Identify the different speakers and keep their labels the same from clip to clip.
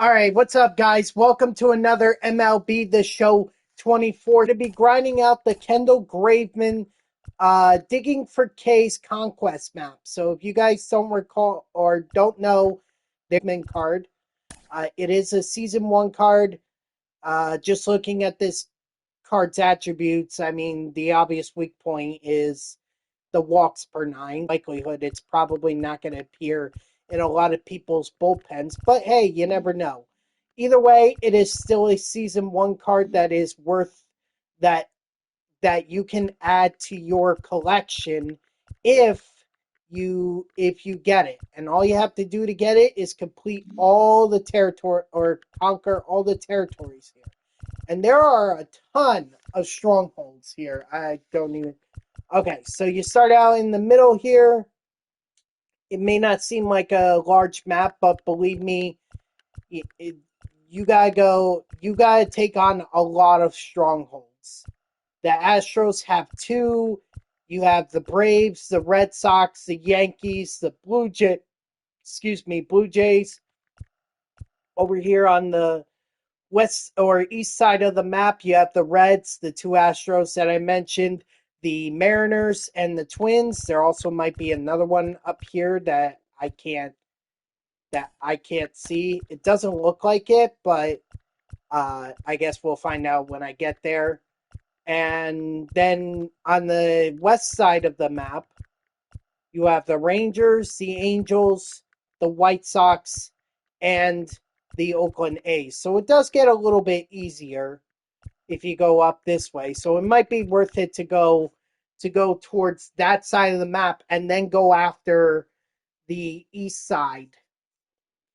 Speaker 1: All right, what's up, guys? Welcome to another MLB The Show 24. To be grinding out the Kendall Graveman Digging for K's Conquest Map. So if you guys don't recall or don't know the Graveman card, it is a Season 1 card. Just looking at this card's attributes, I mean, the obvious weak point is the walks per 9. Likelihood it's probably not going to appear in a lot of people's bullpens, but hey, you never know. Either way, it is still a Season 1 card that is worth that that you can add to your collection if you get it. And all you have to do to get it is complete all the territory or conquer all the territories here. And there are a ton of strongholds here. I don't even. Okay, so you start out in the middle here. It may not seem like a large map, but believe me, you gotta take on a lot of strongholds. The Astros have two. You have the Braves, the Red Sox, the Yankees, the Blue Jays. Over here on the west or east side of the map, you have the Reds, the two Astros that I mentioned, the Mariners, and the Twins. There also might be another one up here that I can't see. It doesn't look like it, but I guess we'll find out when I get there. And then on the west side of the map, you have the Rangers, the Angels, the White Sox, and the Oakland A's. So it does get a little bit easier if you go up this way. So it might be worth it to go towards that side of the map and then go after the east side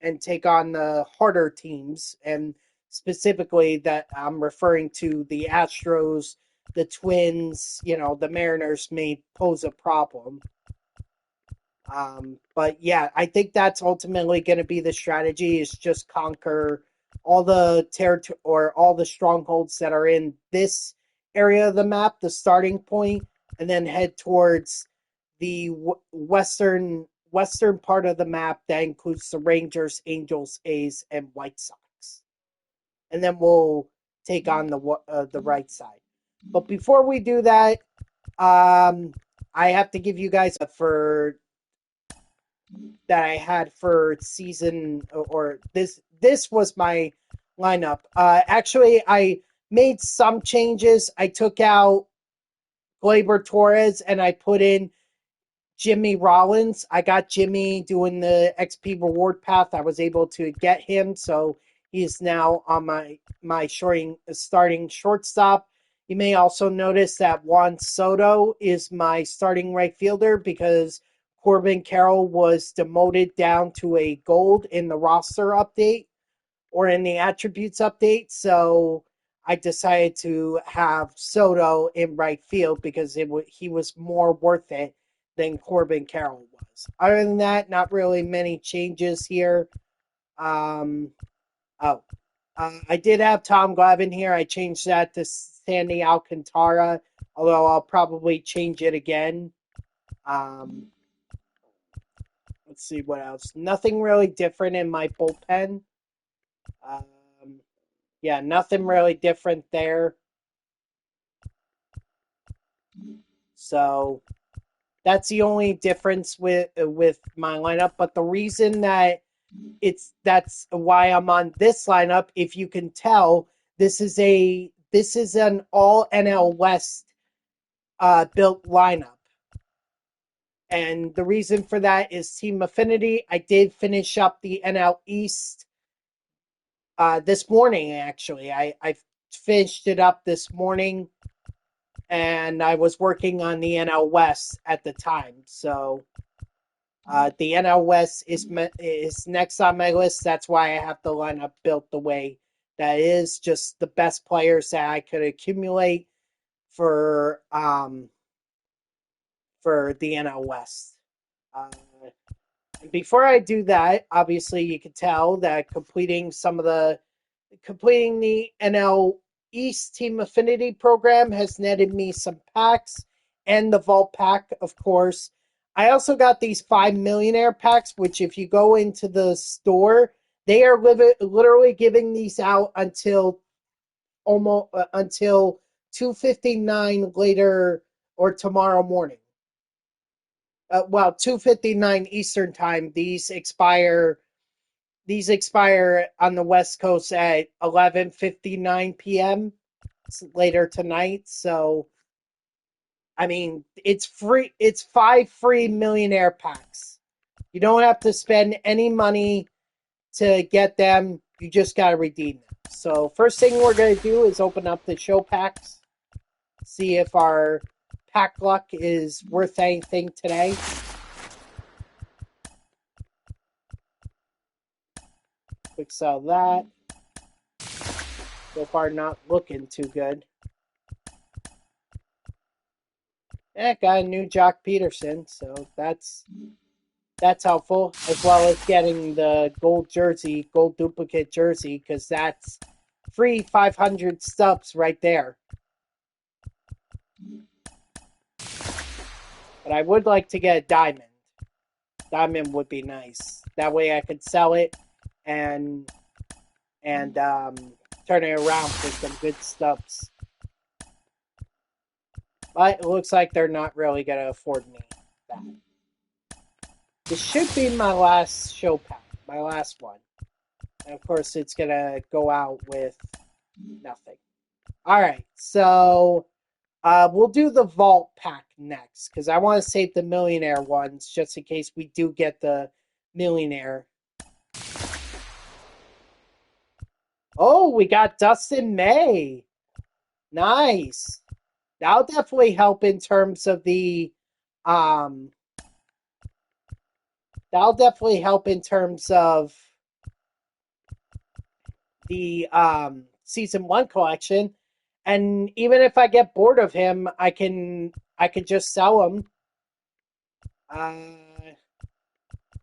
Speaker 1: and take on the harder teams, and specifically that I'm referring to the Astros, the Twins, the Mariners may pose a problem. But yeah, I think that's ultimately going to be the strategy, is just conquer all the territory or all the strongholds that are in this area of the map, the starting point, and then head towards the western part of the map that includes the Rangers, Angels, A's, and White Sox. And then we'll take on the right side. But before we do that, I have to give you guys for that I had for season, or this was my lineup. Actually, I made some changes. I took out Gleyber Torres and I put in Jimmy Rollins. I got Jimmy doing the XP reward path. I was able to get him, so he is now on my starting shortstop. You may also notice that Juan Soto is my starting right fielder because Corbin Carroll was demoted down to a gold in the roster update or in the attributes update. So I decided to have Soto in right field because he was more worth it than Corbin Carroll was. Other than that, not really many changes here. I did have Tom Glavine here. I changed that to Sandy Alcantara, although I'll probably change it again. Let's see what else. Nothing really different in my bullpen. Yeah, nothing really different there. So that's the only difference with my lineup. But the reason that's why I'm on this lineup, if you can tell, this is an all NL West built lineup. And the reason for that is team affinity. I did finish up the NL East this morning, actually. I finished it up this morning, and I was working on the NL West at the time. So the NL West is next on my list. That's why I have the lineup built the way that is. Just the best players that I could accumulate for the NL West. And before I do that, obviously you can tell that completing the NL East Team Affinity program has netted me some packs and the Vault pack, of course. I also got these 5 millionaire packs, which if you go into the store, They are literally giving these out until almost until 2:59 later or tomorrow morning. Well, 2:59 Eastern time. These expire on the West Coast at 11:59 p.m. later tonight. So, I mean, it's free. It's 5 free millionaire packs. You don't have to spend any money to get them. You just got to redeem them. So, first thing we're going to do is open up the show packs, see if our pack luck is worth anything today. Quick sell that. So far, not looking too good. Got a new Jock Peterson, so that's helpful, as well as getting the gold duplicate jersey, because that's free 500 stubs right there. But I would like to get a diamond. Diamond would be nice. That way I could sell it and turn it around for some good stubs. But it looks like they're not really going to afford me that. This should be my last show pack, my last one. And of course, it's going to go out with nothing. All right, so we'll do the vault pack next, because I want to save the millionaire ones just in case we do get the millionaire. Oh, we got Dustin May. Nice. That'll definitely help in terms of the season 1 collection. And even if I get bored of him, I could just sell him.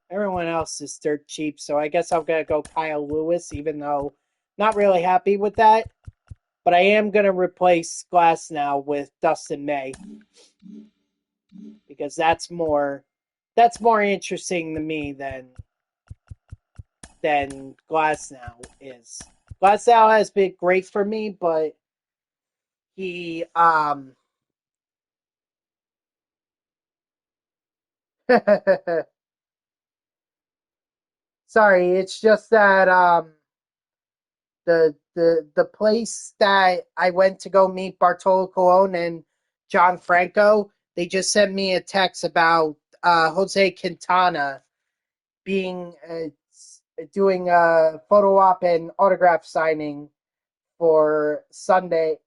Speaker 1: Everyone else is dirt cheap, so I guess I'm gonna go Kyle Lewis, even though not really happy with that. But I am gonna replace Glass now with Dustin May, because that's more interesting to me than Glass now is. Glass now has been great for me, but he sorry, it's just that the place that I went to go meet Bartolo Colon and John Franco, they just sent me a text about Jose Quintana being doing a photo op and autograph signing for Sunday,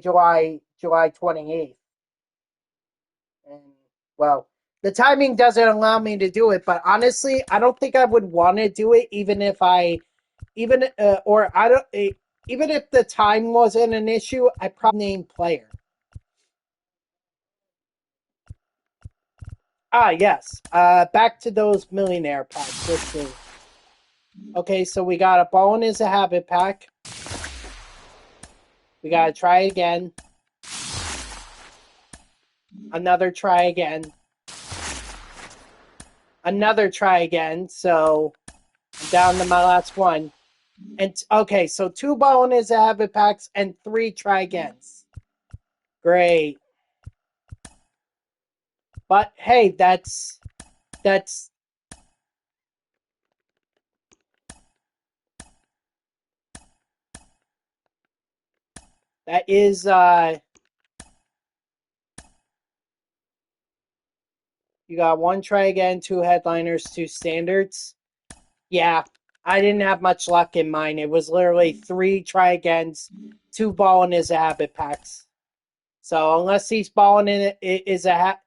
Speaker 1: July 28th. And well, the timing doesn't allow me to do it, but honestly, I don't think I would want to do it even if the time wasn't an issue. I probably name player. Yes. Back to those millionaire packs. Let's see. Okay, so we got a Ballin' is a Habit pack. We gotta try again. Another try again. Another try again. So I'm down to my last one. And okay, so 2 Ballin' is a Habit packs and 3 try agains. Great. But hey, that is you got 1 try again, 2 headliners, 2 standards. Yeah, I didn't have much luck in mine. It was literally 3 try agains, 2 Ballin' is a Habit packs. So unless these Ballin' is a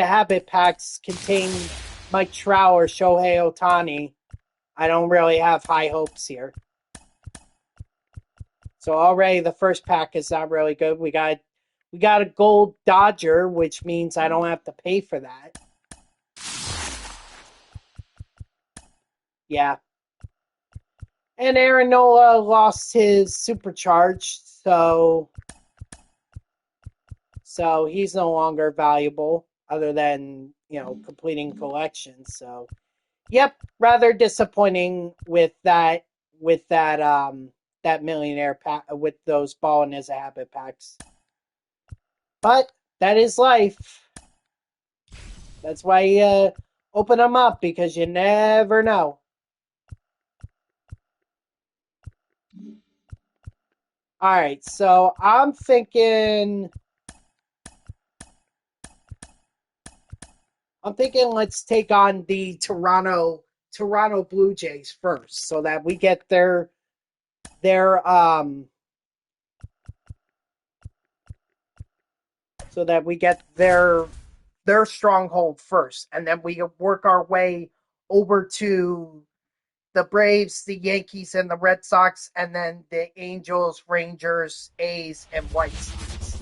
Speaker 1: Habit packs contain Mike Trout or Shohei Ohtani, I don't really have high hopes here. So already the first pack is not really good. We got a gold Dodger, which means I don't have to pay for that. Yeah. And Aaron Nola lost his supercharged, so he's no longer valuable other than, completing collections. So Yep, rather disappointing with that millionaire pack with those ball and as a habit packs. But that is life. That's why you open them up, because you never know. All right, so I'm thinking let's take on the Toronto Blue Jays first, so that we get their so that we get their stronghold first, and then we work our way over to the Braves, the Yankees, and the Red Sox, and then the Angels, Rangers, A's, and White Sox.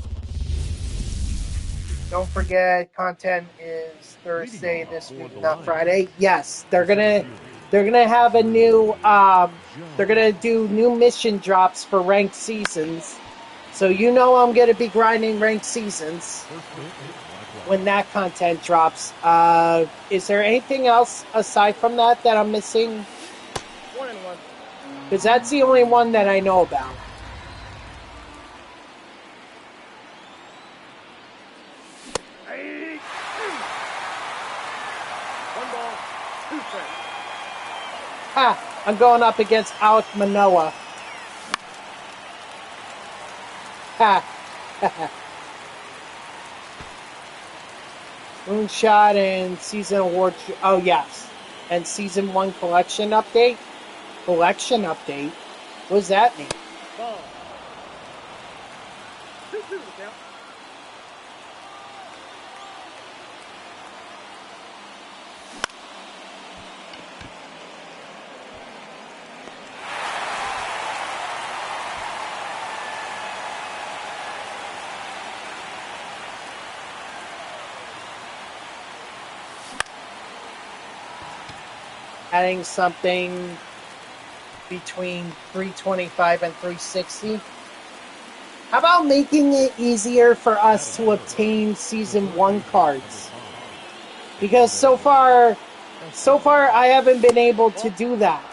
Speaker 1: Don't forget, content is Thursday this week, not Friday. Yes, they're gonna have a new they're gonna do new mission drops for ranked seasons. So you know I'm gonna be grinding ranked seasons when that content drops. Is there anything else aside from that I'm missing?
Speaker 2: 1-1.
Speaker 1: Because that's the only one that I know about. Ha! I'm going up against Alec Manoa. Ha! Moonshot and season award. Oh, yes. And season 1 collection update? Collection update? What does that mean?
Speaker 2: Ball. 2-2 the count.
Speaker 1: Adding something between 325 and 360. How about making it easier for us to obtain season 1 cards? Because so far I haven't been able to do that.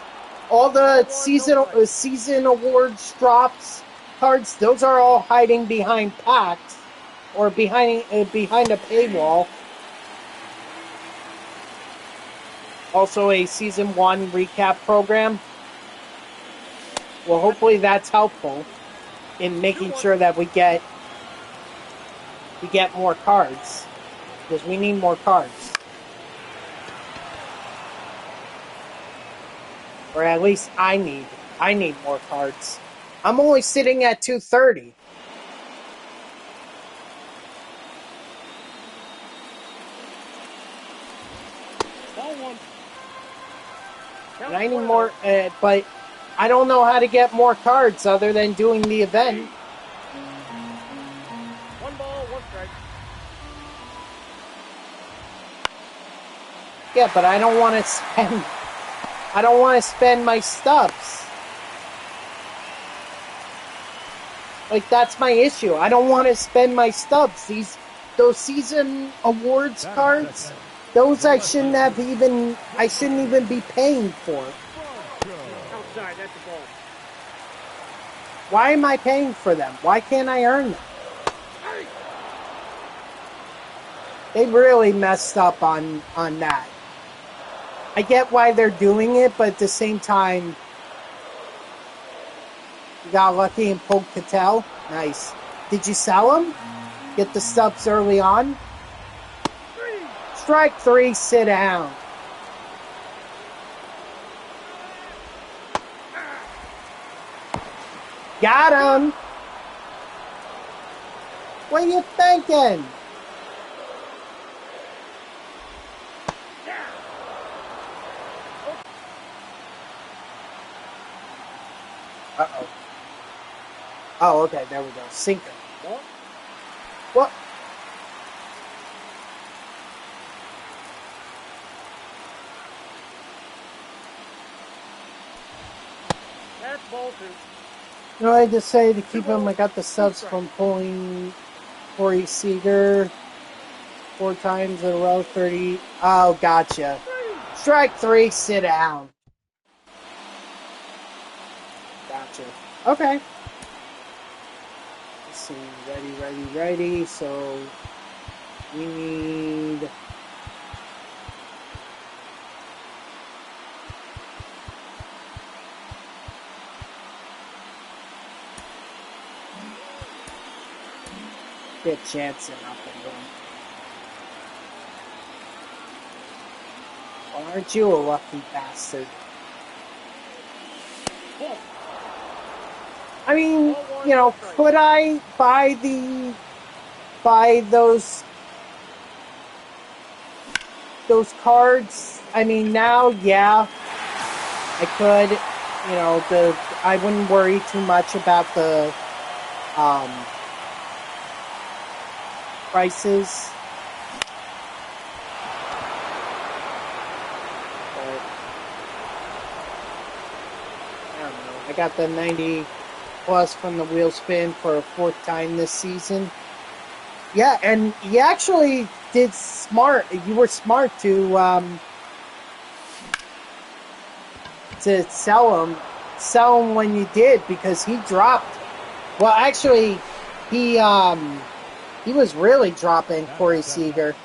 Speaker 1: All the season awards drops cards, those are all hiding behind packs or behind a paywall. Also a season 1 recap program. Well, hopefully that's helpful in making sure that we get more cards, because we need more cards. Or at least I need more cards. I'm only sitting at 230.
Speaker 2: Ball 1.
Speaker 1: And I need more, but I don't know how to get more cards other than doing the event.
Speaker 2: 1 ball, 1 strike.
Speaker 1: Yeah, but I don't want to spend my stubs. Like, that's my issue. I don't want to spend my stubs. Those season awards cards, those I shouldn't even be paying for.
Speaker 2: Outside, that's the ball.
Speaker 1: Why am I paying for them? Why can't I earn them? They really messed up on that. I get why they're doing it, but at the same time, you got lucky and pulled Cattell. Nice. Did you sell them? Get the stubs early on? Strike 3, sit down. Got him. What are you thinking? Uh-oh. Oh, okay, there we go. Sinker. What?
Speaker 2: That's ball 2.
Speaker 1: You know what I just say to keep him? I got the subs from pulling Corey Seager 4 times in a row, 30. Oh, gotcha. Strike 3, sit down. Gotcha. Okay. Let's see. Ready. So we need. Get Jansen up and going. Well, aren't you a lucky bastard? I mean, you know, could I buy those cards? I mean, now, yeah, I could. You know, I wouldn't worry too much about the prices. But I don't know. I got the 90 plus from the wheel spin for a 4th time this season. Yeah, and you actually did smart. You were smart to sell him when you did, because he dropped. Well, actually, he was really dropping Corey Seager.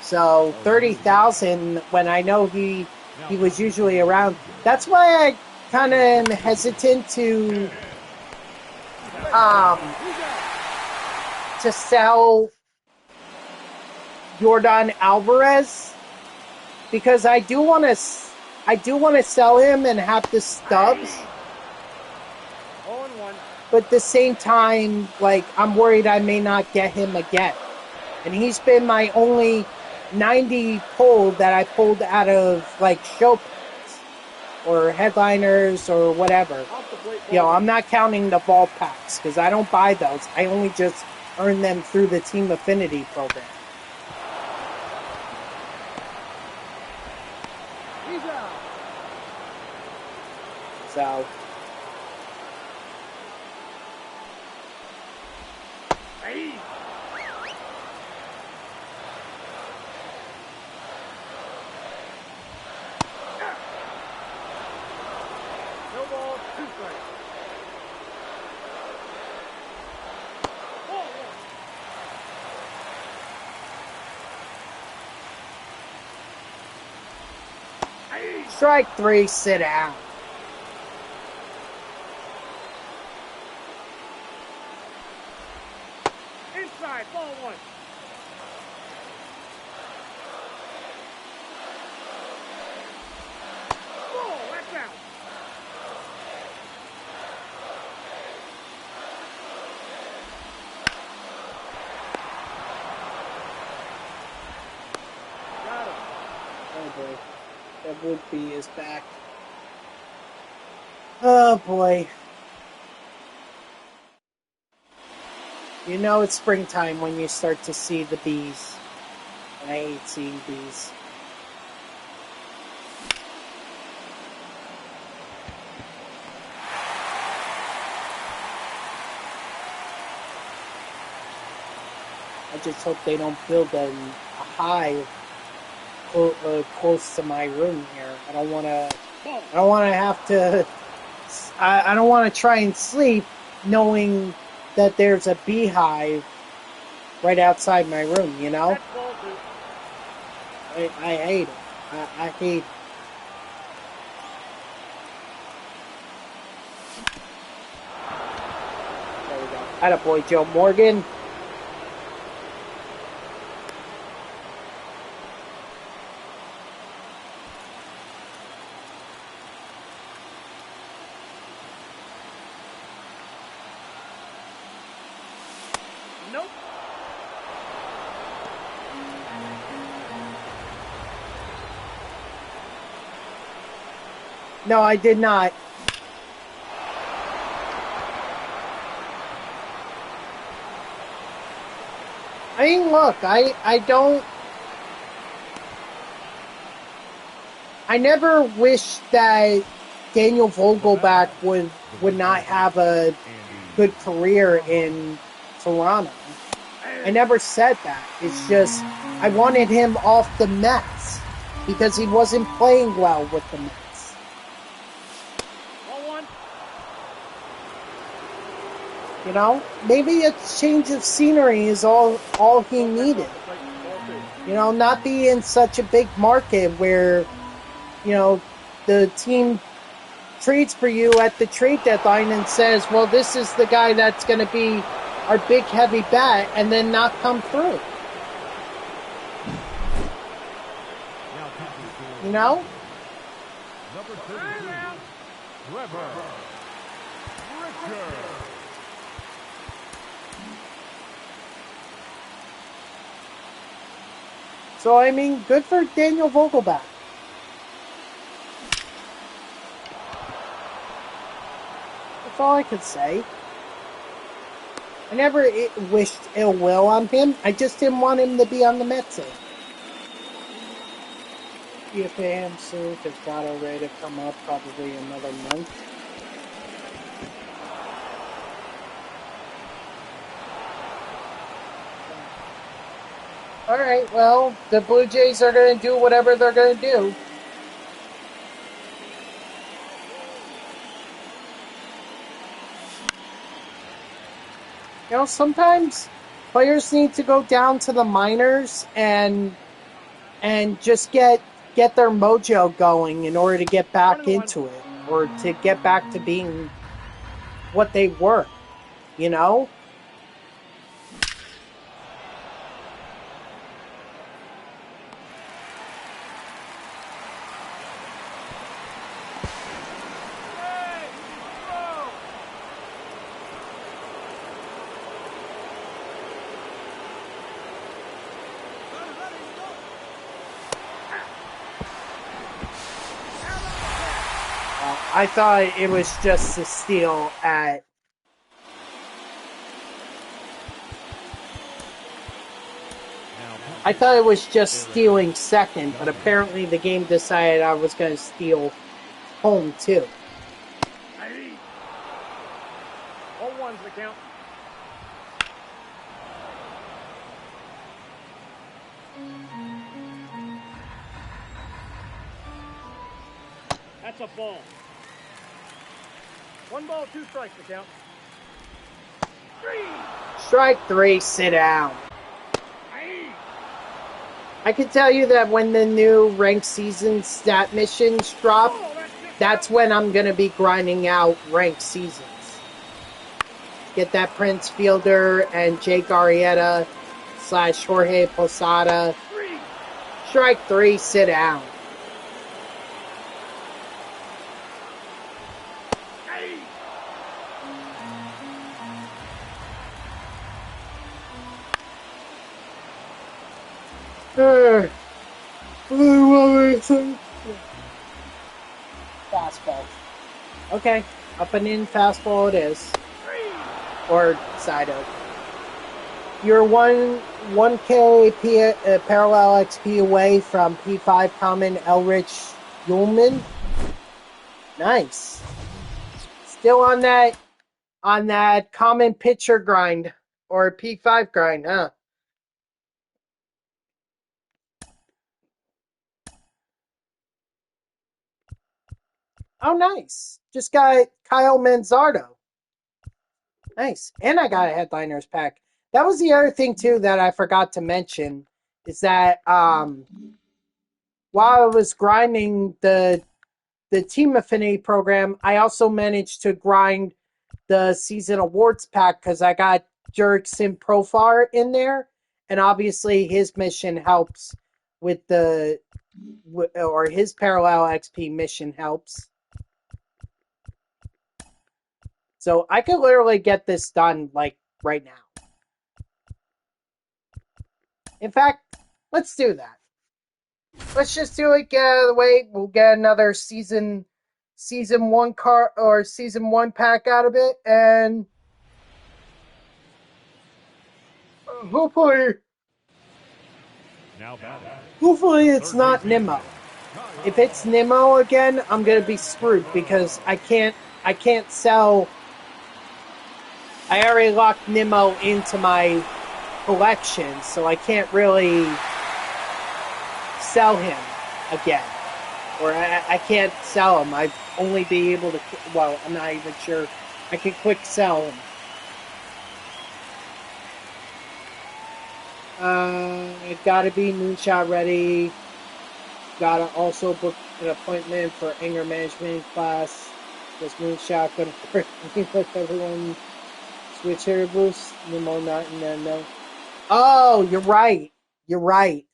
Speaker 1: So 30,000 when I know he was usually around. That's why I kind of am hesitant to sell Yordan Alvarez, because I do want to sell him and have the stubs. But at the same time, like, I'm worried I may not get him again. And he's been my only 90 pull that I pulled out of, like, show packs or headliners or whatever. You know, I'm not counting the ball packs, because I don't buy those. I only just earn them through the Team Affinity program. So... Strike 3, sit down.
Speaker 2: Inside, ball 1. Oh, that's out. Got him.
Speaker 1: Oh boy. That would be his back. Oh boy. You know it's springtime when you start to see the bees. I hate seeing bees. I just hope they don't build a hive close to my room here. I don't want to have to. I don't want to try and sleep knowing that there's a beehive right outside my room. You know. I hate it. I hate it. There we go. Attaboy, Joe Morgan.
Speaker 2: Nope.
Speaker 1: No, I did not. I mean, look, I don't... I never wish that Daniel Vogelbach would not have a good career in Toronto. I never said that. It's just I wanted him off the Mets because he wasn't playing well with the Mets.
Speaker 2: Ball one.
Speaker 1: You know, maybe a change of scenery is all he needed. You know, not be in such a big market where, you know, the team trades for you at the trade deadline and says, well, this is the guy that's going to be our big heavy bat, and then not come through. You know?
Speaker 3: Number 33, Trevor Richard.
Speaker 1: So, I mean, good for Daniel Vogelbach. That's all I could say. I never wished ill will on him. I just didn't want him to be on the Mets. EFAM soon has got ready to come up probably another month. All right, well, the Blue Jays are going to do whatever they're going to do. You know, sometimes players need to go down to the minors and just get their mojo going in order to get back into it, or to get back to being what they were, you know? I thought it was just a steal at... I thought it was just stealing second, but apparently the game decided I was going to steal home too.
Speaker 2: 0-1's the count. That's a ball. 1 ball, 2 strikes to count. 3.
Speaker 1: Strike 3, sit down. I can tell you that when the new ranked season stat missions drop, that's when I'm going to be grinding out ranked seasons. Get that Prince Fielder and Jake Arrieta / Jorge Posada. Strike 3, sit down. Fastball. Okay, up and in fastball it is. Or side of. You're 1K parallel XP away from P5 common Elrich Ullman. Nice. Still on that common pitcher grind, or P5 grind, huh? Oh, nice. Just got Kyle Manzardo. Nice. And I got a headliners pack. That was the other thing, too, that I forgot to mention, is that while I was grinding the Team Affinity program, I also managed to grind the Season Awards pack because I got Jurickson Profar in there. And obviously his mission helps with or his parallel XP mission helps. So I could literally get this done, like, right now. In fact, let's do that. Let's just do it, get out of the way. We'll get another season 1 card or season 1 pack out of it, and hopefully it's not Nimmo. If it's Nimmo again, I'm gonna be screwed because I can't sell. I already locked Nimmo into my collection, so I can't really sell him again. Or I can't sell him. I'd only be able to... Well, I'm not even sure. I can quick sell him. Gotta be moonshot ready. Gotta also book an appointment for anger management class. This moonshot gonna work with everyone. Switch hitter boost. No, not in there, no. Oh, you're right. You're right.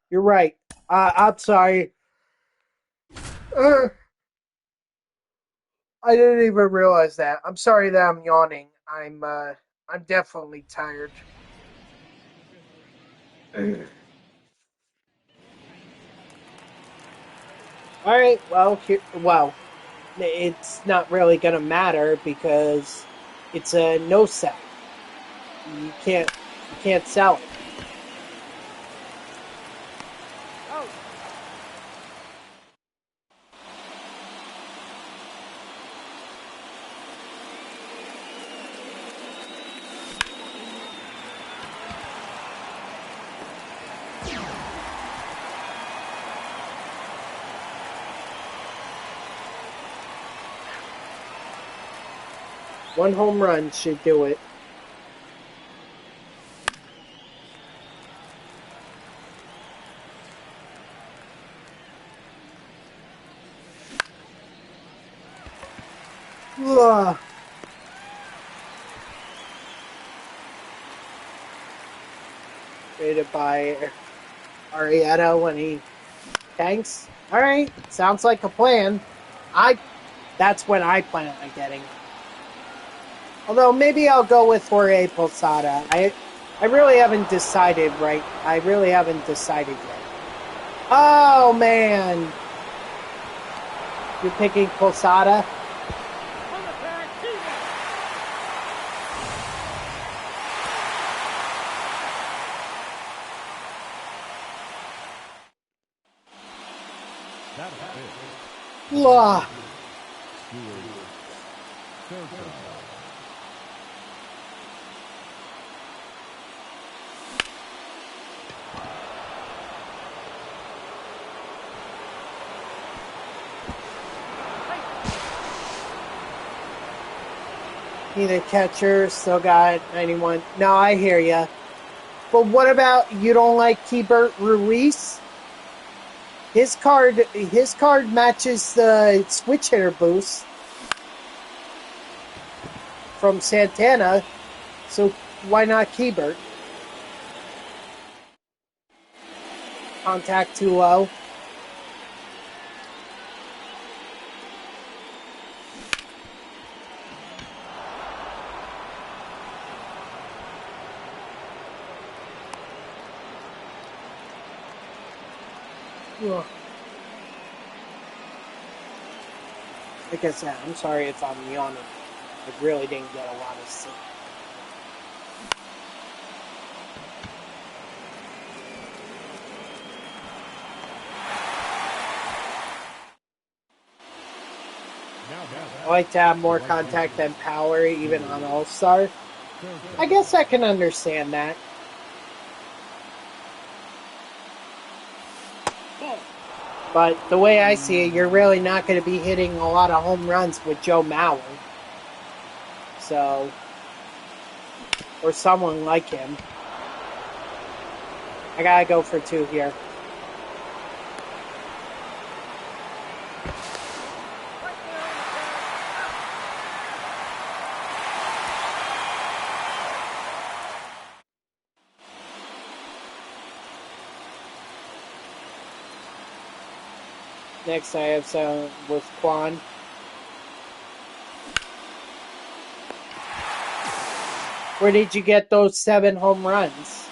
Speaker 1: You're right. I'm sorry. I didn't even realize that. I'm sorry that I'm yawning. I'm definitely tired. All right. Well, it's not really gonna matter because it's a no sell. You can't sell it.
Speaker 2: Out.
Speaker 1: One home run should do it. Ugh. Rated by Arrieta when he tanks. All right, sounds like a plan. That's what I plan on getting. Although maybe I'll go with Jorge Posada. I really haven't decided right. I really haven't decided yet. Oh man, you're picking Posada.
Speaker 2: On the tag. Keeper.
Speaker 3: That's it.
Speaker 1: Ugh.
Speaker 3: Stewart. Third down.
Speaker 1: Neither catcher still got 91. No, I hear ya. But what about you don't like Keibert Ruiz? His card matches the switch hitter boost from Santana, so why not Keibert? Contact too low. Ugh. Like I said, I'm sorry if I'm yawning. I really didn't get a lot of sleep. I like to have more contact than power, even on All-Star. I guess I can understand that. But the way I see it, you're really not going to be hitting a lot of home runs with Joe Mauer. So, or someone like him. I gotta go for 2 here. Next, I have some with Quan. Where did you get those 7 home runs?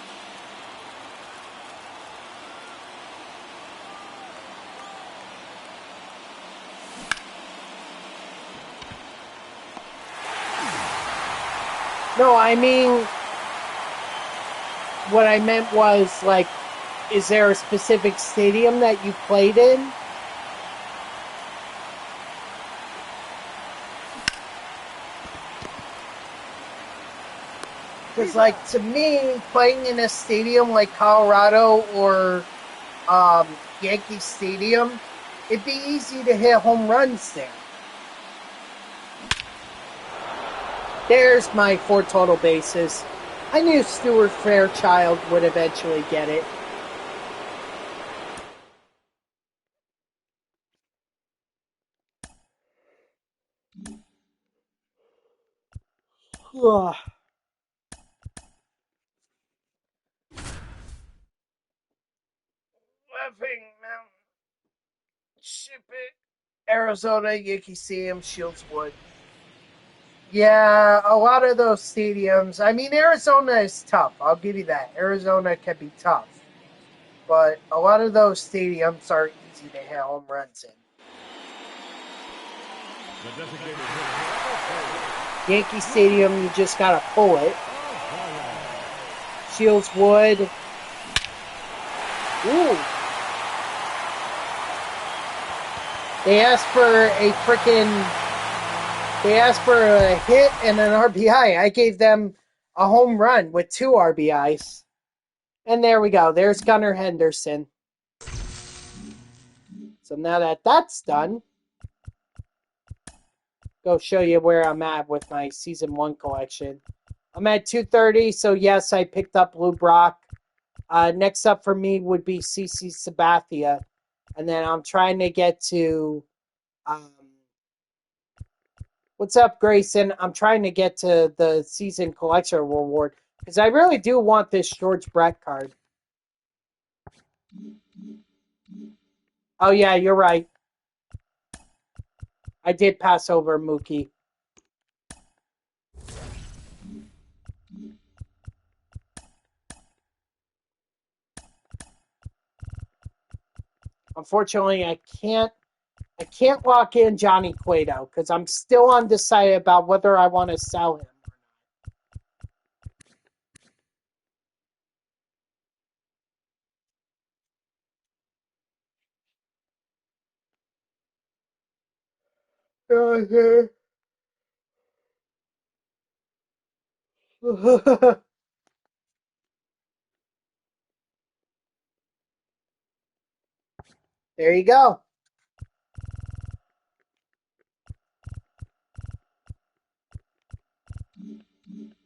Speaker 1: No, I mean, what I meant was, like, is there a specific stadium that you played in? Because, like, to me, playing in a stadium like Colorado or Yankee Stadium, it'd be easy to hit home runs there. There's my 4 total bases. I knew Stuart Fairchild would eventually get it. Ugh. Laughing Mountain. Ship it. Arizona, Yankee Stadium, Shieldswood. Yeah, a lot of those stadiums. I mean, Arizona is tough. I'll give you that. Arizona can be tough. But a lot of those stadiums are easy to hit home runs in.
Speaker 3: The designated hitter.
Speaker 1: Yankee Stadium, you just gotta pull it. Shieldswood. Ooh. They asked for a hit and an RBI. I gave them a home run with 2 RBIs. And there we go. There's Gunnar Henderson. So now that that's done, go show you where I'm at with my Season 1 collection. I'm at 230, so yes, I picked up Lou Brock. Next up for me would be CC Sabathia. And then I'm trying to get to... what's up, Grayson? I'm trying to get to the Season Collection Reward. Because I really do want this George Brett card. Oh, yeah, you're right. I did pass over Mookie. Unfortunately, I can't lock in Johnny Cueto because I'm still undecided about whether I want to sell him. There you go.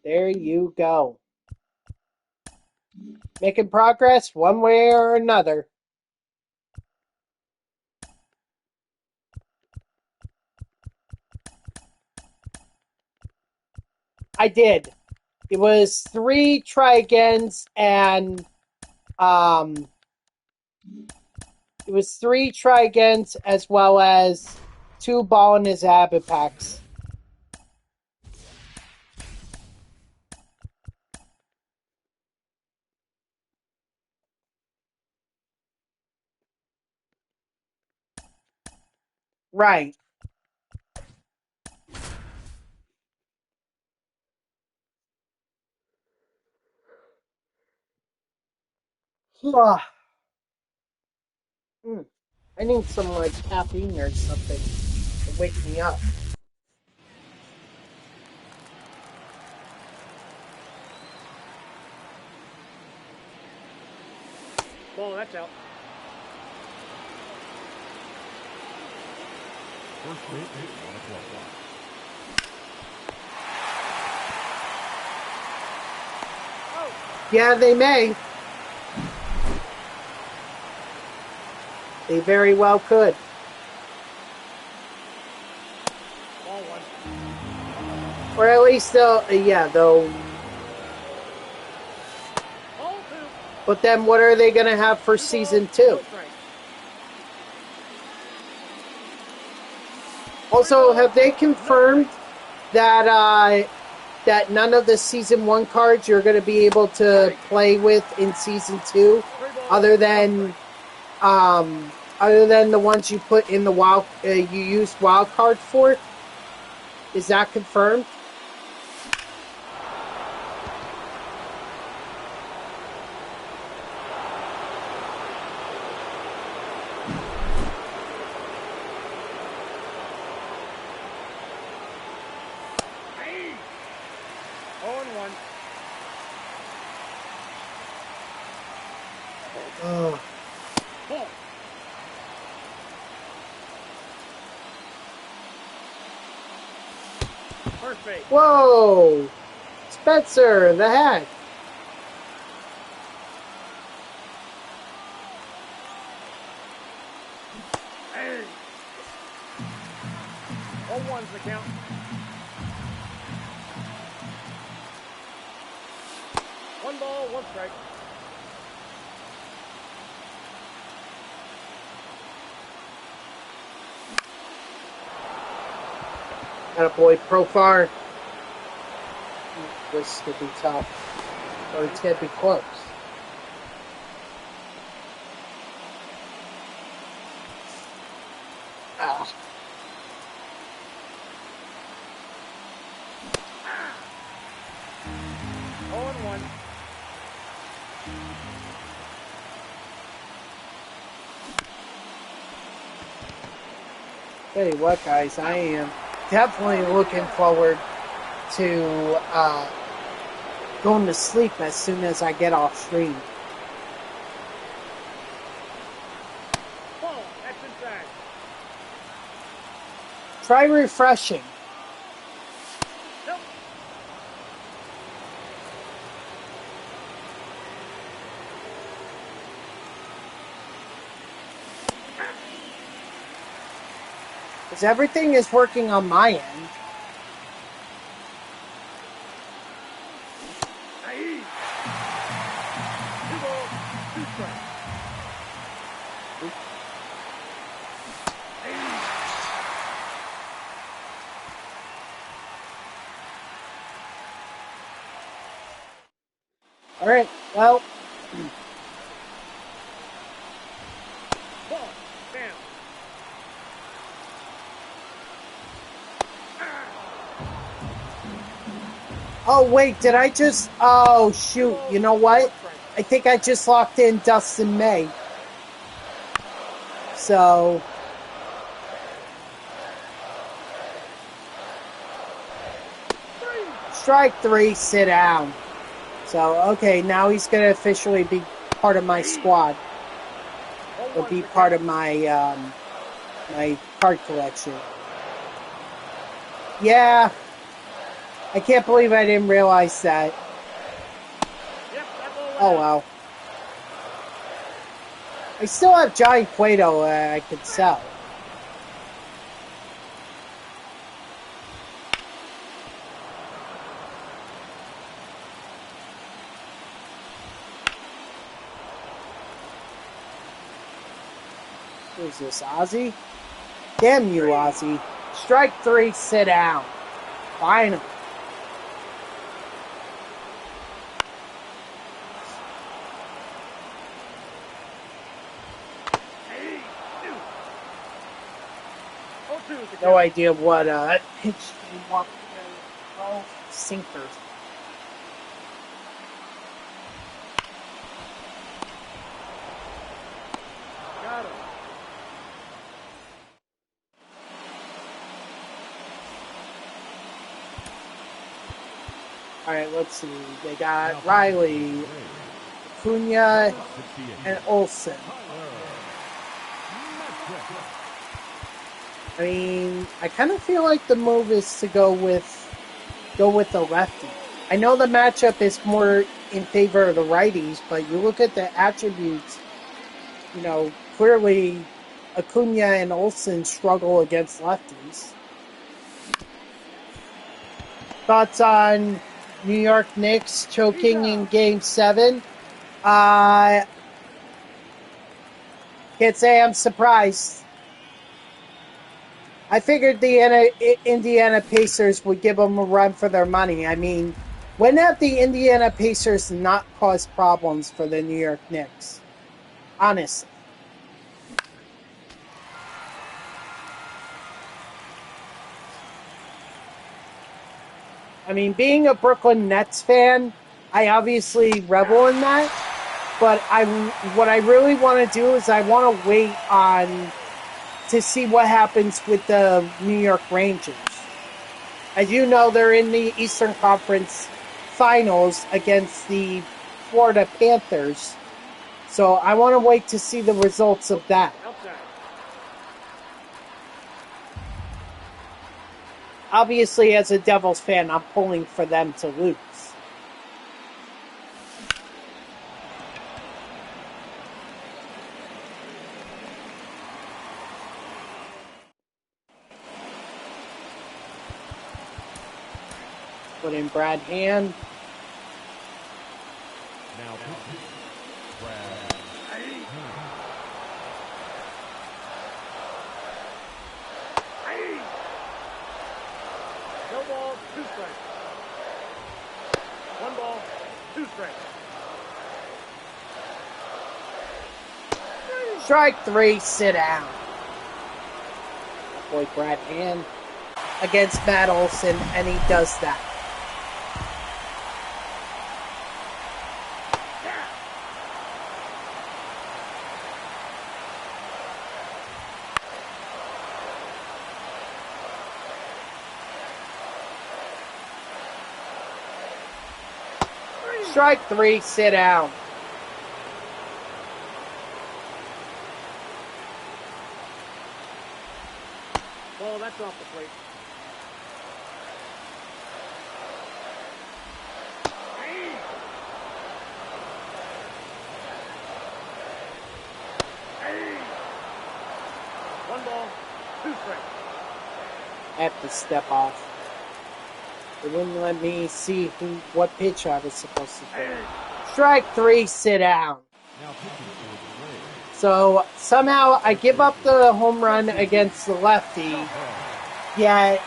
Speaker 1: There you go. Making progress one way or another. I did. It was 3 try-agains and it was 3 try-agains as well as 2 ball in his habit packs. Right. I need some like caffeine or something to wake me up.
Speaker 2: Ball, that's out.
Speaker 3: First base hit, 1 o'clock.
Speaker 1: Yeah, they may. They very well could.
Speaker 2: Ball 1.
Speaker 1: Or at least they'll.
Speaker 2: Ball 2.
Speaker 1: But then what are they going to have for Season 2? Also, have they confirmed that that none of the Season 1 cards you're going to be able to play with in Season 2 other than the ones you put in the you used wild card for? Is that confirmed? Oh.
Speaker 2: Ball. First base.
Speaker 1: Whoa! Spencer, the heck?
Speaker 2: Hey. 0-1's the count. One ball, one strike.
Speaker 1: Attaboy, Profar. This could be tough. Or it's going to be close. Ah.
Speaker 2: Oh, and one.
Speaker 1: Tell you what, guys, I am definitely looking forward to going to sleep as soon as I get off stream.
Speaker 2: Ball. That's inside.
Speaker 1: Try refreshing.
Speaker 2: Nope.
Speaker 1: Because everything is working on my end.
Speaker 2: Hey. 2 balls, 2 strikes. Hey.
Speaker 1: All right, well,
Speaker 2: Ball. Down.
Speaker 1: oh wait, did I just, oh shoot, you know what? I think I just locked in Dustin May. So, strike 3, sit down. So, okay, now he's going to officially be part of my squad. Or be part of my, my card collection. Yeah. I can't believe I didn't realize that.
Speaker 2: Yep, that ball went
Speaker 1: Oh
Speaker 2: out.
Speaker 1: well. I still have Johnny Cueto I could sell. Who's this, Ozzy? Damn you, Ozzy. Strike 3, sit down. Finally.
Speaker 2: Hey. 2. 0-2 is the
Speaker 1: No
Speaker 2: count.
Speaker 1: idea what pitch they want. Oh, sinkers.
Speaker 2: Got him.
Speaker 1: All right, let's see. They got Riley, Cunha, and Olsen. I mean, I kind of feel like the move is to go with the lefty. I know the matchup is more in favor of the righties, but you look at the attributes, you know, clearly Acuna and Olsen struggle against lefties. Thoughts on New York Knicks choking in Game 7? Can't say I'm surprised. I figured the Indiana Pacers would give them a run for their money. I mean, when have the Indiana Pacers not caused problems for the New York Knicks? Honestly. I mean, being a Brooklyn Nets fan, I obviously revel in that. But what I really want to do is I want to wait to see what happens with the New York Rangers. As you know, they're in the Eastern Conference Finals against the Florida Panthers. So I want to wait to see the results of that.
Speaker 2: Outside.
Speaker 1: Obviously, as a Devils fan, I'm pulling for them to lose. Put in Brad Hand.
Speaker 3: Now pitching. Brad.
Speaker 2: No ball, 2 strikes. 1 ball, 2 strikes.
Speaker 1: Strike 3, sit down. Boy, Brad Hand against Matt Olson, and he does that. Strike 3, sit down.
Speaker 2: Ball, that's off the plate. One ball, 2 strikes.
Speaker 1: I have to step off. It wouldn't let me see what pitch I was supposed to throw. Strike 3, sit down.
Speaker 3: Now pitching for the Braves.
Speaker 1: So somehow I give up the home run against the lefty, yet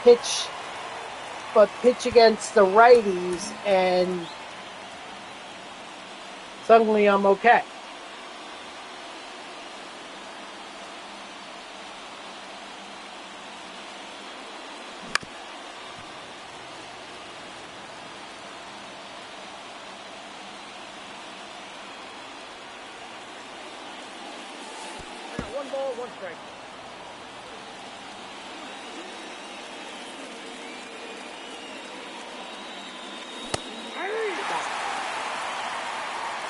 Speaker 1: pitch against the righties, and suddenly I'm okay.
Speaker 2: I got 1 ball, 1 strike.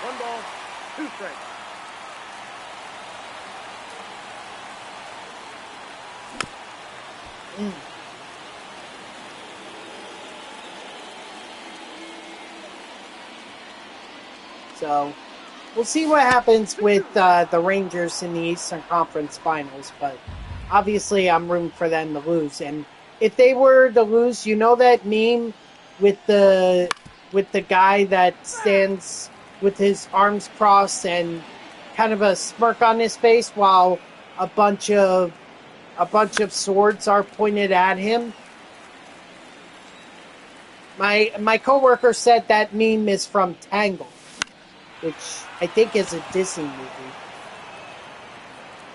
Speaker 2: One ball, 2 strikes.
Speaker 1: So we'll see what happens with the Rangers in the Eastern Conference Finals, but obviously I'm rooting for them to lose. And if they were to lose, you know that meme with the guy that stands with his arms crossed and kind of a smirk on his face while a bunch of swords are pointed at him. My coworker said that meme is from Tangled, which I think is a Disney movie.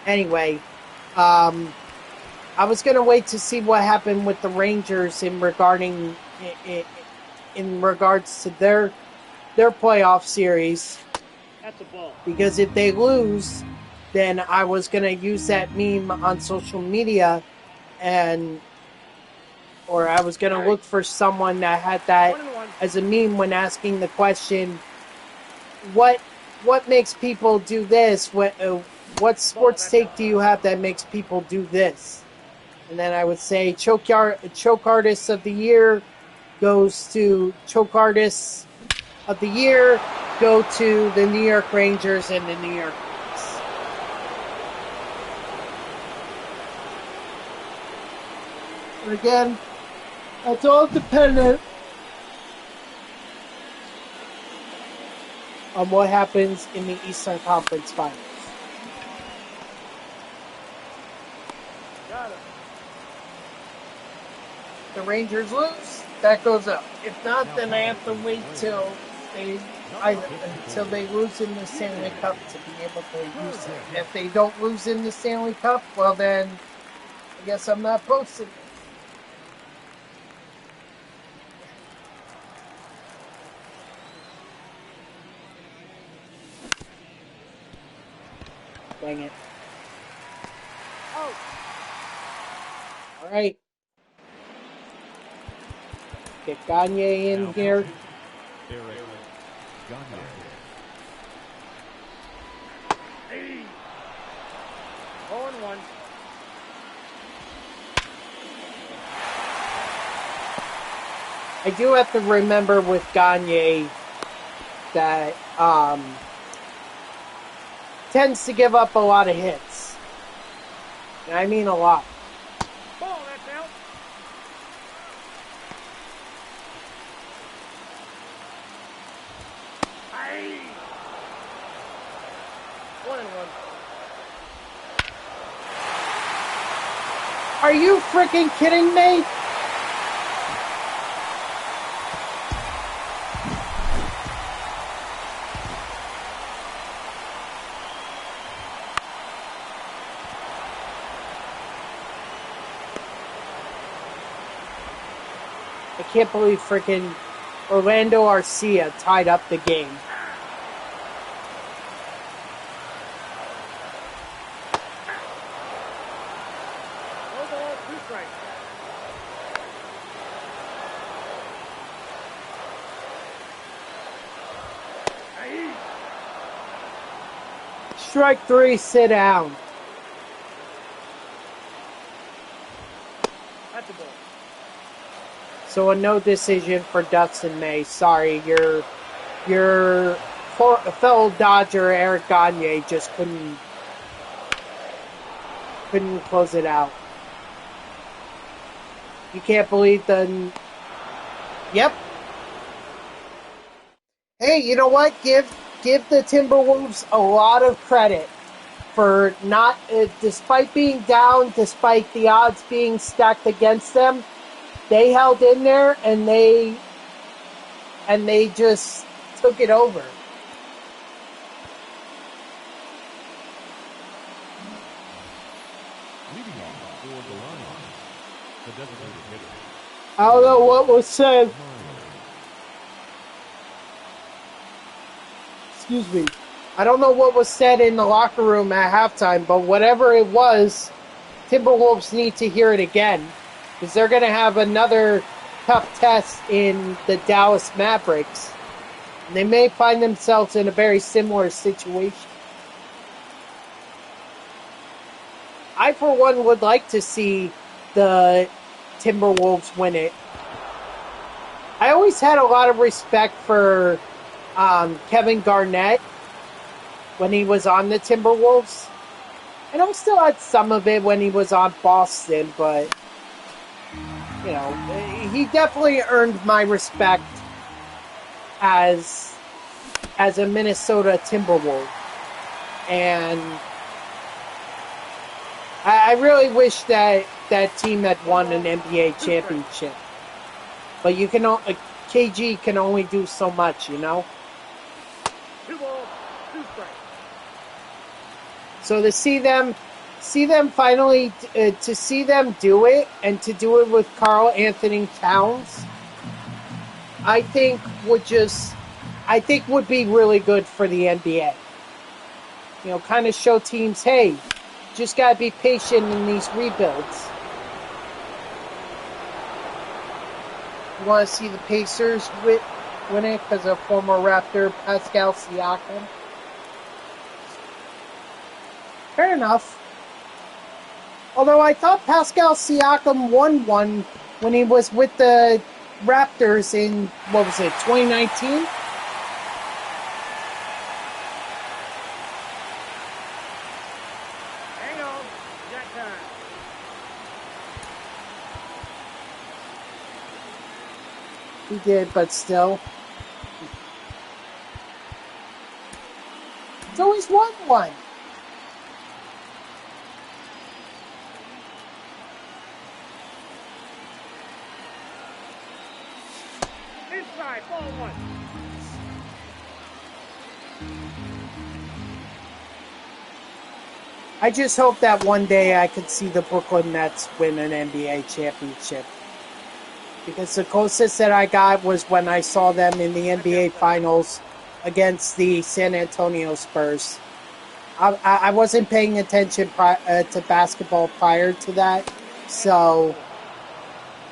Speaker 1: Anyway, I was gonna wait to see what happened with the Rangers in regards to their playoff series,
Speaker 2: That's a ball.
Speaker 1: because if they lose, then I was gonna use that meme on social media, or I was gonna look for someone that had that
Speaker 2: 1-1.
Speaker 1: as a meme when asking the question, what makes people do this? What sports take do you have that makes people do this? And then I would say choke artist of the year goes to choke artists of the year go to the New York Rangers and the New York Knicks. But again, that's all dependent on what happens in the Eastern Conference Finals.
Speaker 2: Got it.
Speaker 1: The Rangers lose, that goes up. If not, then I have to wait till they lose in the Stanley Cup to be able to use it. If they don't lose in the Stanley Cup, well then, I guess I'm not posting it. Dang it.
Speaker 2: Oh.
Speaker 1: All right. Get Gagne in here.
Speaker 3: Gagne.
Speaker 2: Hey. 0-1.
Speaker 1: I do have to remember with Gagne that tends to give up a lot of hits. And I mean a lot.
Speaker 2: Ball, that's out. Hey. 1-1.
Speaker 1: Are you freaking kidding me? I can't believe freaking Orlando Arcia tied up the game.
Speaker 2: No ball, 2 strikes. Hey.
Speaker 1: Strike 3, sit down.
Speaker 2: That's a ball.
Speaker 1: So a no decision for Dustin May. Sorry, your fellow Dodger Eric Gagne just couldn't close it out. You can't believe the. Yep. Hey, you know what? Give the Timberwolves a lot of credit for not, despite being down, despite the odds being stacked against them, they held in there and they just took it over.
Speaker 3: Leading off for the Lions, the designated hitter.
Speaker 1: I don't know what was said. Excuse me. I don't know what was said in the locker room at halftime, but whatever it was, Timberwolves need to hear it again because they're going to have another tough test in the Dallas Mavericks. And they may find themselves in a very similar situation. I, for one, would like to see the Timberwolves win it. I always had a lot of respect for Kevin Garnett when he was on the Timberwolves. And I still had some of it when he was on Boston, but, you know, he definitely earned my respect as a Minnesota Timberwolf. And I really wish that team had won an NBA championship. But you can KG can only do so much, you know?
Speaker 2: 2 balls, 2 strikes.
Speaker 1: So to see them finally, to see them do it, and to do it with Karl Anthony Towns, I think would be really good for the NBA. You know, kind of show teams, hey, just gotta be patient in these rebuilds. You want to see the Pacers win it because of former Raptor Pascal Siakam? Fair enough. Although I thought Pascal Siakam won one when he was with the Raptors in, what was it, 2019?
Speaker 2: Hang on. Got time.
Speaker 1: He did, but still. He's always won one.
Speaker 2: Inside, ball 1.
Speaker 1: I just hope that one day I could see the Brooklyn Nets win an NBA championship. Because the closest that I got was when I saw them in the NBA Finals against the San Antonio Spurs. I wasn't paying attention to basketball prior to that. So,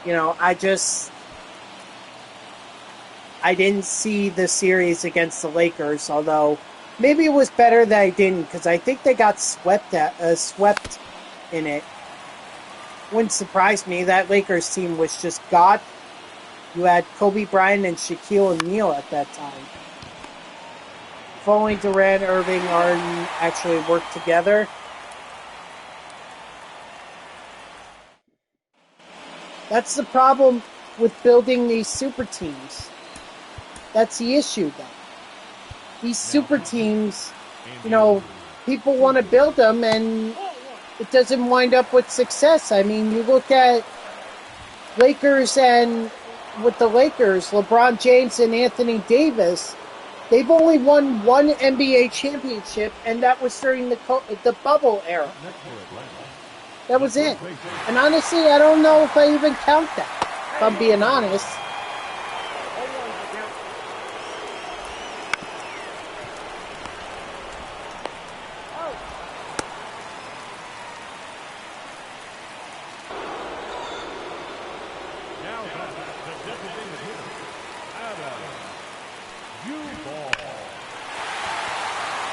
Speaker 1: you know, I just... I didn't see the series against the Lakers, although maybe it was better that I didn't, because I think they got swept in it. Wouldn't surprise me. That Lakers team was just God. You had Kobe Bryant and Shaquille O'Neal at that time. If only Durant, Irving, Harden actually worked together. That's the problem with building these super teams. That's the issue, though. These super teams, people want to build them, and it doesn't wind up with success. I mean, you look at Lakers, and with the Lakers, LeBron James and Anthony Davis, they've only won one NBA championship, and that was during the bubble era. That was it. And honestly, I don't know if I even count that, if I'm being honest.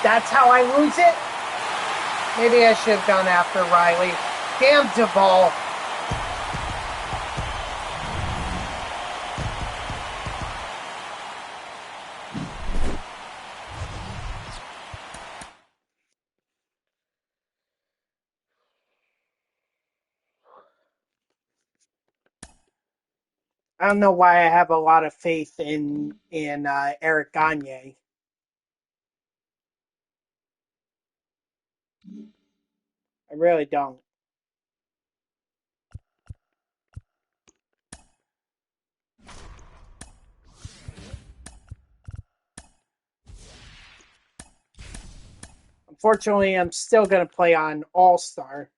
Speaker 1: That's how I lose it? Maybe I should have gone after Riley. Damn Duvall. I don't know why I have a lot of faith in Eric Gagne. I really don't. Unfortunately, I'm still going to play on All-Star.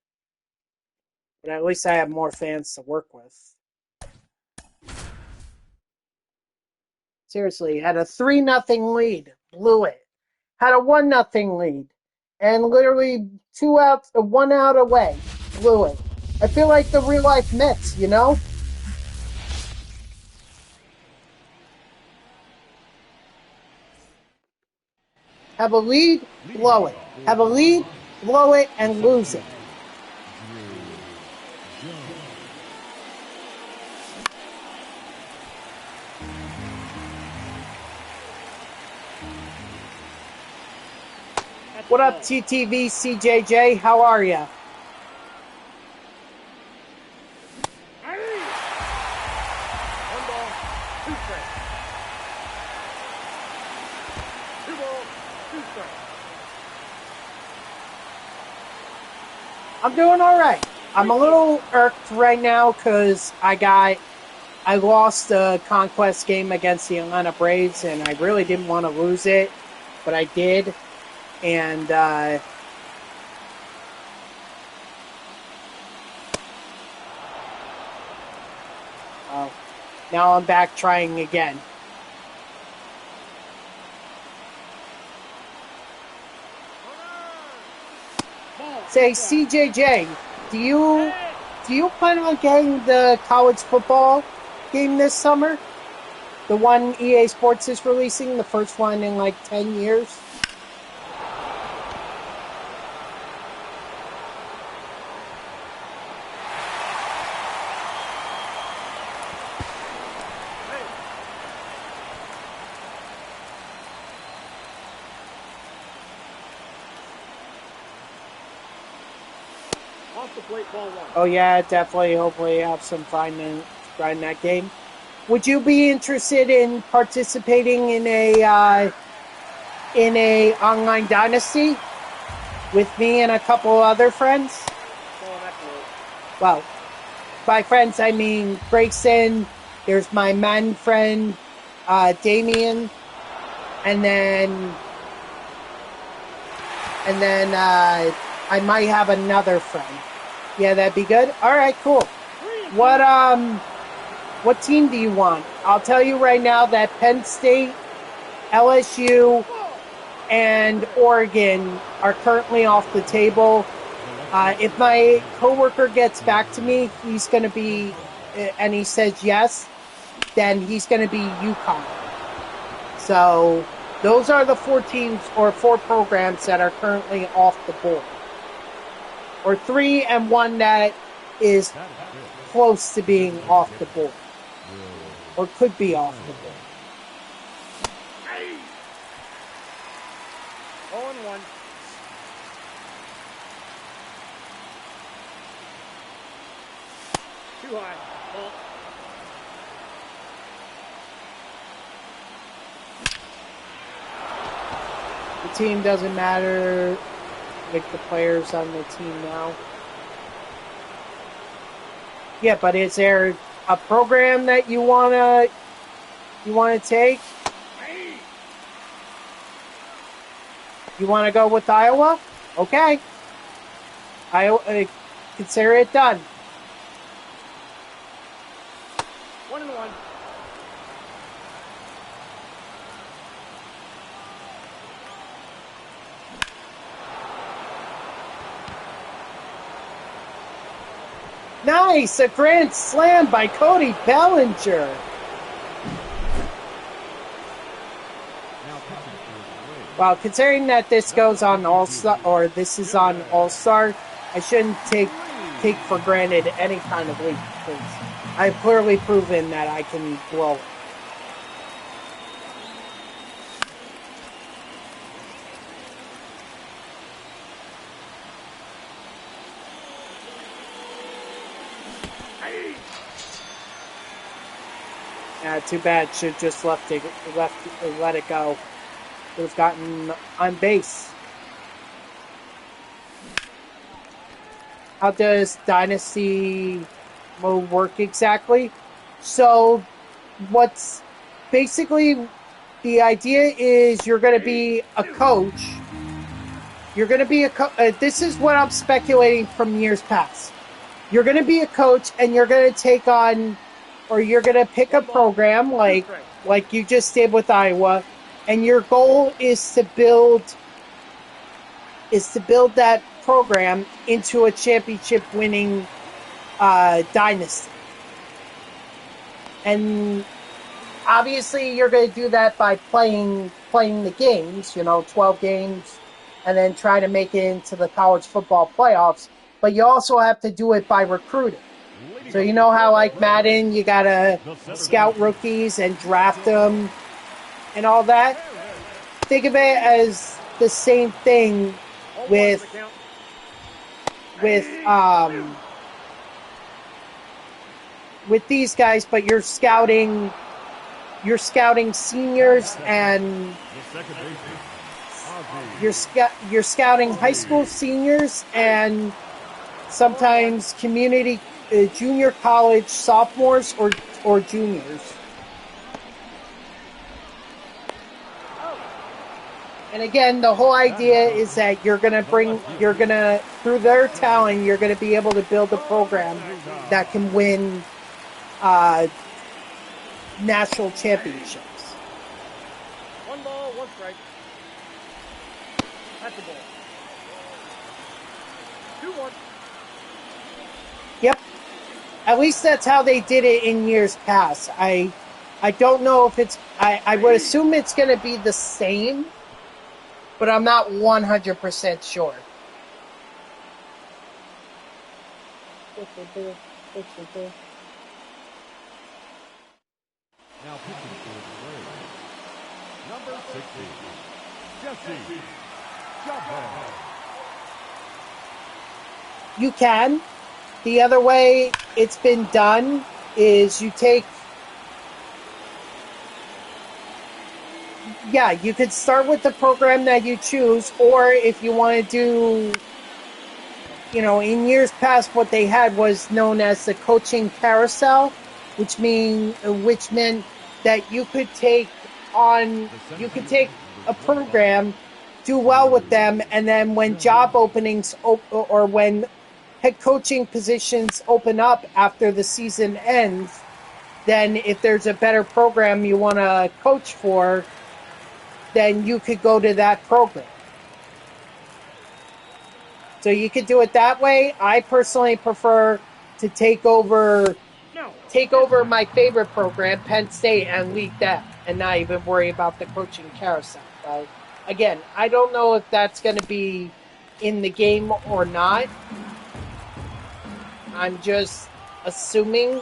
Speaker 1: But at least I have more fans to work with. Seriously, had a 3-0 lead. Blew it. Had a 1-0 lead. And literally 1 out away. Blew it. I feel like the real-life Mets, you know? Have a lead, blow it. Have a lead, blow it, and lose it. What up, TTV CJJ? How are ya? I'm doing all right. I'm a little irked right now because I lost the Conquest game against the Atlanta Braves, and I really didn't want to lose it, but I did. And now I'm back trying again. Say, CJJ, do you plan on getting the college football game this summer? The one EA Sports is releasing, the first one in like 10 years? Oh yeah, definitely. Hopefully, have some fun in that game. Would you be interested in participating in a online Dynasty with me and a couple other friends? Well, by friends I mean Grayson. There's my man friend Damien, and then I might have another friend. Yeah, that'd be good. All right, cool. What team do you want? I'll tell you right now that Penn State, LSU, and Oregon are currently off the table. If my coworker gets back to me, he's going to be, and he says yes, then he's going to be UConn. So those are the 4 teams or 4 programs that are currently off the board. Or 3 and 1 that is close to being off the board. Or could be off the board.
Speaker 2: 0-1. Too high. Ball.
Speaker 1: The team doesn't matter. Like the players on the team now. Yeah, but is there a program that you wanna take? You wanna go with Iowa? Okay. Iowa, consider it done.
Speaker 2: 1-1.
Speaker 1: Nice! A grand slam by Cody Bellinger.
Speaker 3: Now pitching for the Braves.
Speaker 1: Well, considering that this goes on All-Star, or this is on All-Star, I shouldn't take for granted any kind of lead, because I've clearly proven that I can blow it. Too bad. Should just let it go. Would have gotten on base. How does Dynasty mode work exactly? So, what's basically the idea is you're going to be a coach. You're going to be this is what I'm speculating from years past. You're going to be a coach, and you're going to take on, or you're going to pick a program like you just did with Iowa, and your goal is to build that program into a championship-winning dynasty. And obviously, you're going to do that by playing the games, 12 games, and then try to make it into the college football playoffs. But you also have to do it by recruiting. So you know how, like Madden, you got to scout rookies and draft them and all that? Think of it as the same thing with these guys, but you're scouting seniors, and you're scouting high school seniors and sometimes community junior college sophomores or juniors. And again, the whole idea is that you're gonna through their talent, you're gonna be able to build a program that can win national championships.
Speaker 2: 1 ball, 1 strike. That's the ball. 2-1.
Speaker 1: Yep. At least that's how they did it in years past. I don't know if it's... I would assume it's going to be the same, but I'm not 100% sure.
Speaker 3: Now pitching for the Braves. Number 60, Jesse Jumbo.
Speaker 1: You can. The other way it's been done is you take... Yeah, you could start with the program that you choose, or if you want to do... in years past, what they had was known as the coaching carousel, which meant that you could take a program, do well with them, and then when job openings or when head coaching positions open up after the season ends, then if there's a better program you want to coach for, then you could go to that program. So you could do it that way. I personally prefer to take over my favorite program, Penn State, and lead that. and not even worry about the coaching carousel. But again, I don't know if that's going to be in the game or not. I'm just assuming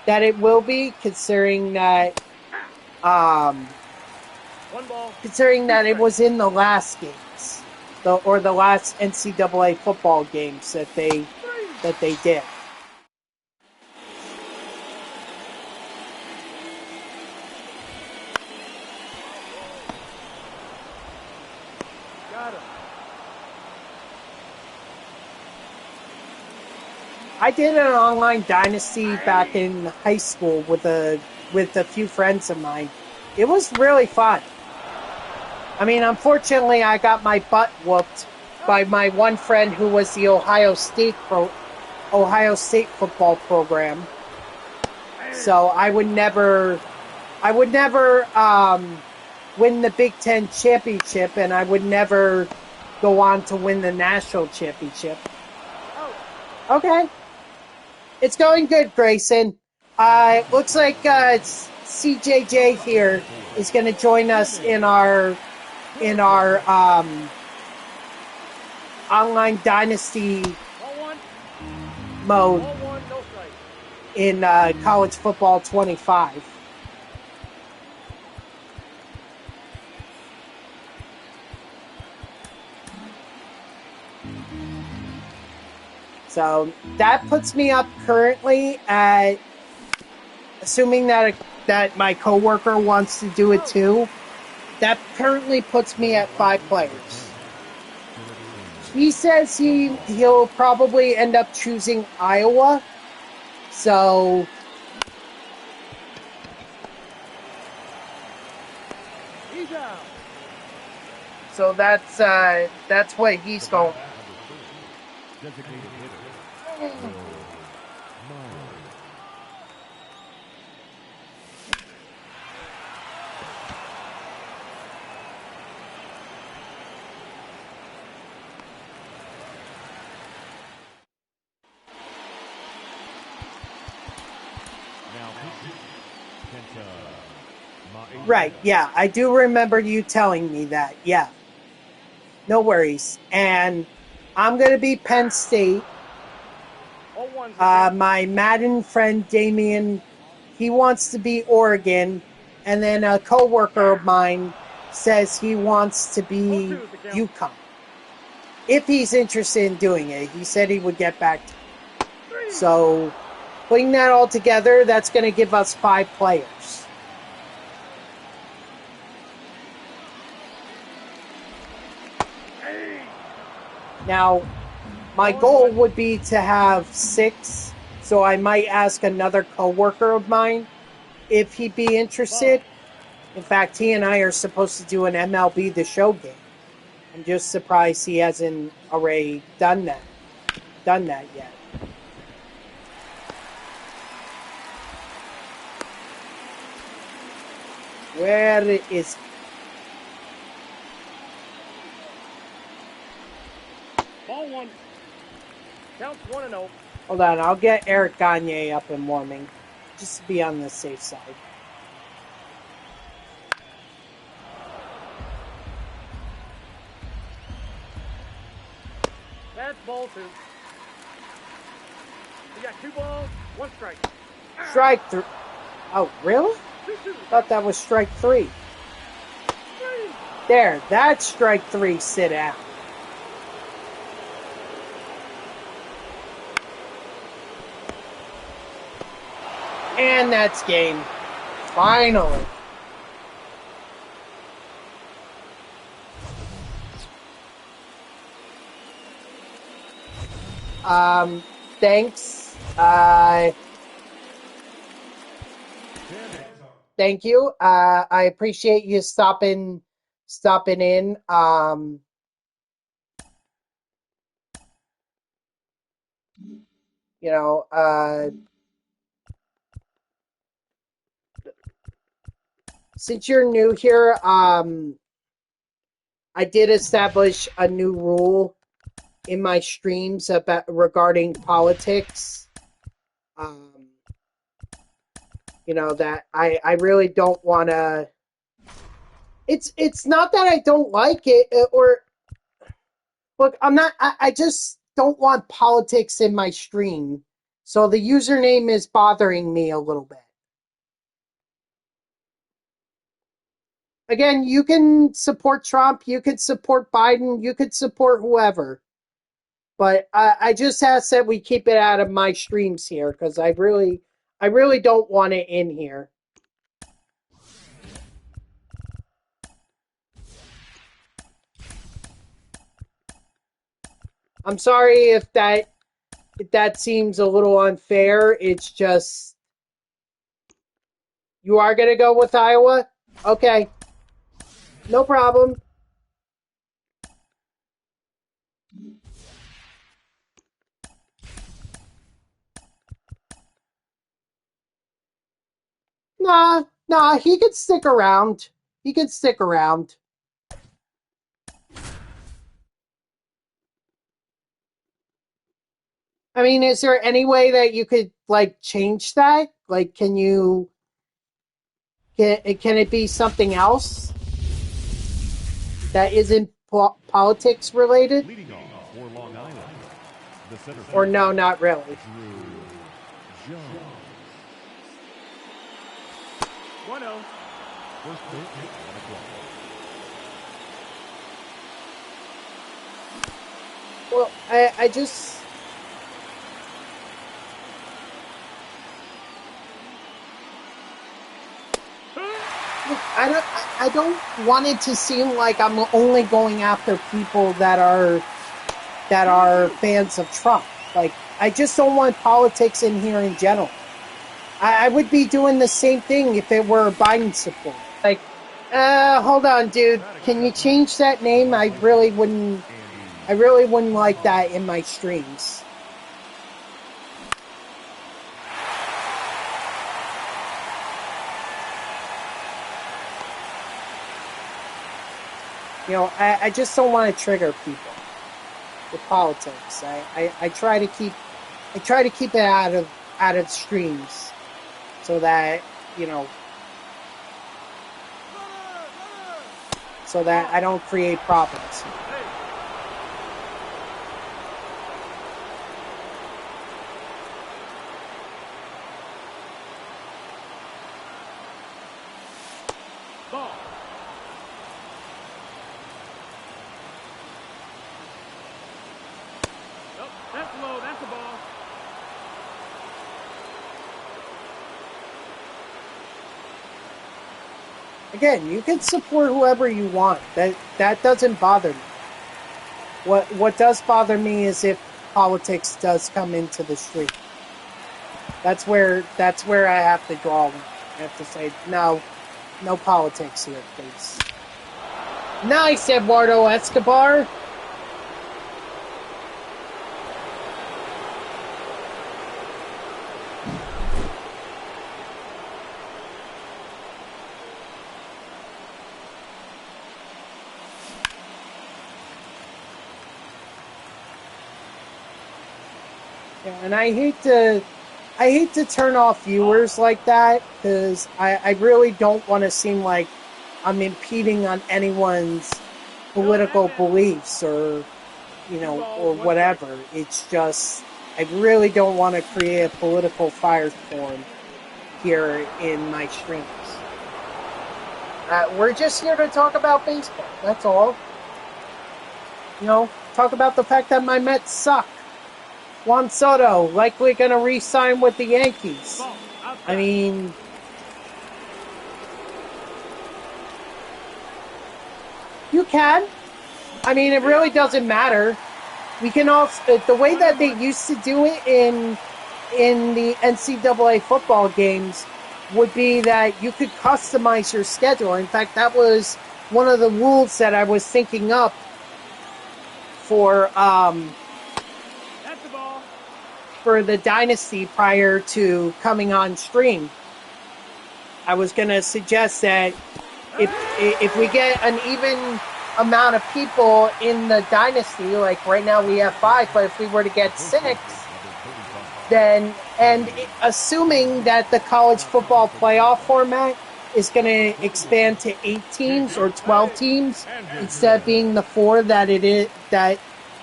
Speaker 1: that it will be, considering that it was in the last games, the last NCAA football games that they did.
Speaker 2: Got him.
Speaker 1: I did an online Dynasty back in high school with a few friends of mine. It was really fun. I mean, unfortunately, I got my butt whooped by my one friend who was the Ohio State football program. So I would never win the Big Ten championship, and I would never go on to win the national championship. Okay. It's going good, Grayson. Looks like CJJ here is going to join us in our online Dynasty mode in College Football 25. So that puts me up currently at, assuming that my coworker wants to do it too, that currently puts me at 5 players. He says he'll probably end up choosing Iowa. So
Speaker 2: He's out.
Speaker 1: So that's what he's going.
Speaker 3: Designated hitter.
Speaker 1: Right, yeah, I do remember you telling me that, yeah. No worries. And I'm going to be Penn State. My Madden friend Damien, he wants to be Oregon. And then a coworker of mine says he wants to be UConn. If he's interested in doing it, he said he would get back to me. So, putting that all together, that's going to give us 5 players. Now, my goal would be to have 6, so I might ask another coworker of mine if he'd be interested. In fact, he and I are supposed to do an MLB The Show game. I'm just surprised he hasn't already done that yet. Where is...
Speaker 2: Ball 1. Counts 1-0.
Speaker 1: Hold on, I'll get Eric Gagne up and warming, just to be on the safe side.
Speaker 2: That's ball 2. We got 2 balls, 1 strike.
Speaker 1: Strike 3. Oh, really? Thought that was strike 3. There, that's strike 3. Sit down. And that's game. Finally. Thanks. Thank you. I appreciate you stopping in. You know, since you're new here, I did establish a new rule in my streams regarding politics. You know, that I really don't want to It's not that I don't like it, or look, I'm not. I just don't want politics in my stream, so the username is bothering me a little bit. Again, you can support Trump, you could support Biden, you could support whoever. But I just ask that we keep it out of my streams here because I really don't want it in here. I'm sorry if that seems a little unfair. It's just you are gonna go with Iowa? Okay. No problem. Nah, he could stick around. He could stick around. I mean, is there any way that you could like change that? Like, can it be something else that isn't politics related?
Speaker 3: Leading off for Long Island, the center
Speaker 1: Or
Speaker 3: fielder,
Speaker 1: no, not really.
Speaker 3: Drew Jones.
Speaker 2: 1-0.
Speaker 3: First pitch, 1 o'clock.
Speaker 1: Well, I just look, I don't want it to seem like I'm only going after people that are fans of Trump. Like, I just don't want politics in here in general. I would be doing the same thing if it were Biden support. Like, hold on, dude. Can you change that name? I really wouldn't like that in my streams. You know, I just don't want to trigger people with politics. I try to keep it out of streams so that, you know, so that I don't create problems.
Speaker 2: Ball. Nope, that's low. That's a ball.
Speaker 1: Again, you can support whoever you want. That doesn't bother me. What does bother me is if politics does come into the street. That's where I have to draw one. I have to say no politics here, please. Nice, Eduardo Escobar. Yeah, and I hate to turn off viewers like that because I really don't want to seem like I'm impeding on anyone's political beliefs or, you know, or whatever. It's just I really don't want to create a political firestorm here in my streams. We're just here to talk about baseball. That's all. You know, talk about the fact that my Mets suck. Juan Soto likely going to re-sign with the Yankees. I mean, you can. I mean, it really doesn't matter. We can also the way that they used to do it in the NCAA football games would be that you could customize your schedule. In fact, that was one of the rules that I was thinking up for the Dynasty prior to coming on stream. I was going to suggest that if we get an even amount of people in the Dynasty, like right now we have 5, but if we were to get 6, then, and assuming that the college football playoff format is going to expand to 8 teams or 12 teams instead of being the 4 that it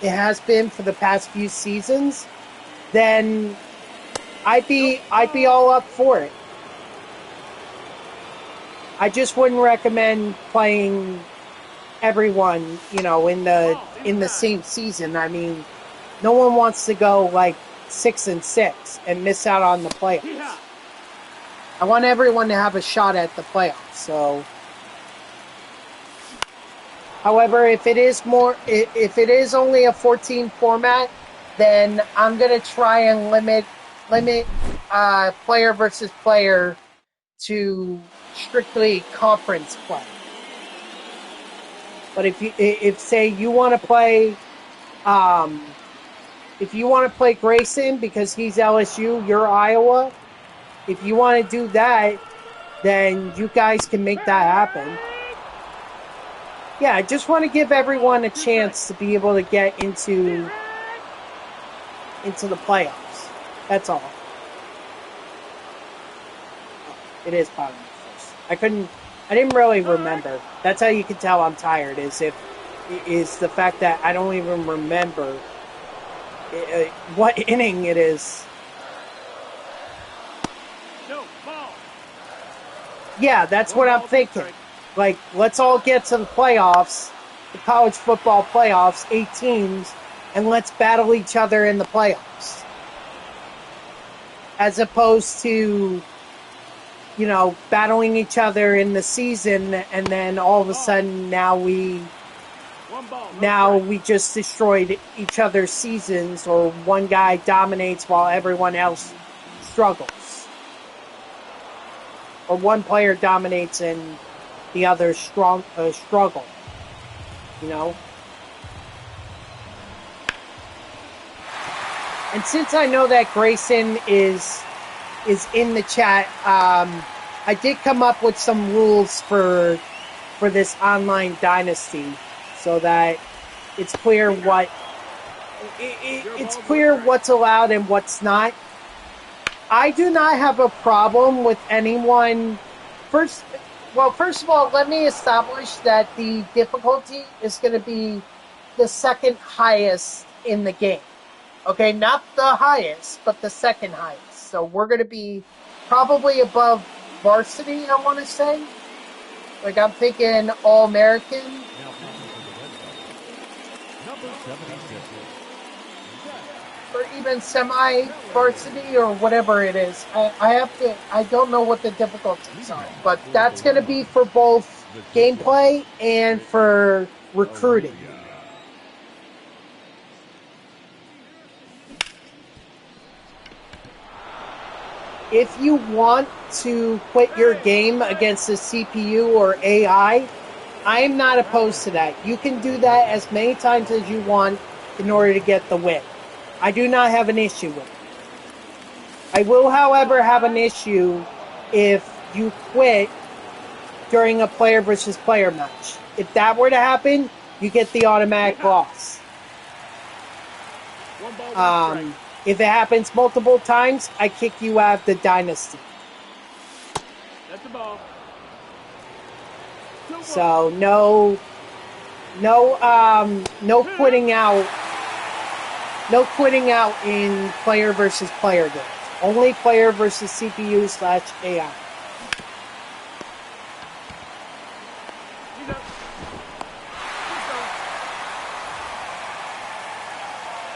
Speaker 1: has been for the past few seasons, then I'd be all up for it. I just wouldn't recommend playing everyone, in the same season. I mean, no one wants to go like 6-6 and miss out on the playoffs. I want everyone to have a shot at the playoffs. So, however, if it is only a 14 format, then I'm gonna try and limit player versus player to strictly conference play. But if say you want to play, if you want to play Grayson because he's LSU, you're Iowa. If you want to do that, then you guys can make that happen. Yeah, I just want to give everyone a chance to be able to get into the playoffs. That's all. It is bottom first. I didn't really remember. That's how you can tell I'm tired. Is the fact that I don't even remember what inning it is. Yeah, that's what I'm thinking. Like, let's all get to the playoffs, the college football playoffs, 8 teams, and let's battle each other in the playoffs. As opposed to, battling each other in the season, and then all of a sudden now we just destroyed each other's seasons, or one guy dominates while everyone else struggles. Or one player dominates and the other struggle. And since I know that Grayson is in the chat, I did come up with some rules for this online Dynasty, so that it's clear it's clear what's allowed and what's not. I do not have a problem with anyone. First of all, let me establish that the difficulty is going to be the second highest in the game. Okay, not the highest, but the second highest. So we're going to be probably above varsity, I want to say. Like, I'm thinking All-American. Or even semi-varsity or whatever it is. I don't know what the difficulties are. But that's going to be for both gameplay and for recruiting. If you want to quit your game against the CPU or AI, I am not opposed to that. You can do that as many times as you want in order to get the win. I do not have an issue with it. I will, however, have an issue if you quit during a player versus player match. If that were to happen, you get the automatic loss. If it happens multiple times, I kick you out of the Dynasty.
Speaker 2: That's the ball.
Speaker 1: So no quitting out. No quitting out in player versus player games. Only player versus CPU/AI.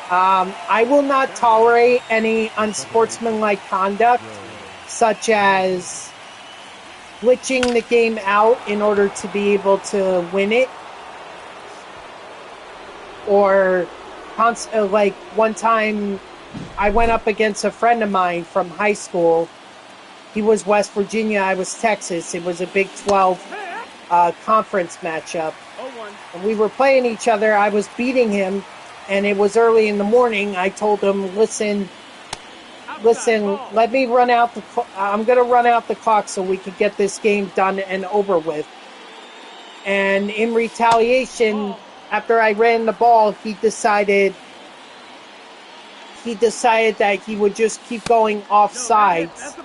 Speaker 1: I will not tolerate any unsportsmanlike conduct, such as glitching the game out in order to be able to win it, or like one time I went up against a friend of mine from high school. He was West Virginia, I was Texas. It was a Big 12 conference matchup. And we were playing each other. I was beating him, and it was early in the morning. I told him, listen, let me run out I'm going to run out the clock so we can get this game done and over with. And in retaliation, after I ran the ball, he decided that he would just keep going off sides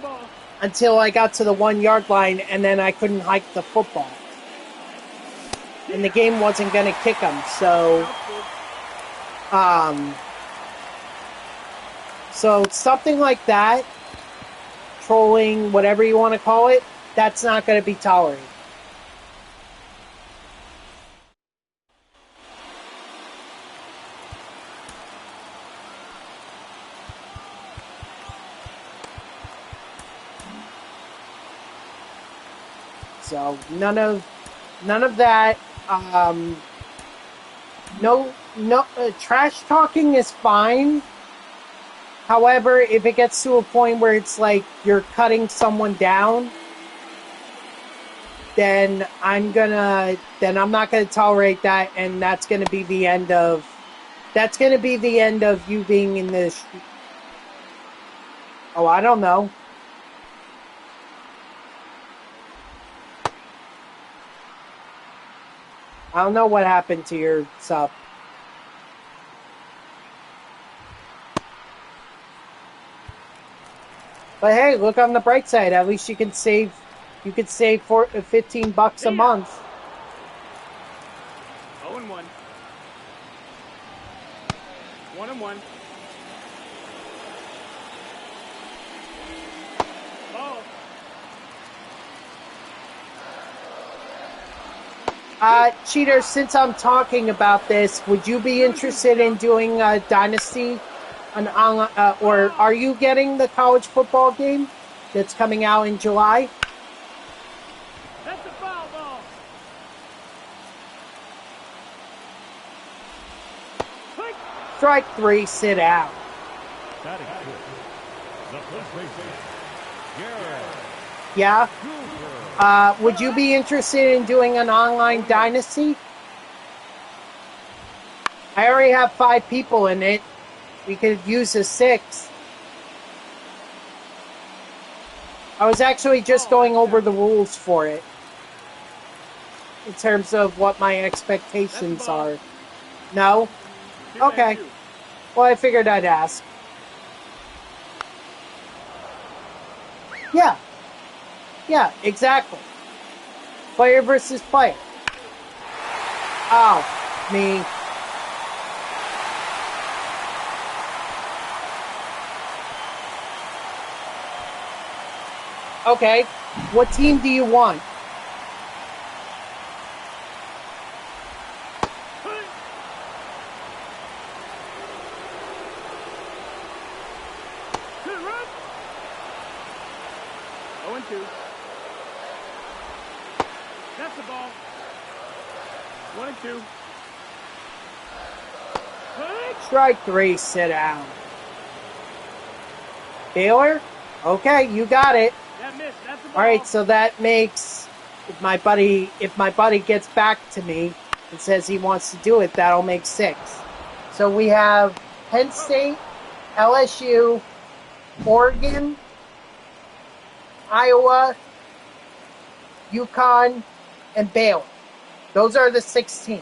Speaker 1: until I got to the 1 yard line, and then I couldn't hike the football. And the game wasn't going to kick them, so something like that, trolling, whatever you want to call it, that's not going to be tolerated. So none of that. No, trash talking is fine. However, if it gets to a point where it's like you're cutting someone down, then I'm not gonna tolerate that, and that's gonna be the end of you being in this. Oh, I don't know. I don't know what happened to your sub. But hey, look on the bright side. At least you can save. You could save $15 a month.
Speaker 2: 0-1. 1-1.
Speaker 1: Cheater, since I'm talking about this, would you be interested in doing Dynasty? Or are you getting the college football game that's coming out in July?
Speaker 2: That's a foul ball.
Speaker 1: Strike 3, sit out. Yeah? Would you be interested in doing an online Dynasty? I already have 5 people in it. We could use a 6. I was actually just going over the rules for it, in terms of what my expectations are. No? Okay. Well, I figured I'd ask. Yeah. Yeah, exactly. Player versus player. Oh, me. Okay, what team do you want?
Speaker 2: That's the ball. 1-2.
Speaker 1: Strike 3, sit down. Baylor? Okay, you got it.
Speaker 2: That missed. That's the ball.
Speaker 1: All right, so that makes, if my buddy gets back to me and says he wants to do it, that'll make 6. So we have Penn State, LSU, Oregon, Iowa, UConn, and Baylor. Those are the 6 teams.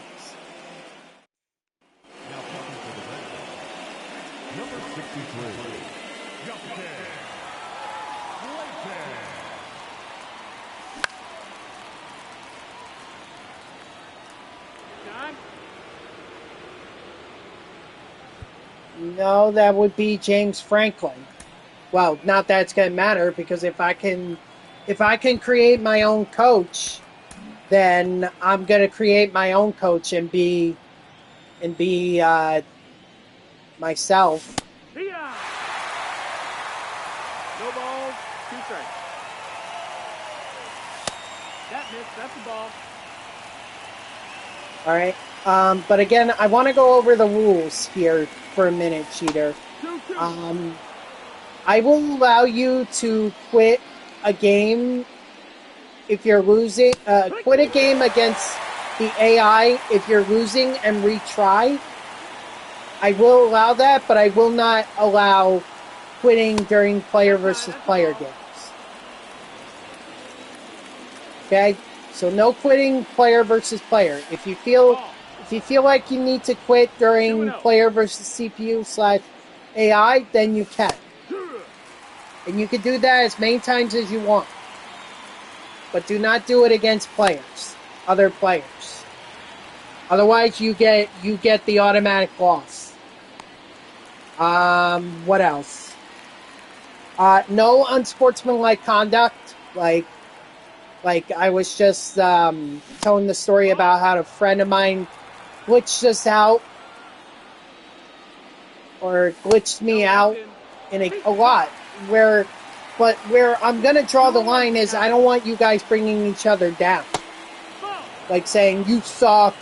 Speaker 3: Number 63.
Speaker 1: No, that would be James Franklin. Well, not that it's going to matter, because if I can create my own coach, then I'm going to create my own coach and be myself.
Speaker 2: No balls, 2 strikes. That missed. That's the ball.
Speaker 1: All right. But again, I want to go over the rules here for a minute, Cheater. I will allow you to quit a game if you're losing. Quit a game against the AI if you're losing and retry. I will allow that, but I will not allow quitting during player versus player games. Okay? So no quitting player versus player. If you feel like you need to quit during player versus CPU/AI, then you can. And you can do that as many times as you want. But do not do it against players, other players. Otherwise, you get the automatic loss. What else? No unsportsmanlike conduct. Like I was just telling the story about how a friend of mine glitched us out or glitched me out in a lot. Where I'm gonna draw the line is I don't want you guys bringing each other down. Like saying you suck,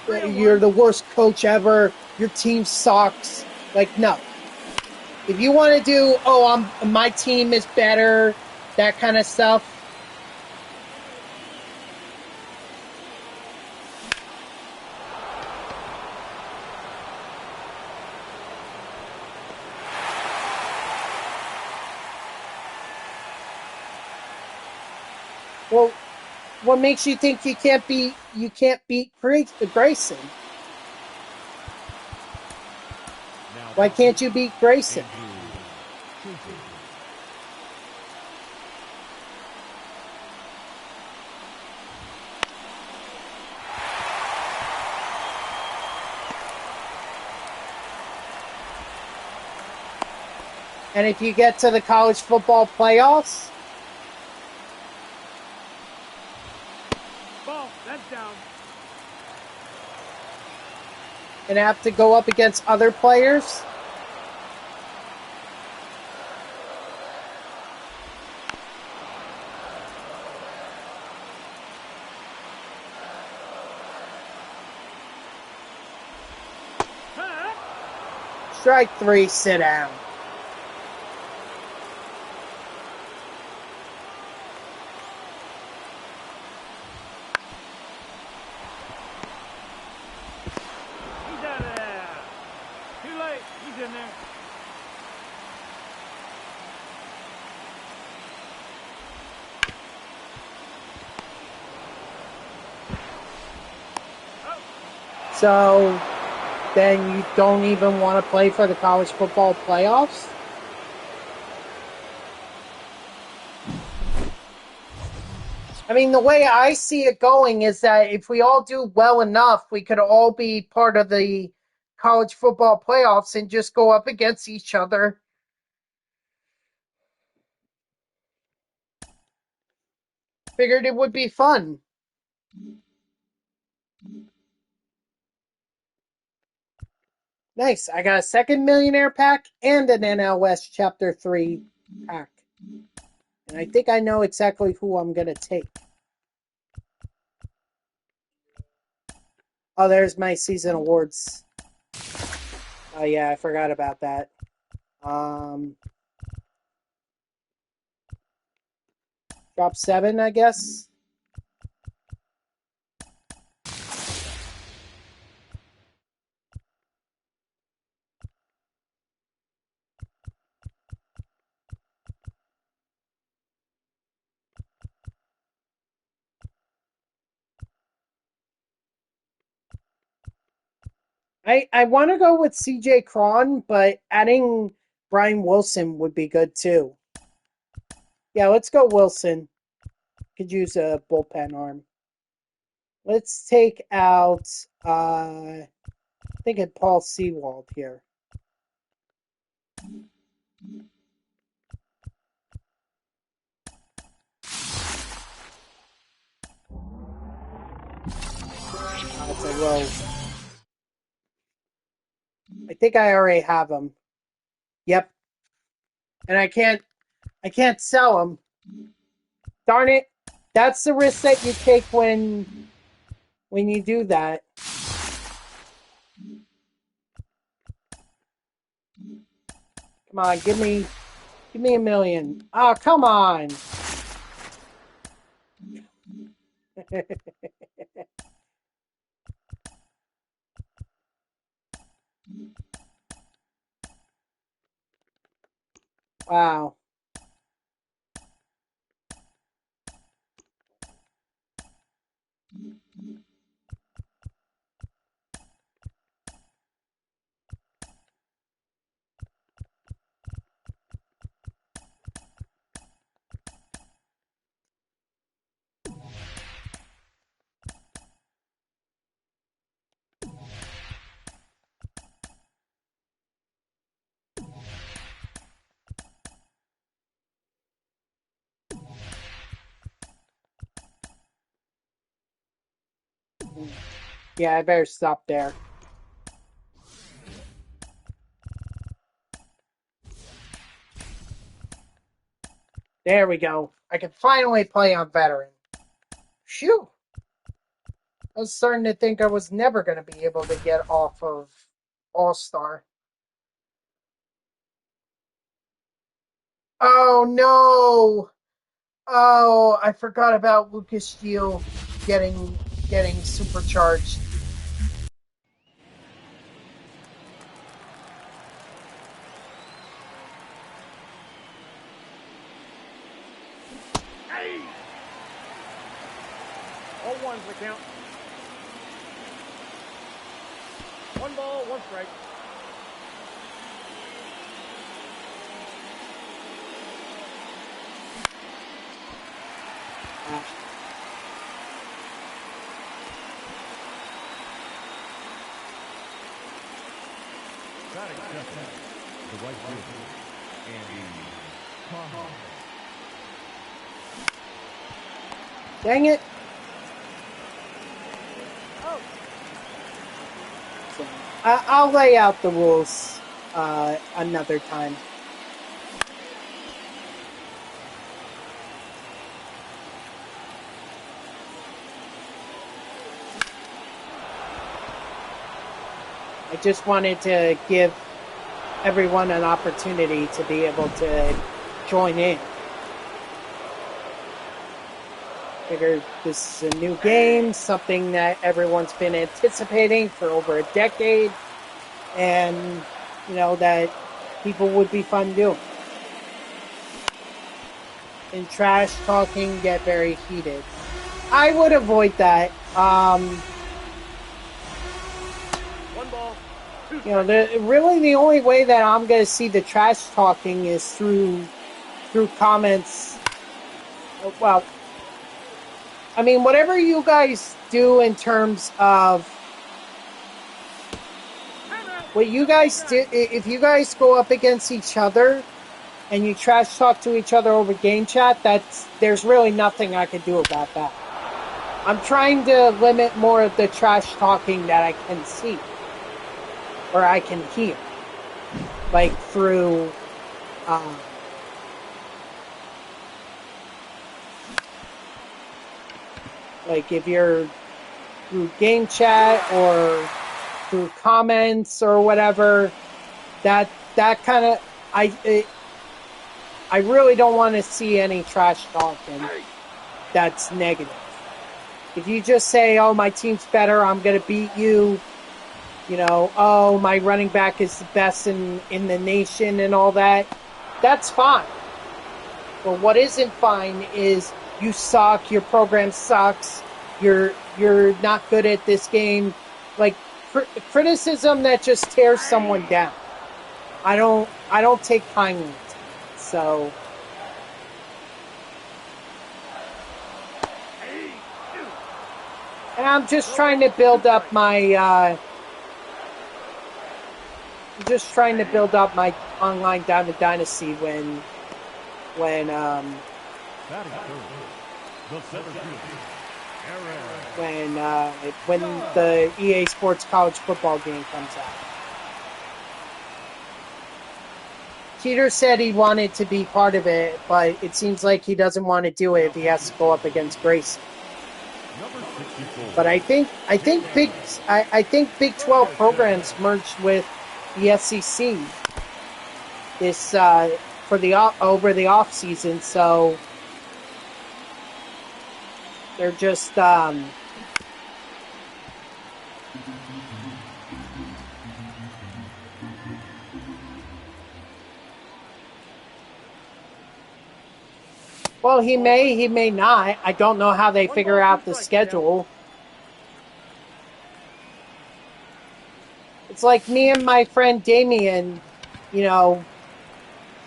Speaker 1: you're the worst coach ever, your team sucks. Like, no. If you want to do, my team is better, that kind of stuff. Well, what makes you think you can't beat Grayson? Why can't you beat Grayson? And if you get to the college football playoffs,
Speaker 2: Ball, that's down.
Speaker 1: And have to go up against other players, strike 3, sit down.
Speaker 2: He's out of there. Too late. He's in there.
Speaker 1: So then you don't even want to play for the college football playoffs? I mean, the way I see it going is that if we all do well enough, we could all be part of the college football playoffs and just go up against each other. Figured it would be fun. Nice. I got a second millionaire pack and an NL West Chapter 3 pack. And I think I know exactly who I'm going to take. Oh, there's my season awards. Oh, yeah, I forgot about that. Drop 7, I guess. I want to go with CJ Cron, but adding Brian Wilson would be good too. Yeah, let's go Wilson. Could use a bullpen arm. Let's take out, I think it's Paul Sewald here. That's a low. I think I already have him. Yep. And I can't sell him. Darn it. That's the risk that you take when you do that. Come on, give me $1 million. Oh, come on. Wow. Yeah, I better stop there. There we go. I can finally play on veteran. Phew. I was starting to think I was never going to be able to get off of All-Star. Oh, no. Oh, I forgot about Lucas Steele getting supercharged.
Speaker 2: Hey! All ones the count. 1 ball, 1 strike.
Speaker 3: Batting center, the right fielder, Andy Conquest.
Speaker 1: Dang it.
Speaker 2: Oh,
Speaker 1: So, I'll lay out the rules another time. I just wanted to give everyone an opportunity to be able to join in. Figured this is a new game, something that everyone's been anticipating for over a decade, and that people would be fun doing. And trash talking get very heated. I would avoid that.
Speaker 2: 1 ball, 2
Speaker 1: Really the only way that I'm going to see the trash talking is through comments. Well, I mean, whatever you guys do in terms of what you guys do, if you guys go up against each other and you trash talk to each other over game chat, there's really nothing I can do about that. I'm trying to limit more of the trash talking that I can see or I can hear, like through like if you're through game chat or through comments or whatever, that kind of I really don't want to see any trash talking that's negative. If you just say, "Oh, my team's better, I'm gonna beat you," "Oh, my running back is the best in the nation," and all that, that's fine. But what isn't fine is you suck, your program sucks, you're not good at this game. Like criticism that just tears someone down. I don't take kindly to it. So and I'm just trying to build up my online Dynasty when
Speaker 3: Batting third, the center fielder, Aaron.
Speaker 1: when the EA Sports college football game comes out. Peter said he wanted to be part of it, but it seems like he doesn't want to do it if he has to go up against Grace.
Speaker 3: Number 64.
Speaker 1: But I think Big 12 programs merged with the SEC this for the over the off season, so they're just well, he may not. I don't know how they figure out the schedule. It's like me and my friend Damien,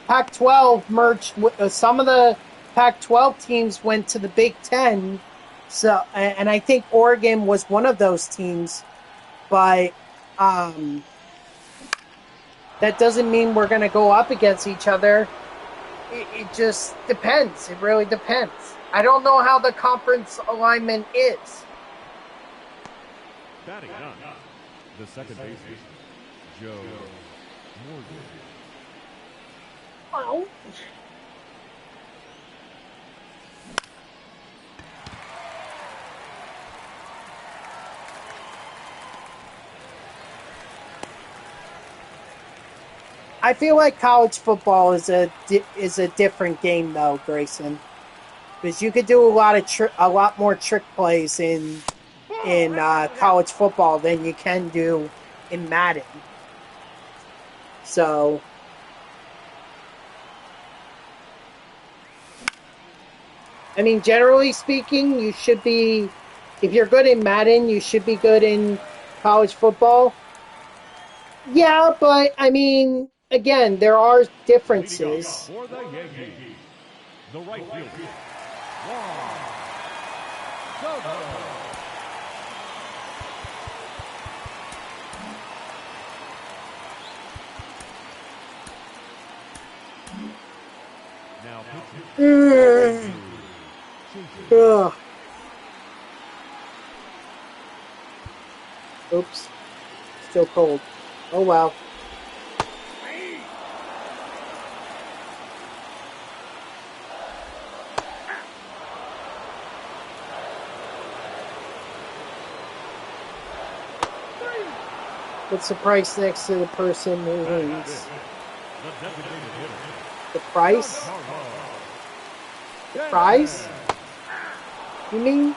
Speaker 1: Pac-12 merged. Some of the Pac-12 teams went to the Big Ten, so and I think Oregon was one of those teams. But that doesn't mean we're going to go up against each other. It just depends. It really depends. I don't know how the conference alignment is.
Speaker 3: Batting ninth, the second baseman, Joe Morgan.
Speaker 1: Wow. I feel like college football is a different game though, Grayson, because you could do a lot more trick plays in college football than you can do in Madden. So, I mean, generally speaking, you should be, if you're good in Madden, you should be good in college football. Yeah, but I mean, again, there are differences.
Speaker 3: For the Yankees, the right fielder, Juan Soto. Now pitching.
Speaker 1: Ugh. Oops. Still cold. Oh well. What's the price next to the person who wins? The price? The prize? You mean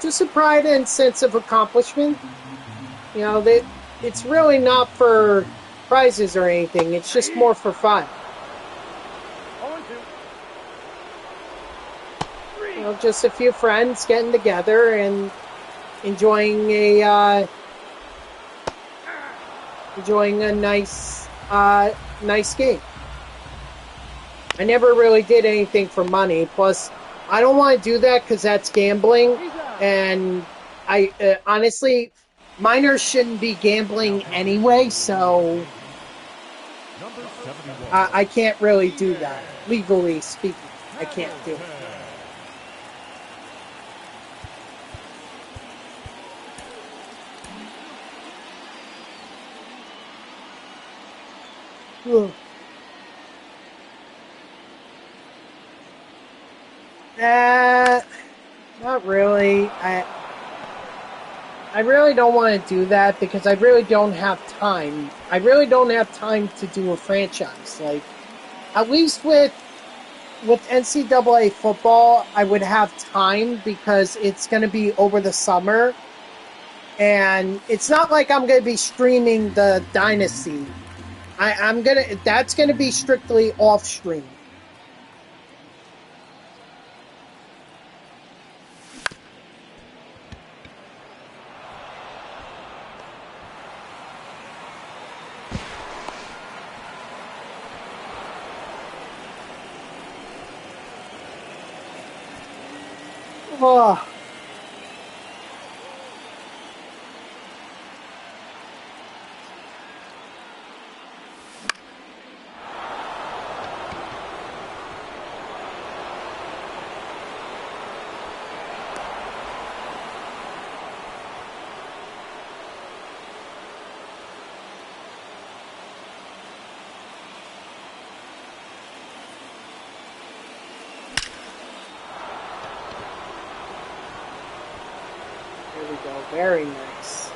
Speaker 1: just a pride and sense of accomplishment? You know, it's really not for prizes or anything. It's just more for fun. You know, just a few friends getting together and enjoying a nice game. I never really did anything for money. Plus, I don't want to do that because that's gambling. And I honestly, minors shouldn't be gambling anyway. So I can't really do that. Legally speaking, I can't do it. Ugh. Not really. I really don't want to do that because I really don't have time. I really don't have time to do a franchise. Like, at least with NCAA football, I would have time because it's going to be over the summer. And it's not like I'm going to be streaming the Dynasty. That's going to be strictly off stream. Oh. There we go. Very nice.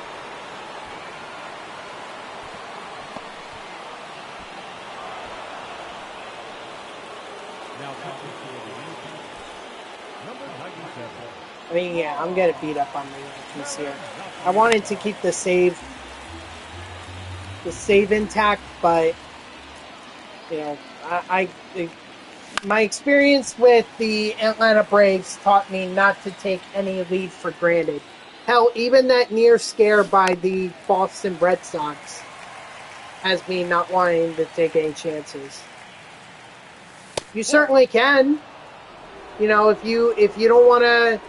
Speaker 1: I mean, yeah, I'm gonna beat up on the Yankees here. I wanted to keep the save intact, but you know, my experience with the Atlanta Braves taught me not to take any lead for granted. Hell, even that near scare by the Boston Red Sox has me not wanting to take any chances. You certainly can. You know, if you want to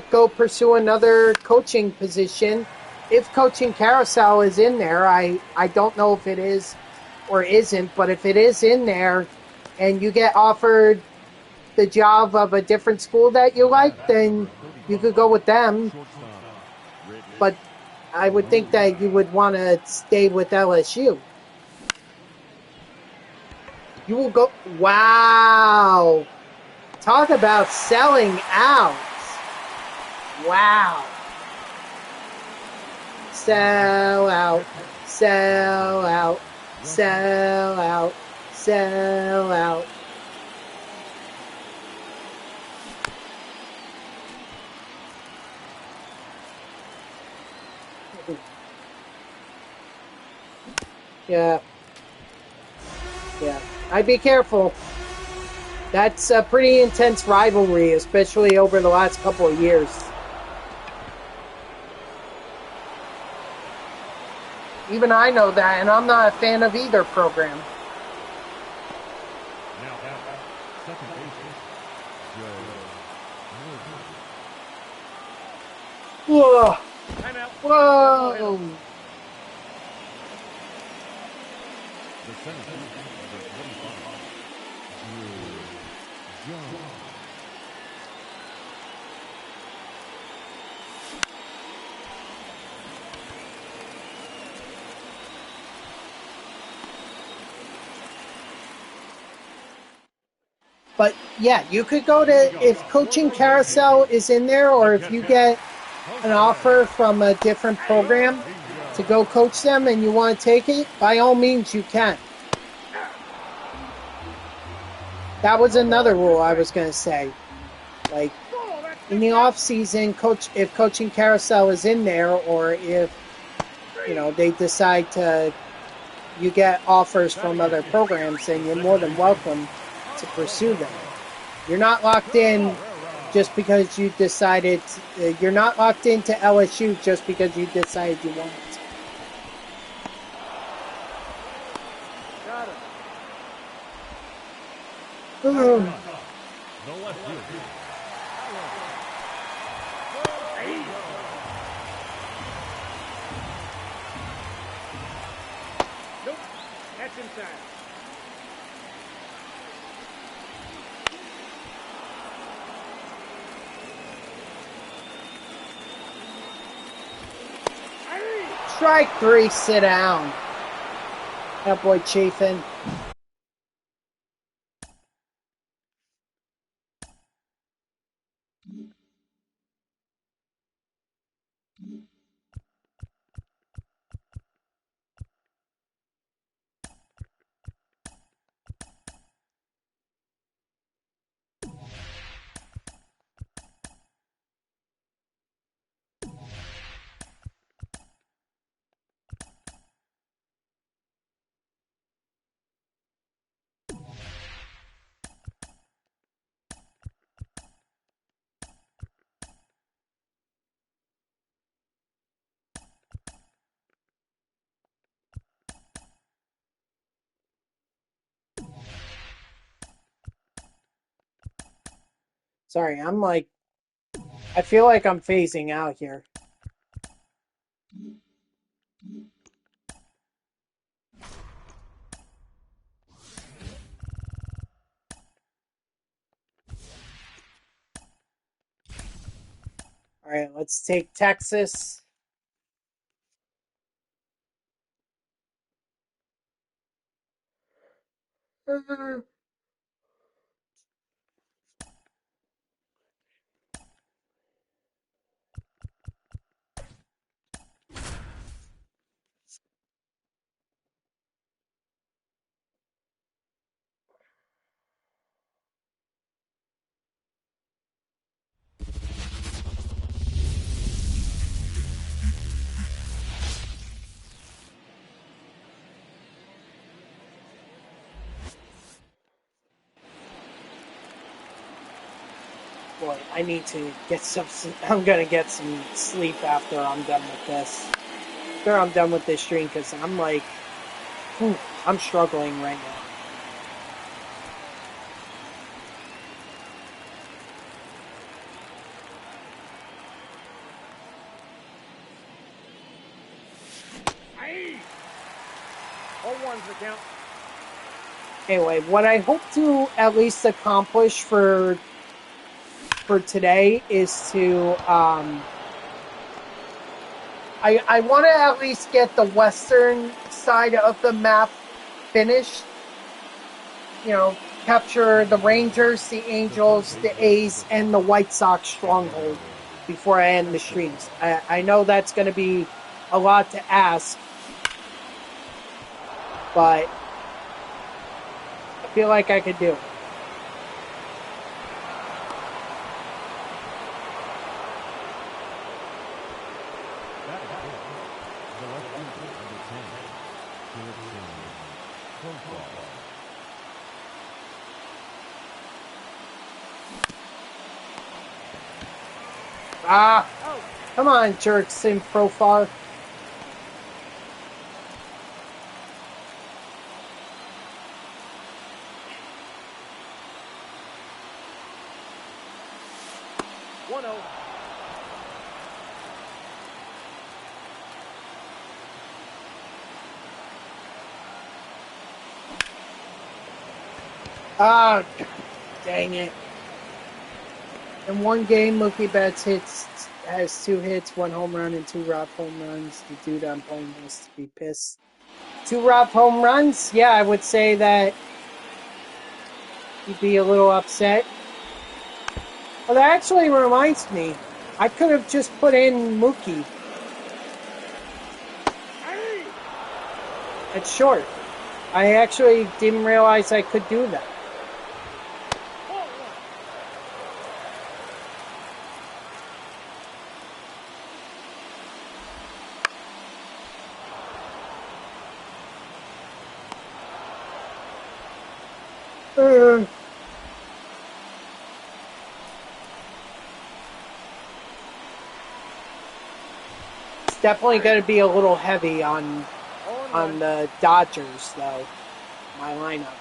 Speaker 1: go pursue another coaching position, if coaching carousel is in there, I don't know if it is or isn't, but if it is in there and you get offered the job of a different school that you like, then you could go with them. but I would think that you would want to stay with LSU. You will go. Wow. Talk about selling out. Wow. Sell out. Sell out. Sell out. Sell out. Yeah. Yeah. I'd be careful. That's a pretty intense rivalry, especially over the last couple of years. Even I know that, and I'm not a fan of either program.
Speaker 3: Now, second baseman, Joe
Speaker 1: Whoa!
Speaker 2: Timeout.
Speaker 1: Whoa!
Speaker 3: The center fielder, number 25, Joe Jones.
Speaker 1: But yeah, you could go to, if coaching carousel is in there, or if you get an offer from a different program to go coach them and you want to take it, by all means you can. That was another rule I was going to say. Like, in the off season, if coaching carousel is in there, or if, you know, they decide to, you get offers from other programs, then you're more than welcome to pursue them. You're not locked in just because you decided, you're not locked into LSU just because you decided you want it.
Speaker 2: Got him.
Speaker 3: No left field.
Speaker 2: Nope. That's inside.
Speaker 1: Strike 3, sit down. That boy Chafin. Sorry, I'm like, I feel like I'm phasing out here. All right, let's take Texas. Boy, I need to get some. I'm gonna get some sleep after I'm done with this. After I'm done with this stream, because I'm like, I'm struggling right now.
Speaker 2: All one's the count.
Speaker 1: Anyway, what I hope to at least accomplish for today is to I want to at least get the western side of the map finished. You know, capture the Rangers, the Angels, the A's, and the White Sox stronghold before I end the streams. I know that's going to be a lot to ask, but I feel like I could do it.
Speaker 3: That is it. The left fielder, number 10, profile.
Speaker 1: Ah, come on, jerks in profile. Ah, dang it. In one game, Mookie Betts has 2 hits, 1 home run, and 2 robbed home runs. The dude I'm playing has to be pissed. 2 robbed home runs? Yeah, I would say that he'd be a little upset. Well, that actually reminds me. I could have just put in Mookie. It's short. I actually didn't realize I could do that. It's definitely going to be a little heavy on the Dodgers, though. My lineup.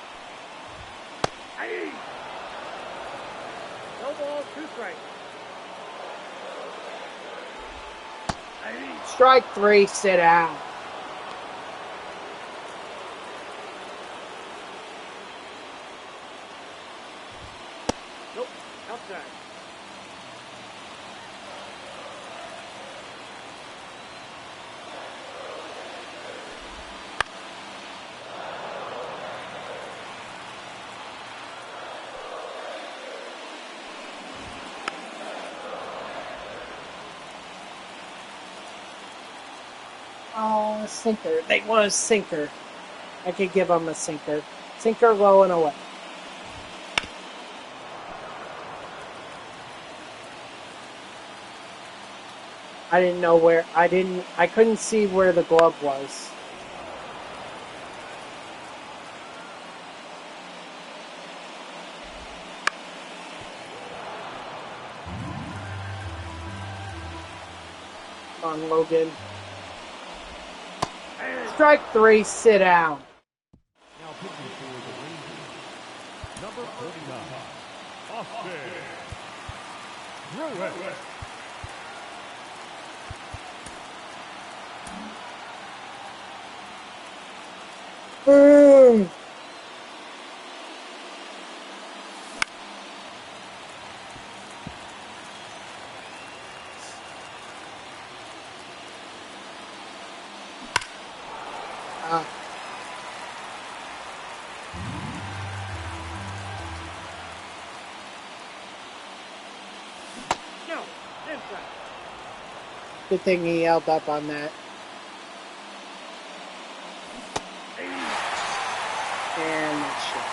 Speaker 2: No ball, 2 strikes.
Speaker 1: Strike 3, sit down.
Speaker 2: Nope, outside.
Speaker 1: Oh, a sinker. They want a sinker. I could give them a sinker. Sinker low and away. I didn't know where. I couldn't see where the glove was. Come on, Logan. Strike 3, sit down.
Speaker 3: Now pitching for the Rangers, number 49, Austin. Throw it.
Speaker 1: Boom.
Speaker 2: No, inside.
Speaker 1: Good thing he held up on that. And that's shit.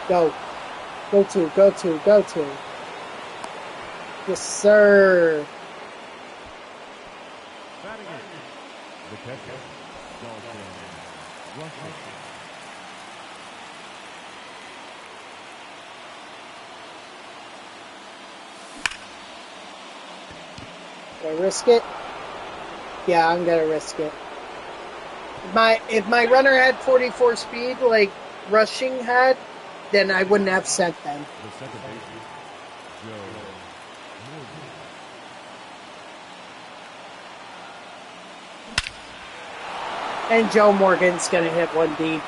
Speaker 1: Go. Go to. Yes, sir.
Speaker 3: Batting it. The catcher, Dalton Russell.
Speaker 1: Do I risk it? Yeah, I'm gonna risk it. If my runner had 44 speed, like rushing had, then I wouldn't have sent them.
Speaker 3: The second baseman, Joe Morgan.
Speaker 1: And Joe Morgan's gonna hit one deep.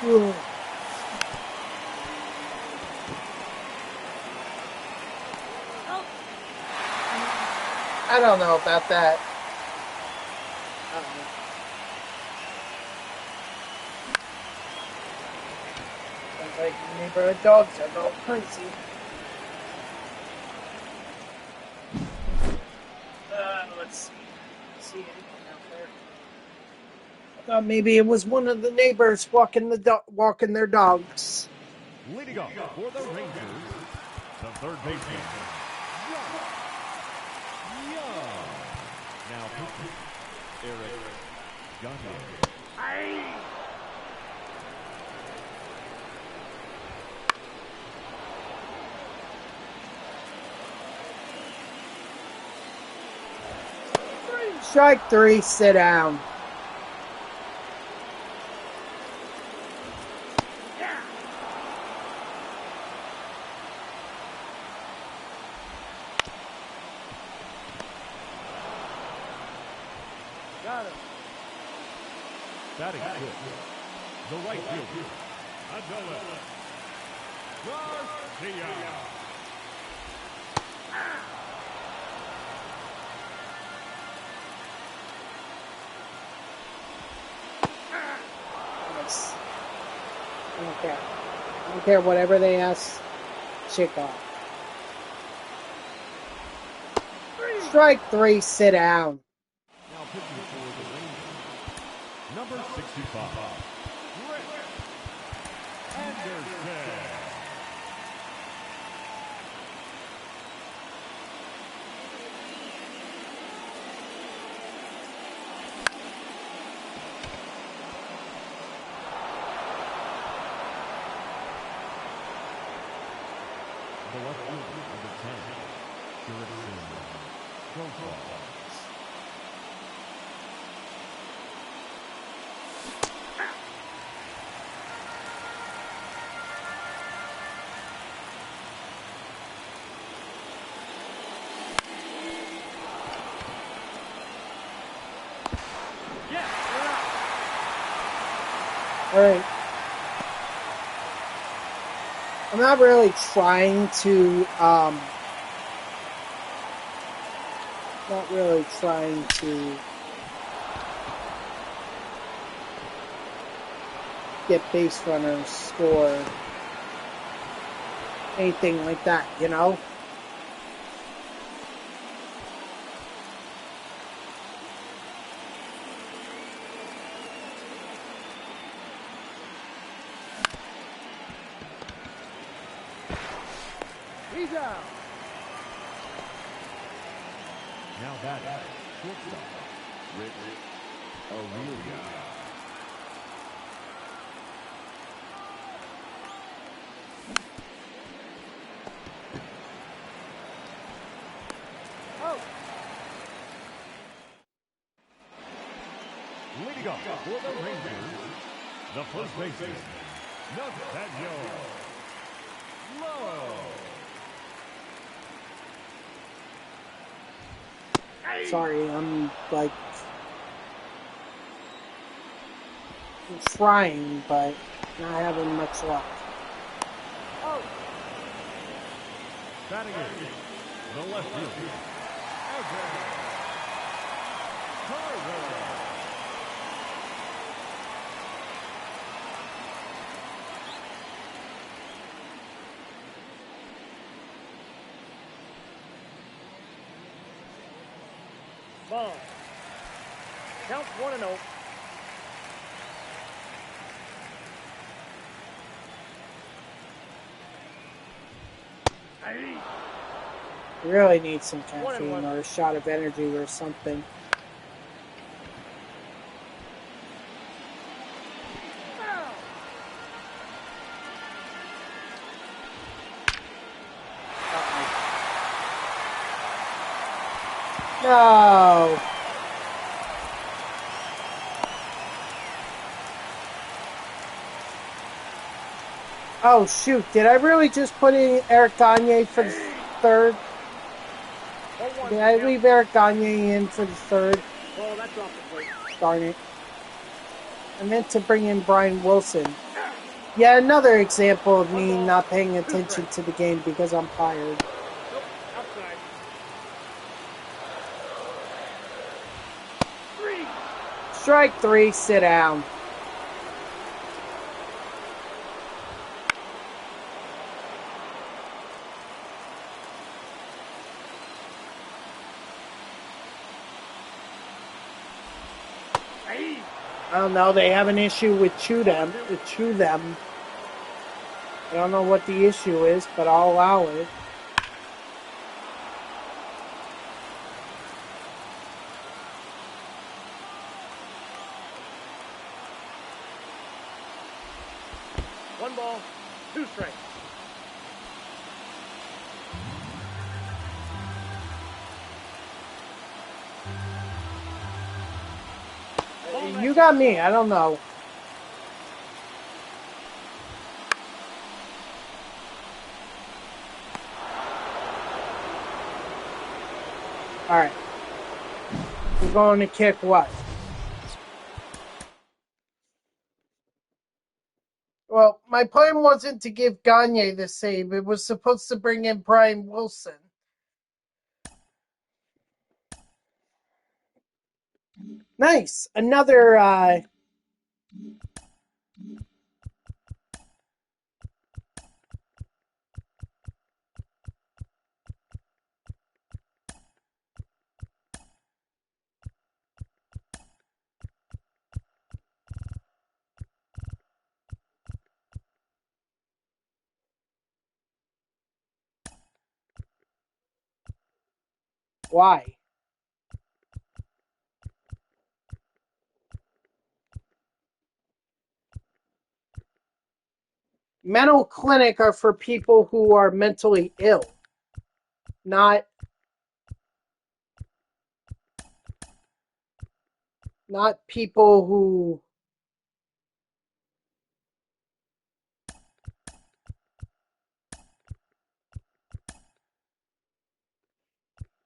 Speaker 1: Ugh. I don't know about that. Sounds like neighborhood dogs are going crazy. Let's see anything out there. I thought maybe it was one of the neighbors walking their dogs.
Speaker 3: Leading off for the Rangers, the third baseman, Young. Now pitching, Eric Gagne.
Speaker 1: Strike three, sit down.
Speaker 2: Got him.
Speaker 3: Batting fifth, the right fielder, Adela Garcia.
Speaker 1: Nice. I don't care whatever they ask. Shake off. Strike three, sit down.
Speaker 3: Now pitching for the Rangers, number 65, Rick Anderson. The left fielder, number 10, Jurickson Profile.
Speaker 2: Yeah, you're out.
Speaker 1: All right. I'm not really trying to, get base runners, score, anything like that, you know?
Speaker 2: He's out.
Speaker 3: Now batting, shortstop, Rick Aurelia.
Speaker 2: Oh,
Speaker 3: Leading off for the Rangers, the first baseman, Nathaniel Lowe.
Speaker 1: Sorry, I'm trying, but not having much luck.
Speaker 2: oh,
Speaker 3: Batting in, the left fielder, Evan Carter.
Speaker 2: ball. Count 1-0.
Speaker 1: You really need some caffeine or a shot of energy or something. No. Oh shoot, did I really just put in Eric Gagne for the third? Did I leave Eric Gagne in for the third?
Speaker 2: Well, that's off the plate.
Speaker 1: Darn it. I meant to bring in Brian Wilson. Yeah, another example of me
Speaker 2: 1 ball,
Speaker 1: not paying
Speaker 2: 2
Speaker 1: attention
Speaker 2: strikes.
Speaker 1: to the game because I'm tired.
Speaker 2: Nope, outside. 3.
Speaker 1: Strike 3, sit down.
Speaker 2: Aye.
Speaker 1: I don't know, they have an issue with chew them. I don't know what the issue is, but I'll allow it.
Speaker 2: One ball, 2 strikes.
Speaker 1: You got me, I don't know. Alright. We're going to kick what? Well, my plan wasn't to give Gagne the save. It was supposed to bring in Brian Wilson. Nice. Another why? Mental clinic are for people who are mentally ill, not people who.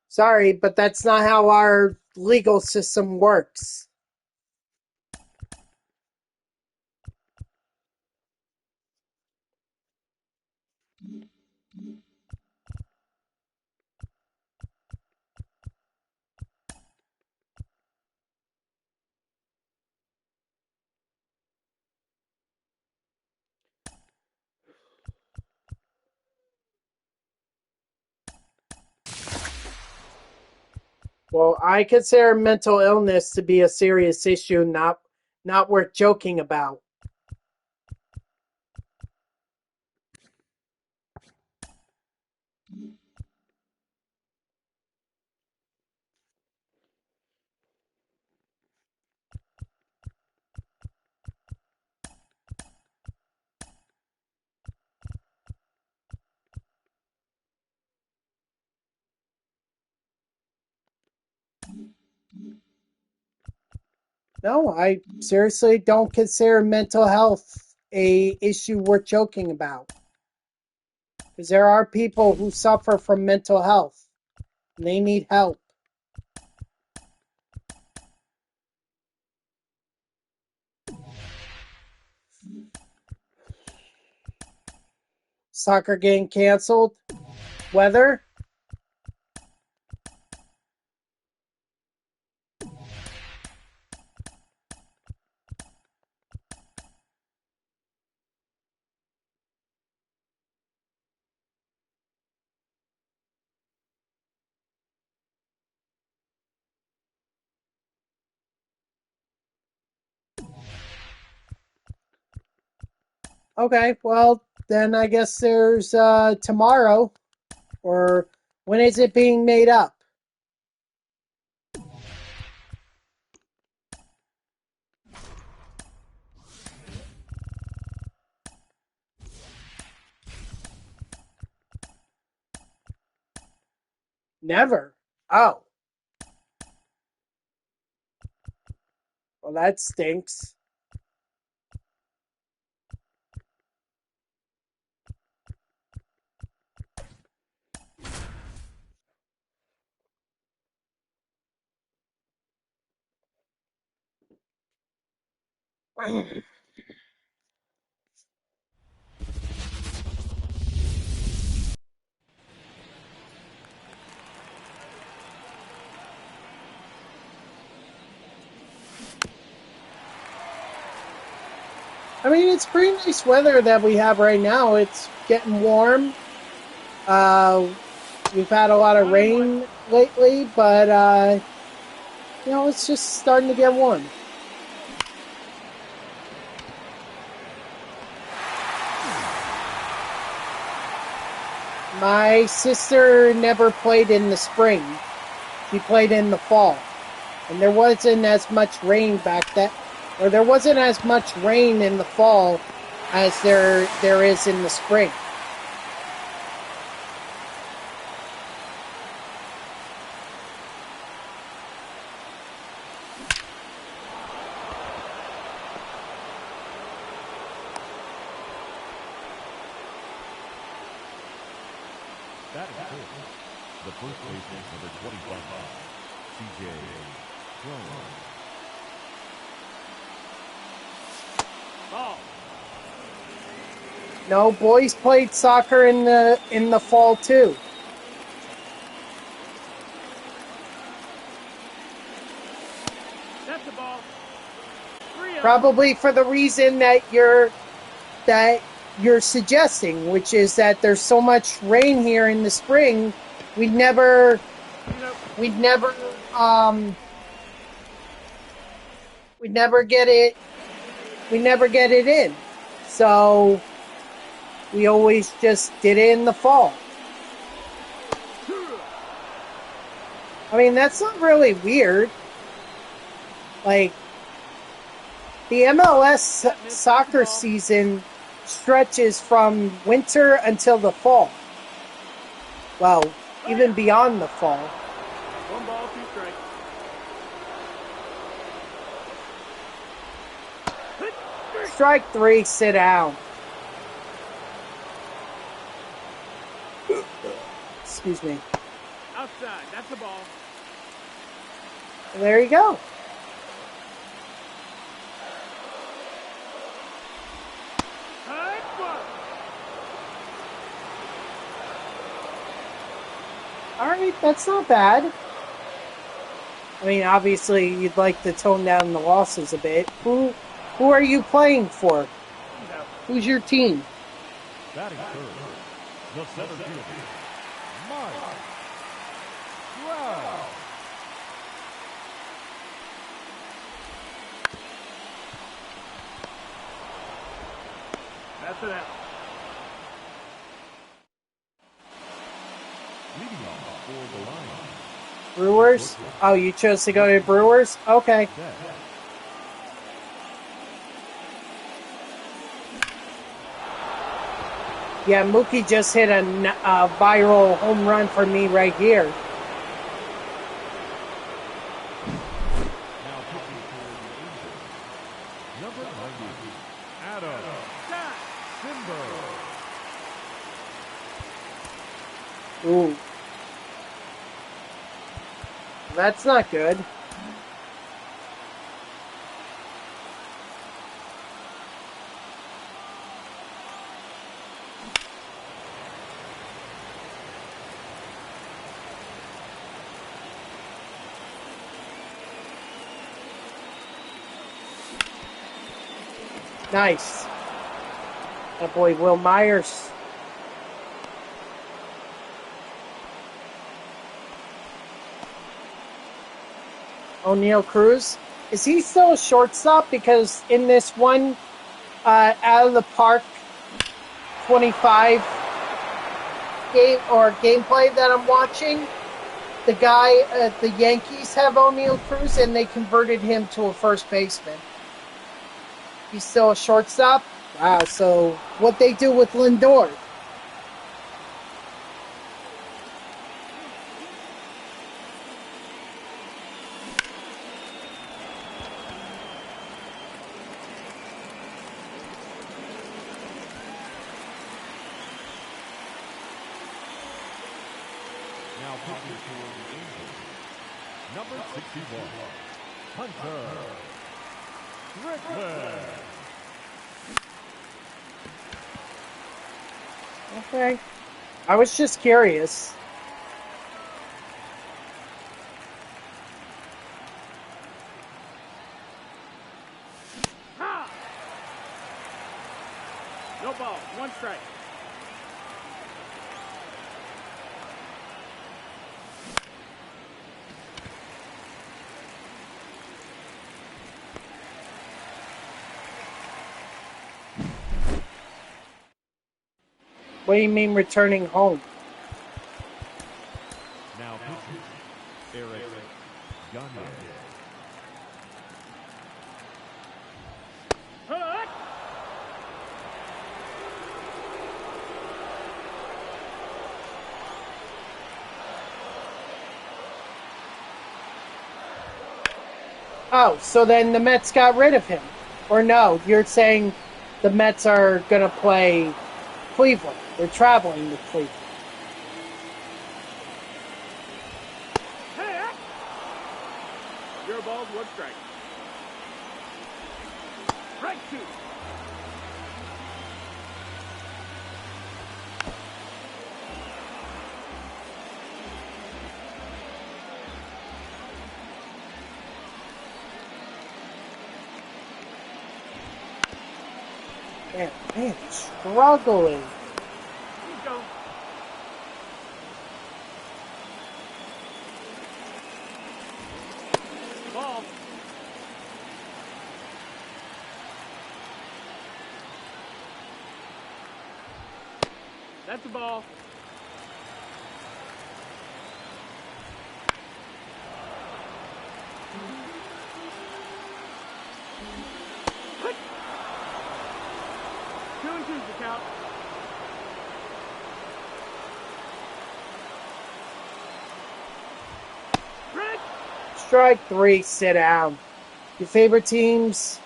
Speaker 1: Sorry, but that's not how our legal system works. Well, I consider mental illness to be a serious issue, not worth joking about. No, I seriously don't consider mental health a issue worth joking about. Because there are people who suffer from mental health and they need help. Soccer game canceled. Weather. Okay, well, then I guess there's tomorrow. Or when is it being made up? Never. Oh, well, that stinks. I mean, it's pretty nice weather that we have right now. It's getting warm. We've had a lot of
Speaker 2: 1-1.
Speaker 1: rain lately, but it's just starting to get warm. My sister never played in the spring. She played in the fall. And there wasn't as much rain back then, or there wasn't as much rain in the fall as there is in the spring.
Speaker 3: That is good. The first baseman, number 25, C.J. Jones.
Speaker 2: Ball.
Speaker 1: No, boys played soccer in the fall too.
Speaker 2: That's the ball. 3-0.
Speaker 1: Probably for the reason that you're suggesting, which is that there's so much rain here in the spring, we'd never get it in. So we always just did it in the fall. I mean, that's not really weird. Like, the MLS soccer season stretches from winter until the fall. Well, even beyond the fall.
Speaker 2: 1 ball, 2 strikes.
Speaker 1: Strike 3, sit down. Excuse me.
Speaker 2: Outside. That's the ball.
Speaker 1: And there you go.
Speaker 2: High ball.
Speaker 1: Alright, that's not bad. I mean, obviously, you'd like to tone down the losses a bit. Who are you playing for?
Speaker 2: No.
Speaker 1: Who's your team?
Speaker 3: Batting third, the center fielder, Mike Trout.
Speaker 2: That's an out.
Speaker 3: Leading off for the Lions,
Speaker 1: Brewers? Oh, you chose to go to Brewers? Okay.
Speaker 3: Ted.
Speaker 1: Yeah, Mookie just hit a viral home run for me right here.
Speaker 3: Now pitching for the Angels, number 90, Adam Simber.
Speaker 1: Ooh. That's not good. Nice. That boy, Will Myers. O'Neal Cruz. Is he still a shortstop? Because in this one out of the park 25 game or gameplay that I'm watching, the guy at the Yankees have O'Neal Cruz and they converted him to a first baseman. He's still a shortstop? Wow, so what they do with Lindor?
Speaker 3: Now pitching for the Angels, number 61, Hunter Strickland.
Speaker 1: Okay. I was just curious.
Speaker 2: No ball. One strike.
Speaker 1: What do you mean returning home?
Speaker 3: Now pitching, Eric Gagne.
Speaker 2: Hook.
Speaker 1: Oh, so then the Mets got rid of him. Or no, you're saying the Mets are going to play Cleveland. They're traveling to Cleveland.
Speaker 2: Hey. Zero balls. One strike. Strike two.
Speaker 1: Man, struggling.
Speaker 2: Keep going. Ball. That's a ball. Hit. 2-2's the count. Strike.
Speaker 1: Strike three, sit down. Your favorite teams?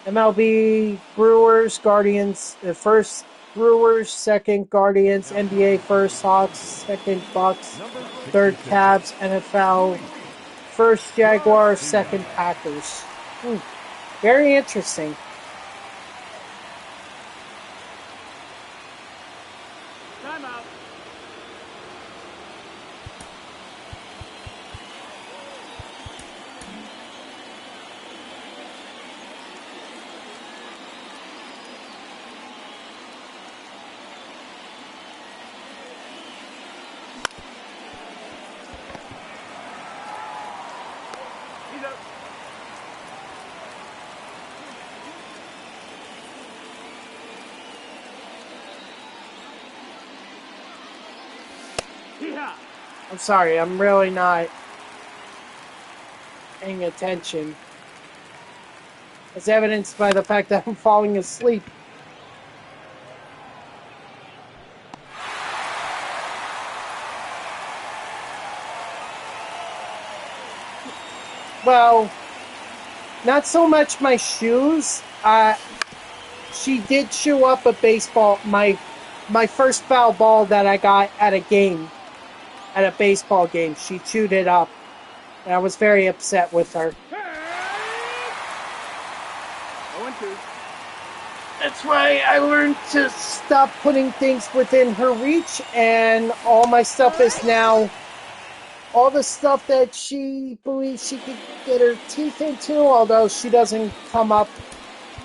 Speaker 1: MLB, Brewers, Guardians, first Brewers, second Guardians, NBA first Hawks, second Bucks, third Cavs, NFL, first Jaguars, second Packers. Very interesting.
Speaker 2: Timeout. He's up. Yeehaw.
Speaker 1: I'm sorry, I'm really not paying attention. As evidenced by the fact that I'm falling asleep. Well, not so much my shoes. She did chew up a baseball, my first foul ball that I got at a game, at a baseball game. She chewed it up, and I was very upset with her.
Speaker 2: 0-2.
Speaker 1: That's why I learned to stop putting things within her reach, and all my stuff is now, all the stuff that she believes she could get her teeth into, although she doesn't come up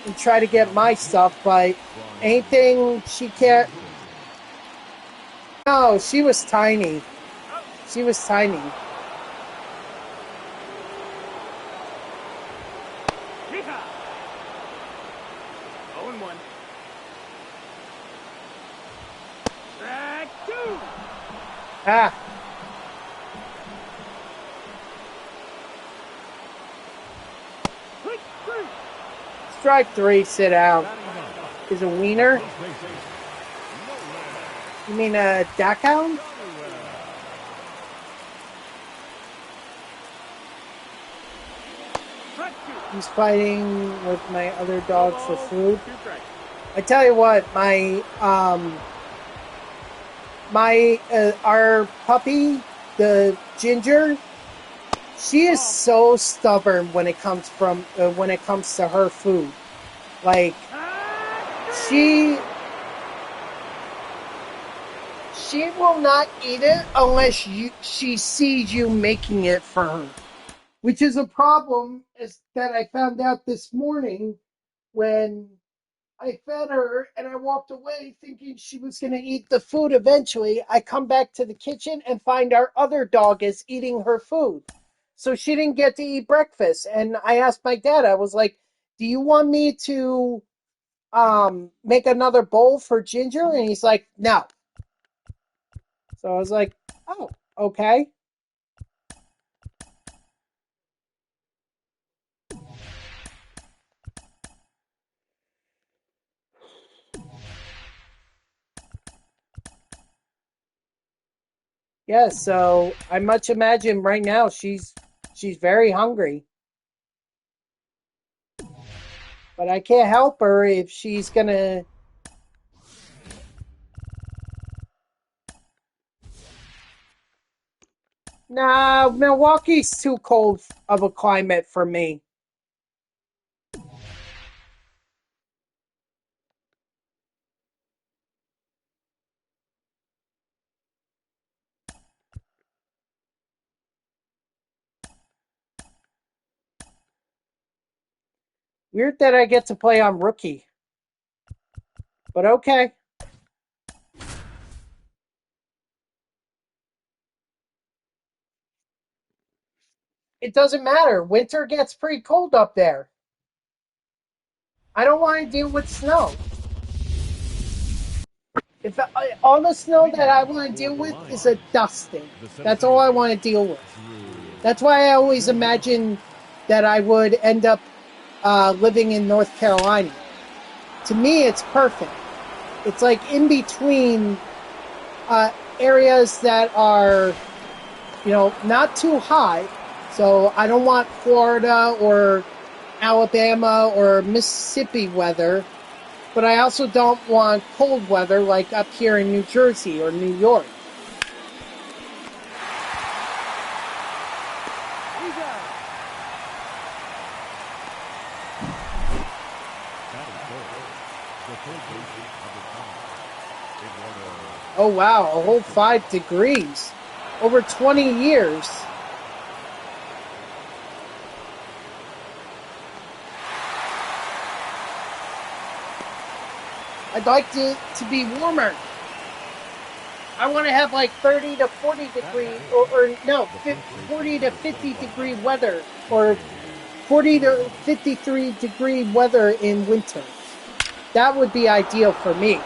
Speaker 1: and try to get my stuff, but anything she can't. No, she was tiny. She was tiny.
Speaker 2: Yeehaw. 0-1. Strike two.
Speaker 1: Ah.
Speaker 2: Hit. Three.
Speaker 1: Strike three, sit down. Is a wiener? You mean a Dachshund?
Speaker 2: Strike two.
Speaker 1: He's fighting with my other dog for food.
Speaker 2: Two strikes.
Speaker 1: I tell you what, our puppy, the Ginger, she is so stubborn when it comes to her food. Like, she will not eat it unless she sees you making it for her, which is a problem that I found out this morning when I fed her and I walked away thinking she was going to eat the food eventually. I come back to the kitchen and find our other dog is eating her food. So she didn't get to eat breakfast. And I asked my dad, I was like, do you want me to make another bowl for Ginger? And he's like, no. So I was like, oh, okay. Yeah, so I much imagine right now she's very hungry. But I can't help her if she's gonna. Nah, Milwaukee's too cold of a climate for me. Weird that I get to play on rookie. But okay. It doesn't matter. Winter gets pretty cold up there. I don't want to deal with snow. If all the snow that I want to deal with is a dusting. That's all I want to deal with. That's why I always imagine that I would end up living in North Carolina. To me, it's perfect. It's like in between areas that are, not too high. So I don't want Florida or Alabama or Mississippi weather, but I also don't want cold weather like up here in New Jersey or New York. Oh wow, a whole 5 degrees. Over 20 years. I'd like it to be warmer. I want to have like 30 to 40 degree, or no, 40 to 50 degree weather, or 40 to 53 degree weather in winter. That would be ideal for me.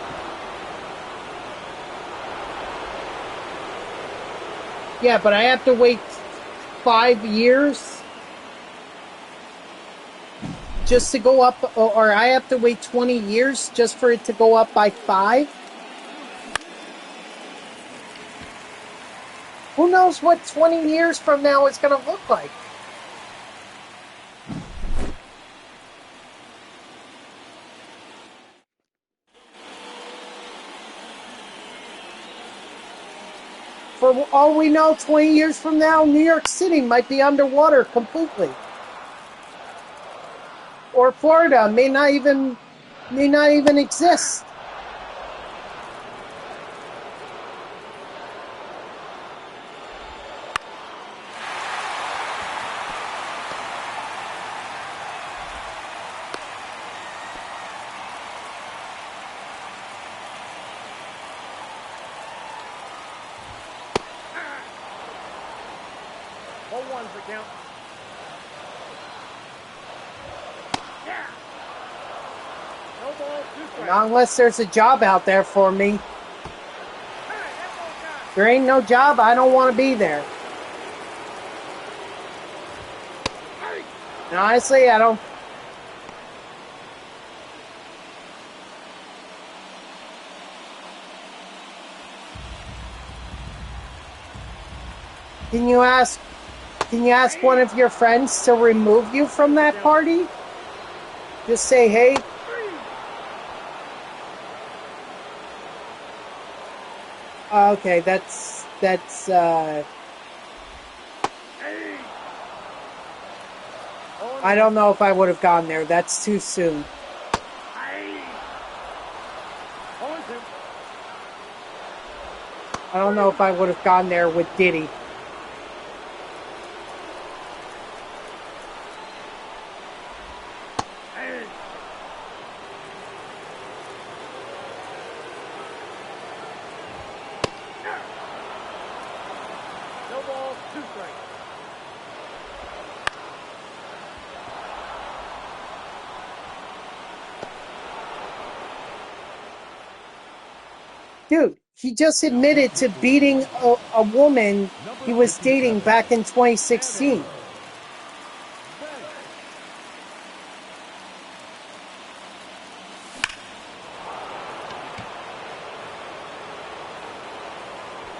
Speaker 1: Yeah, but I have to wait 5 years just to go up, or I have to wait 20 years just for it to go up by 5. Who knows what 20 years from now is going to look like? For all we know, 20 years from now, New York City might be underwater completely. Or Florida may not even exist.
Speaker 2: Hold one for count. Yeah. No ball, 2 strikes.
Speaker 1: Not unless there's a job out there for me.
Speaker 2: Hey, that ball's gone.
Speaker 1: If there ain't no job, I don't want to be there. And honestly, I don't. Can you ask one of your friends to remove you from that party? Just say, hey. Okay, that's I don't know if I would have gone there. That's too soon. I don't know if I would have gone there with Diddy.
Speaker 2: ball, 2 strikes.
Speaker 1: Dude, he just admitted to beating a woman he was dating back in 2016.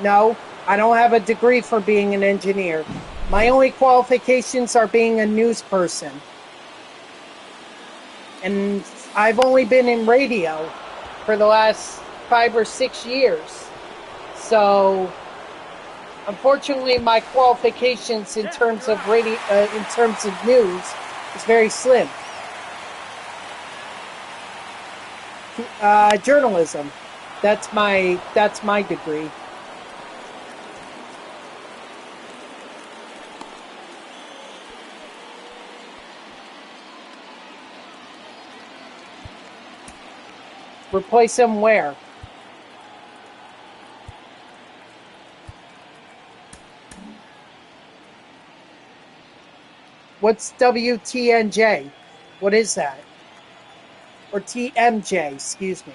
Speaker 1: No, I don't have a degree for being an engineer. My only qualifications are being a news person. And I've only been in radio for the last 5 or 6 years. So, unfortunately, my qualifications in terms of radio, in terms of news, is very slim. Journalism. That's my degree. Replace him where? What's WTNJ? What is that? Or TMJ, excuse me.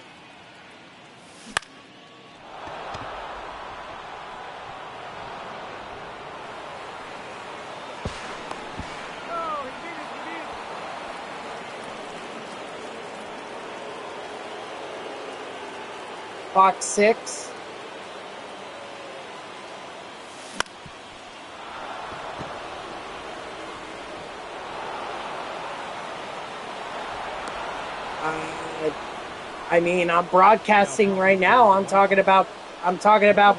Speaker 2: Oh, he beat it.
Speaker 1: Box 6. I mean, I'm broadcasting right now. I'm talking about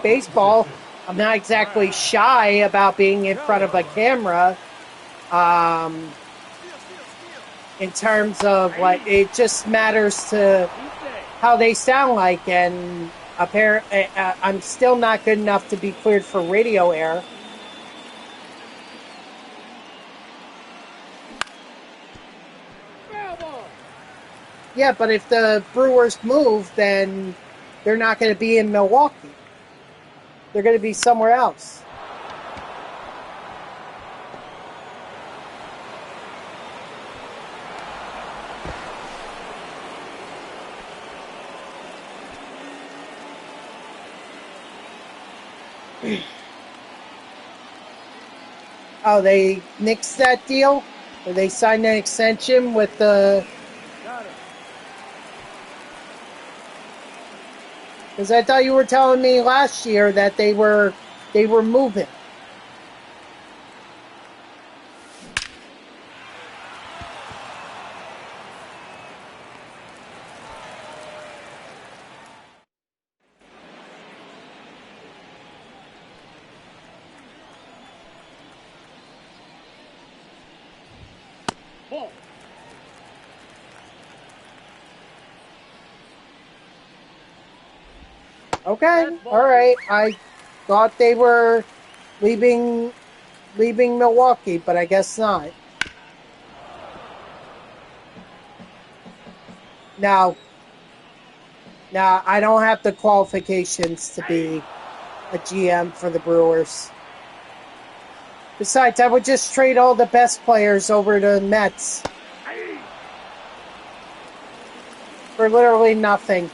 Speaker 1: baseball. I'm not exactly shy about being in front of a camera. In terms of what it just matters to how they sound like, and I'm still not good enough to be cleared for radio air. Yeah, but if the Brewers move, then they're not going to be in Milwaukee. They're going to be somewhere else. Oh, they nixed that deal? Or they signed an extension with the... Because I thought you were telling me last year that they were moving.
Speaker 2: Ball.
Speaker 1: Okay, all right. I thought they were leaving Milwaukee, but I guess not. Now, I don't have the qualifications to be a GM for the Brewers. Besides, I would just trade all the best players over to the Mets for literally nothing.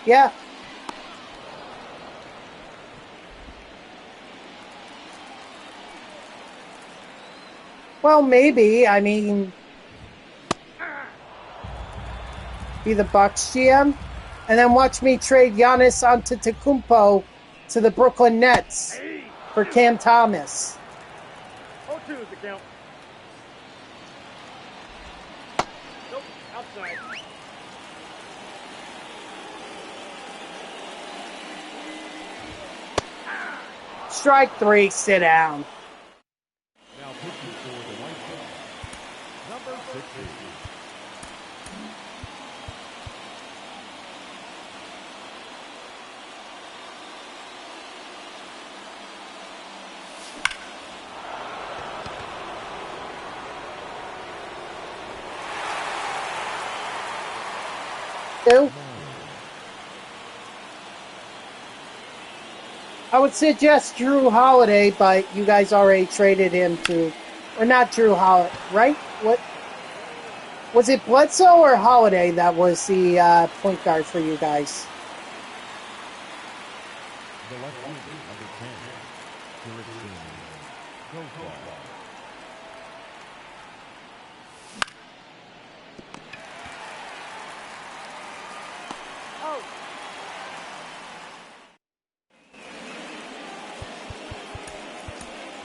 Speaker 1: Yeah. Well, maybe. I mean, be the Bucks GM, and then watch me trade Giannis Antetokounmpo to the Brooklyn Nets for Cam Thomas.
Speaker 2: 0-2 is the count. Nope, outside.
Speaker 1: Strike 3, sit down.
Speaker 3: Now pitching for the White Sox,
Speaker 1: Who? I would suggest Drew Holiday, but you guys already traded him to, or not Drew Holiday, right? What was it, Bledsoe or Holiday that was the point guard for you guys?
Speaker 3: The left-hander, number 10, Christian Gilchrist.
Speaker 2: Oh.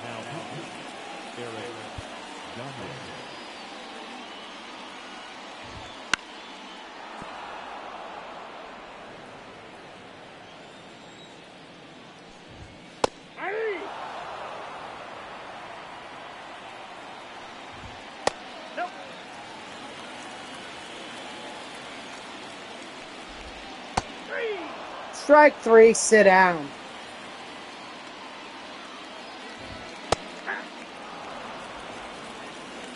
Speaker 3: Now, Eric Duncan.
Speaker 2: Hey. Nope. Three.
Speaker 1: Strike three, sit down.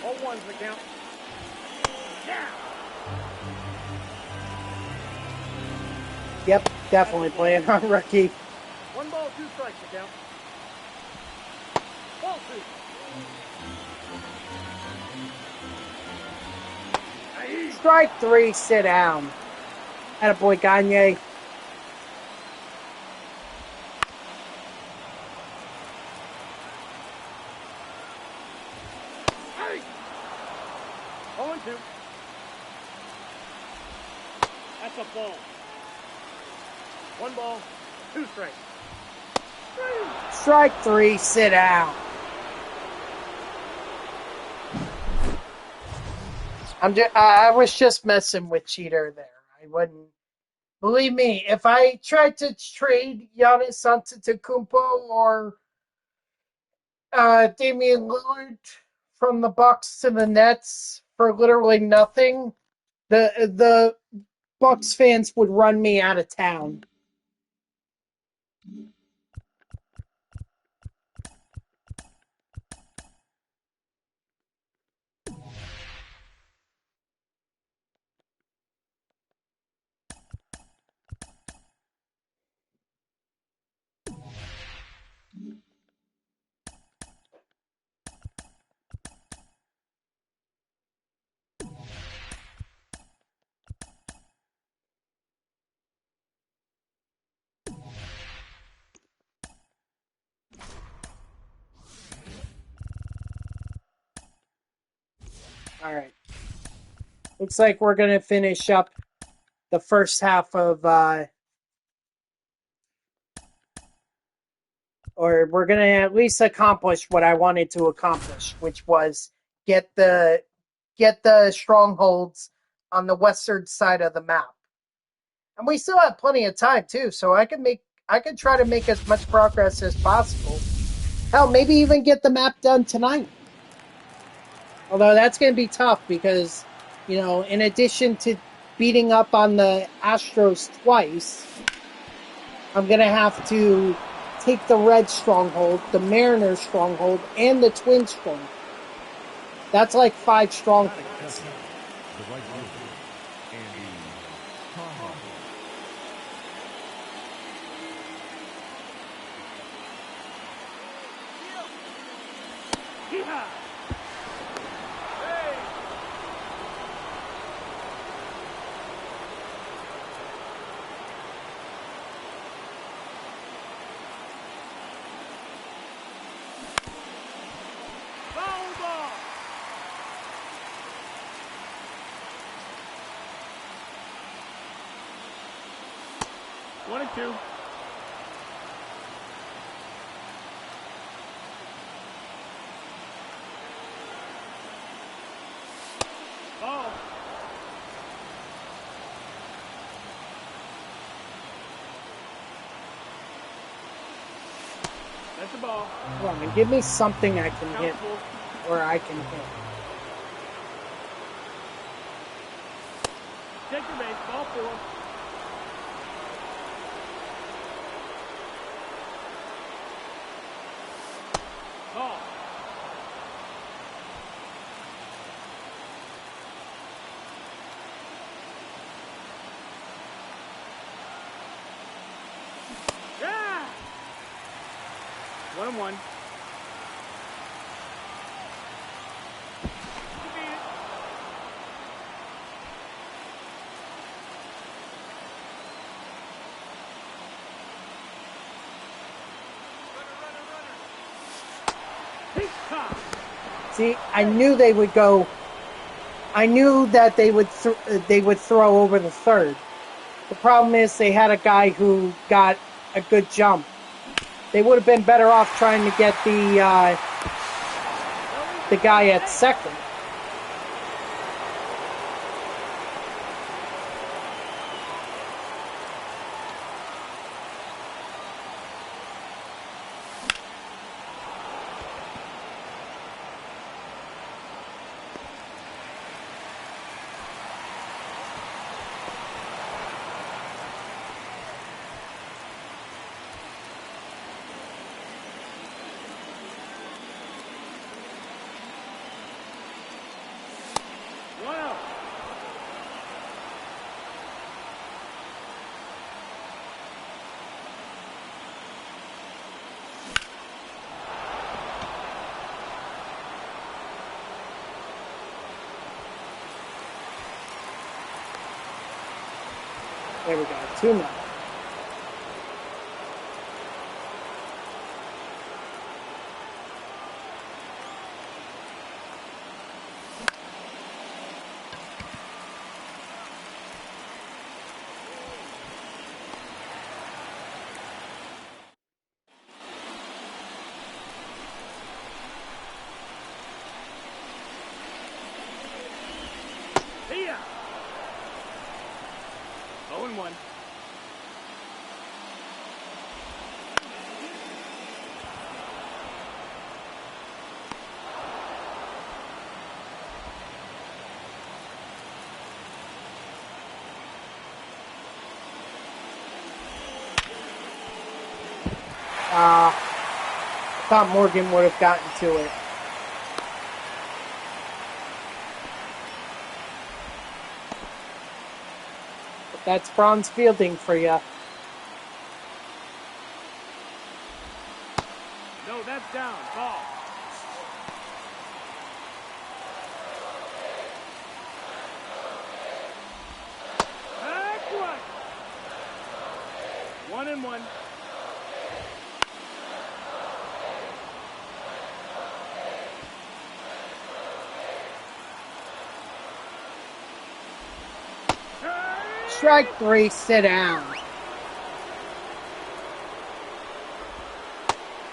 Speaker 2: All ones the count. Yeah.
Speaker 1: Yep, definitely playing on rookie.
Speaker 2: 1 ball, 2 strikes the count. Ball 2. Hey.
Speaker 1: Strike three, sit down. Attaboy Gagne.
Speaker 2: Hey. 0-2. That's a ball. 1 ball, 2 strikes.
Speaker 1: Strike three, sit down. I was just messing with Cheater there. I wouldn't. Believe me, if I tried to trade Giannis Antetokounmpo or Damian Lillard from the Bucks to the Nets for literally nothing, the Bucks fans would run me out of town. All right. Looks like we're going to finish up the first half of, or we're going to at least accomplish what I wanted to accomplish, which was get the strongholds on the western side of the map. And we still have plenty of time too, so I can try to make as much progress as possible. Hell, maybe even get the map done tonight. Although that's going to be tough because, in addition to beating up on the Astros twice, I'm going to have to take the Red stronghold, the Mariners stronghold, and the Twins stronghold. That's like 5 strongholds.
Speaker 3: The right fielder, Andy Conrad.
Speaker 2: Yeehaw. Hey. Foul ball. One and 2. Ball. That's the ball.
Speaker 1: Come on, give me something I can hit,
Speaker 2: Countable.
Speaker 1: or I can hit.
Speaker 2: Take your base. Ball 4. Ball. 1-1.
Speaker 1: See, I knew they would go. I knew that they would throw over the third. The problem is they had a guy who got a good jump. They would have been better off trying to get the guy at second. There we go. 2-0.
Speaker 2: See ya. 0-1.
Speaker 1: I thought Morgan would have gotten to it. But that's bronze fielding for you.
Speaker 2: No, that's down. Ball. Back one. 1-1.
Speaker 1: Strike 3, sit down.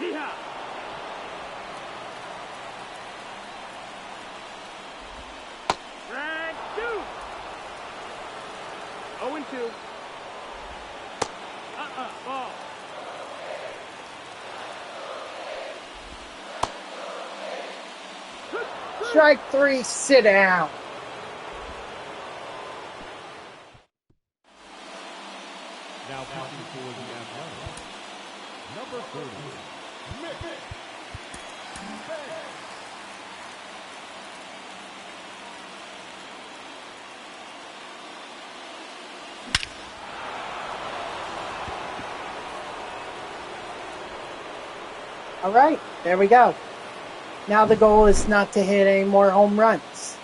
Speaker 2: Yeehaw. Strike 2. 0-2. Ball.
Speaker 1: Strike 3, sit down.
Speaker 3: Now pitching for the Athletics, number 30, Mick.
Speaker 1: All right, there we go. Now the goal is not to hit any more home runs.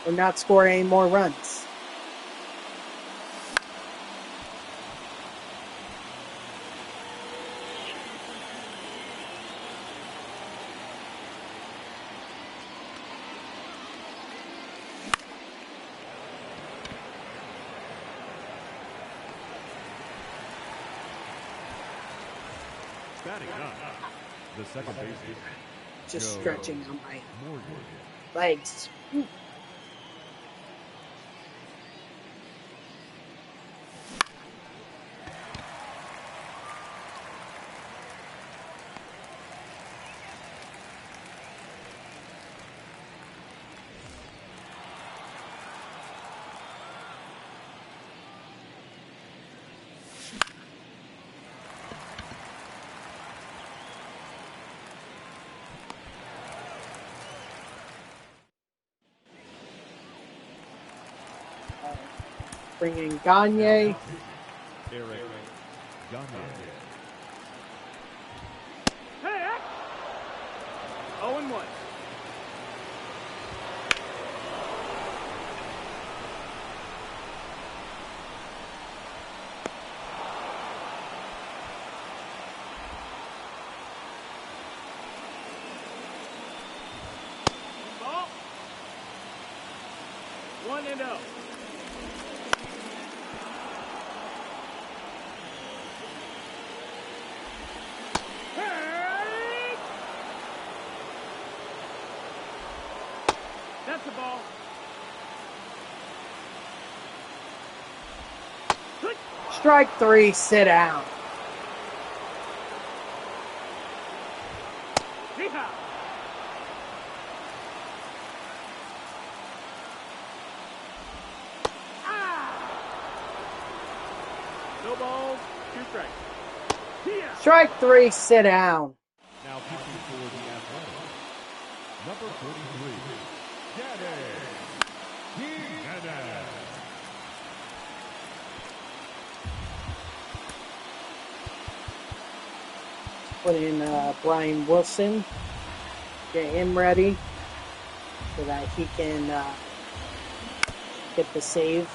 Speaker 1: Or not score any more runs.
Speaker 3: Batting up, the second baseman.
Speaker 1: Just stretching on my
Speaker 3: Morgan.
Speaker 1: legs. Bring in Gagne.
Speaker 3: Eric Gagne.
Speaker 2: 0-1. Ball. 1-0. That's the ball.
Speaker 1: Strike 3, sit down.
Speaker 2: Yeehaw. No balls, 2 strikes. Yeah.
Speaker 1: Strike 3, sit down.
Speaker 3: Now pitching for the Athletics, number 43, Jimenez.
Speaker 1: Put in Brian Wilson. Get him ready so that he can get the save.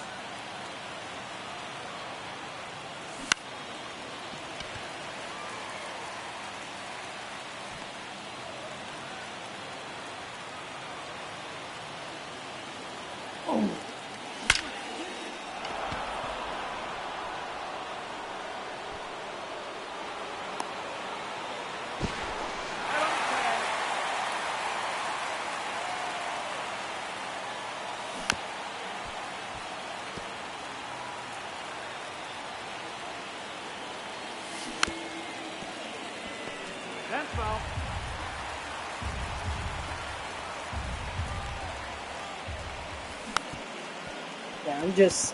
Speaker 2: That's foul.
Speaker 1: Yeah,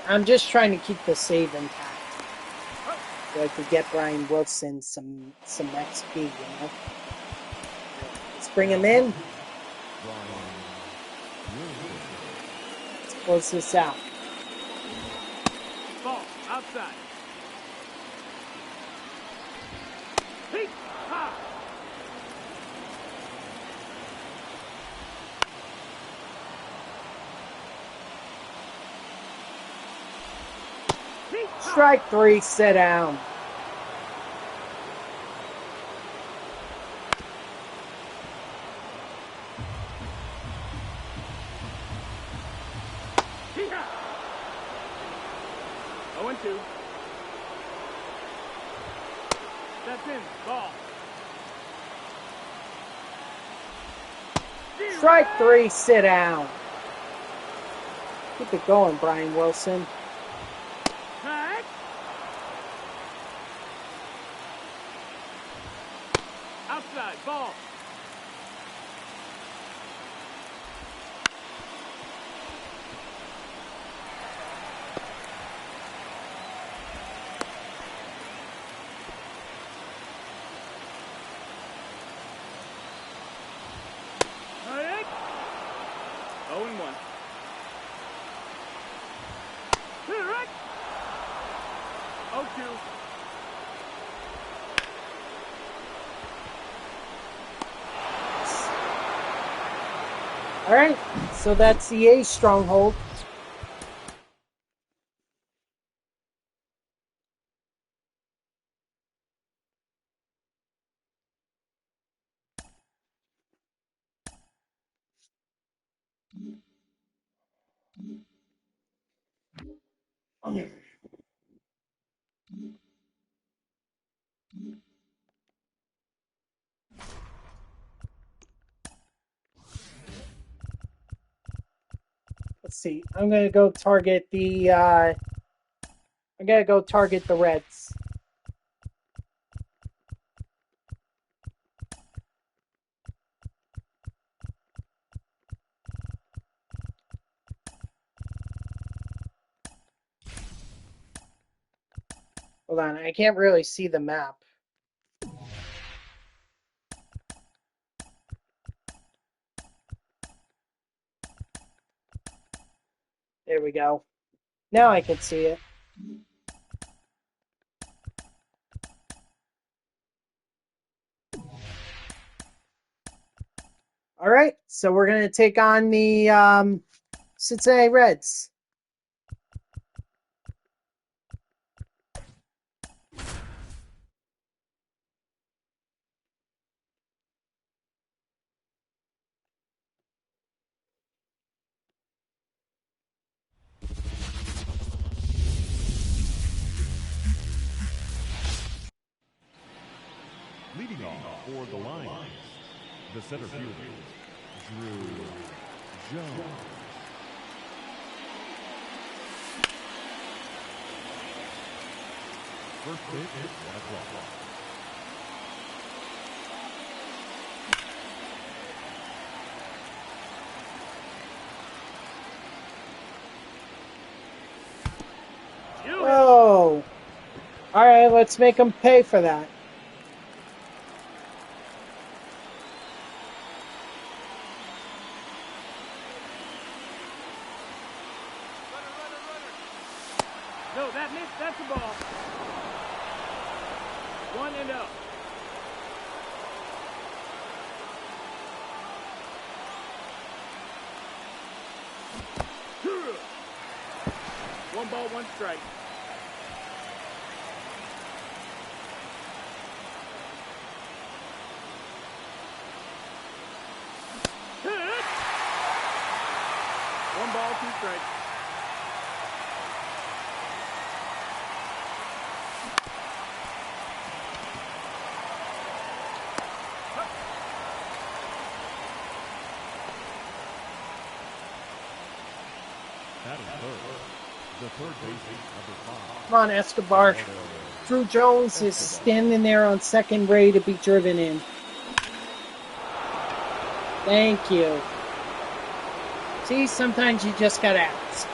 Speaker 1: I'm just trying to keep the save intact. So I could get Brian Wilson some XP, you know. Let's bring him in. Let's close this out.
Speaker 2: Ball outside. Heat. Ha. Heat. Ha.
Speaker 1: Strike 3, sit down.
Speaker 2: Yeehaw. 0-2. That's in. Ball.
Speaker 1: Strike 3, sit down. Keep it going, Brian Wilson.
Speaker 2: Tag. Outside. Ball. Tag. 0-1. Right. 0-2.
Speaker 1: All right, so that's the A stronghold. Let's see. I'm gonna go target the Reds. Hold on, I can't really see the map. There we go. Now I can see it. All right, so we're going to take on the Cincinnati Reds.
Speaker 3: Leading off for the Lions, the center fielder, Drew Jones. First pitch is 1 o'clock.
Speaker 1: Oh, all right, let's make them pay for that.
Speaker 2: No, that missed. That's the ball. 1 and up. One ball, 1 strike. Hit! 1 ball, 2 strikes.
Speaker 3: That is third. The third baseman, number 5.
Speaker 1: Come on, Escobar. Drew Jones is standing there on second, ready to be driven in. Thank you. See, sometimes you just gotta ask.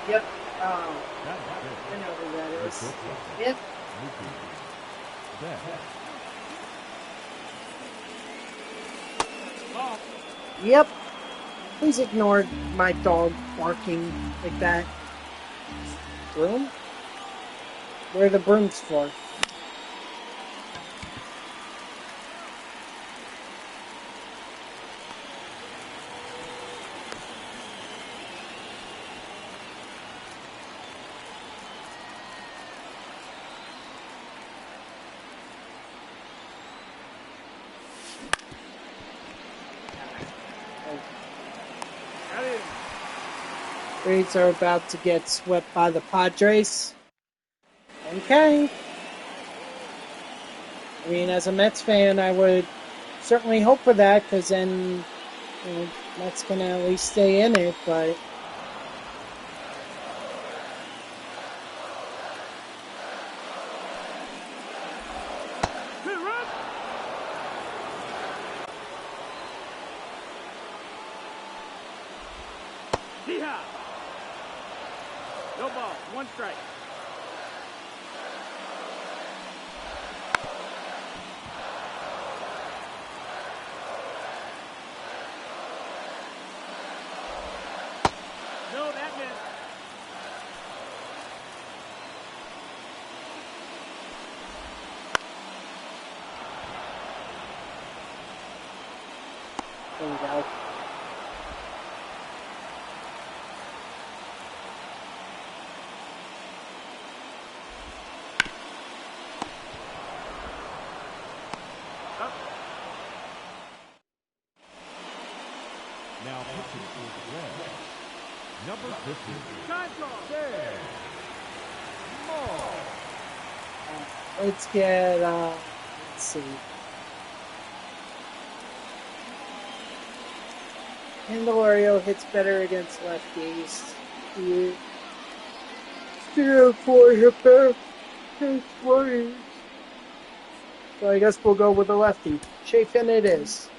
Speaker 1: Yep. I know who that is. Yep. Yep. Please ignore my dog barking like that. Broom? Where are the brooms for? Braves are about to get swept by the Padres. Okay. I mean, as a Mets fan, I would certainly hope for that, because then Mets can at least stay in it, but...
Speaker 2: No ball, 1 strike. No, that missed.
Speaker 1: There we go.
Speaker 3: Now pitching for the Reds, number 50.
Speaker 2: Time call.
Speaker 3: There. More.
Speaker 1: Let's get, let's see. Candelario hits better against lefties. Still 4 hit better against righties. So I guess we'll go with the lefty. Chafin it is.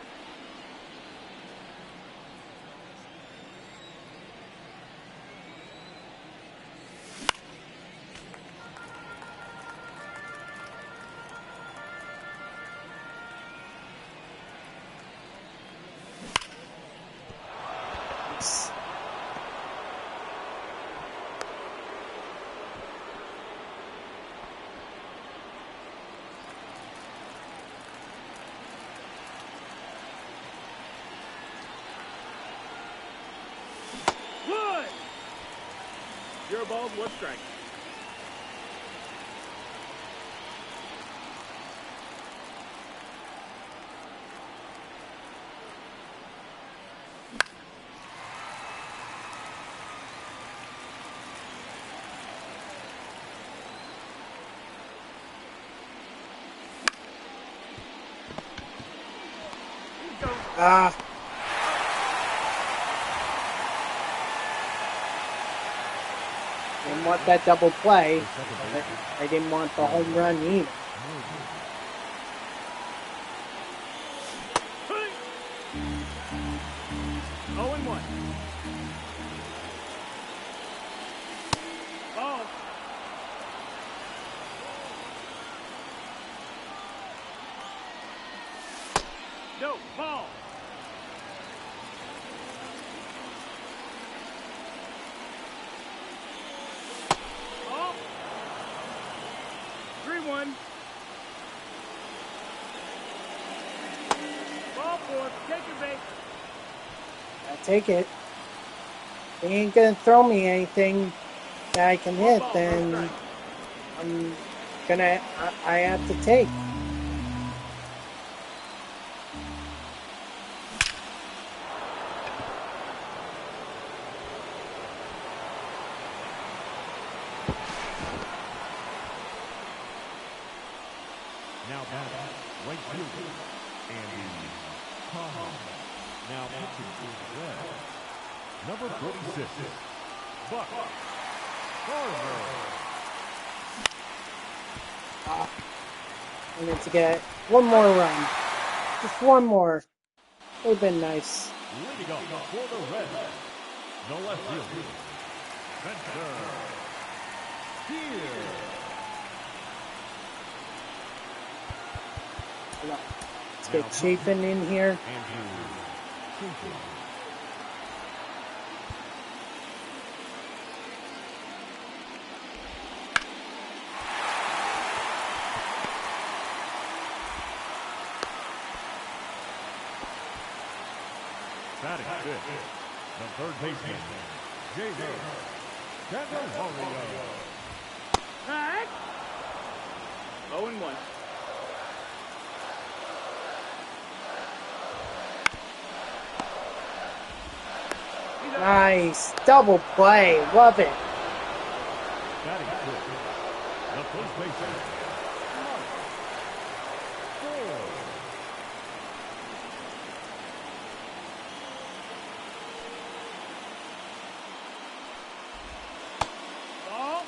Speaker 2: 0 balls, 1 strike.
Speaker 1: Ah. Didn't want that double play, but I didn't want the home run either.
Speaker 2: Oh, and 1. Ball. No, ball. Ball. 3-1. Ball 4. Take it, bait.
Speaker 1: I take it. They ain't gonna throw me anything that I can hit, then I'm gonna, I have to take.
Speaker 3: Now batting, right fielder, Andy Cahill. Now pitching for the Reds, number 46, Buck Garver.
Speaker 1: I need to get one more run. Just one more. Would have been nice.
Speaker 3: Leading off for the Reds, no left fielder, Spencer Here.
Speaker 1: Let's get Chapin in here.
Speaker 3: Batting fifth, the third baseman, Kendall Graveman.
Speaker 2: Alright. 0 and 1.
Speaker 1: Nice. Double play. Love it.
Speaker 3: Batting fifth, the first baseman, Mark Ford.
Speaker 2: Ball.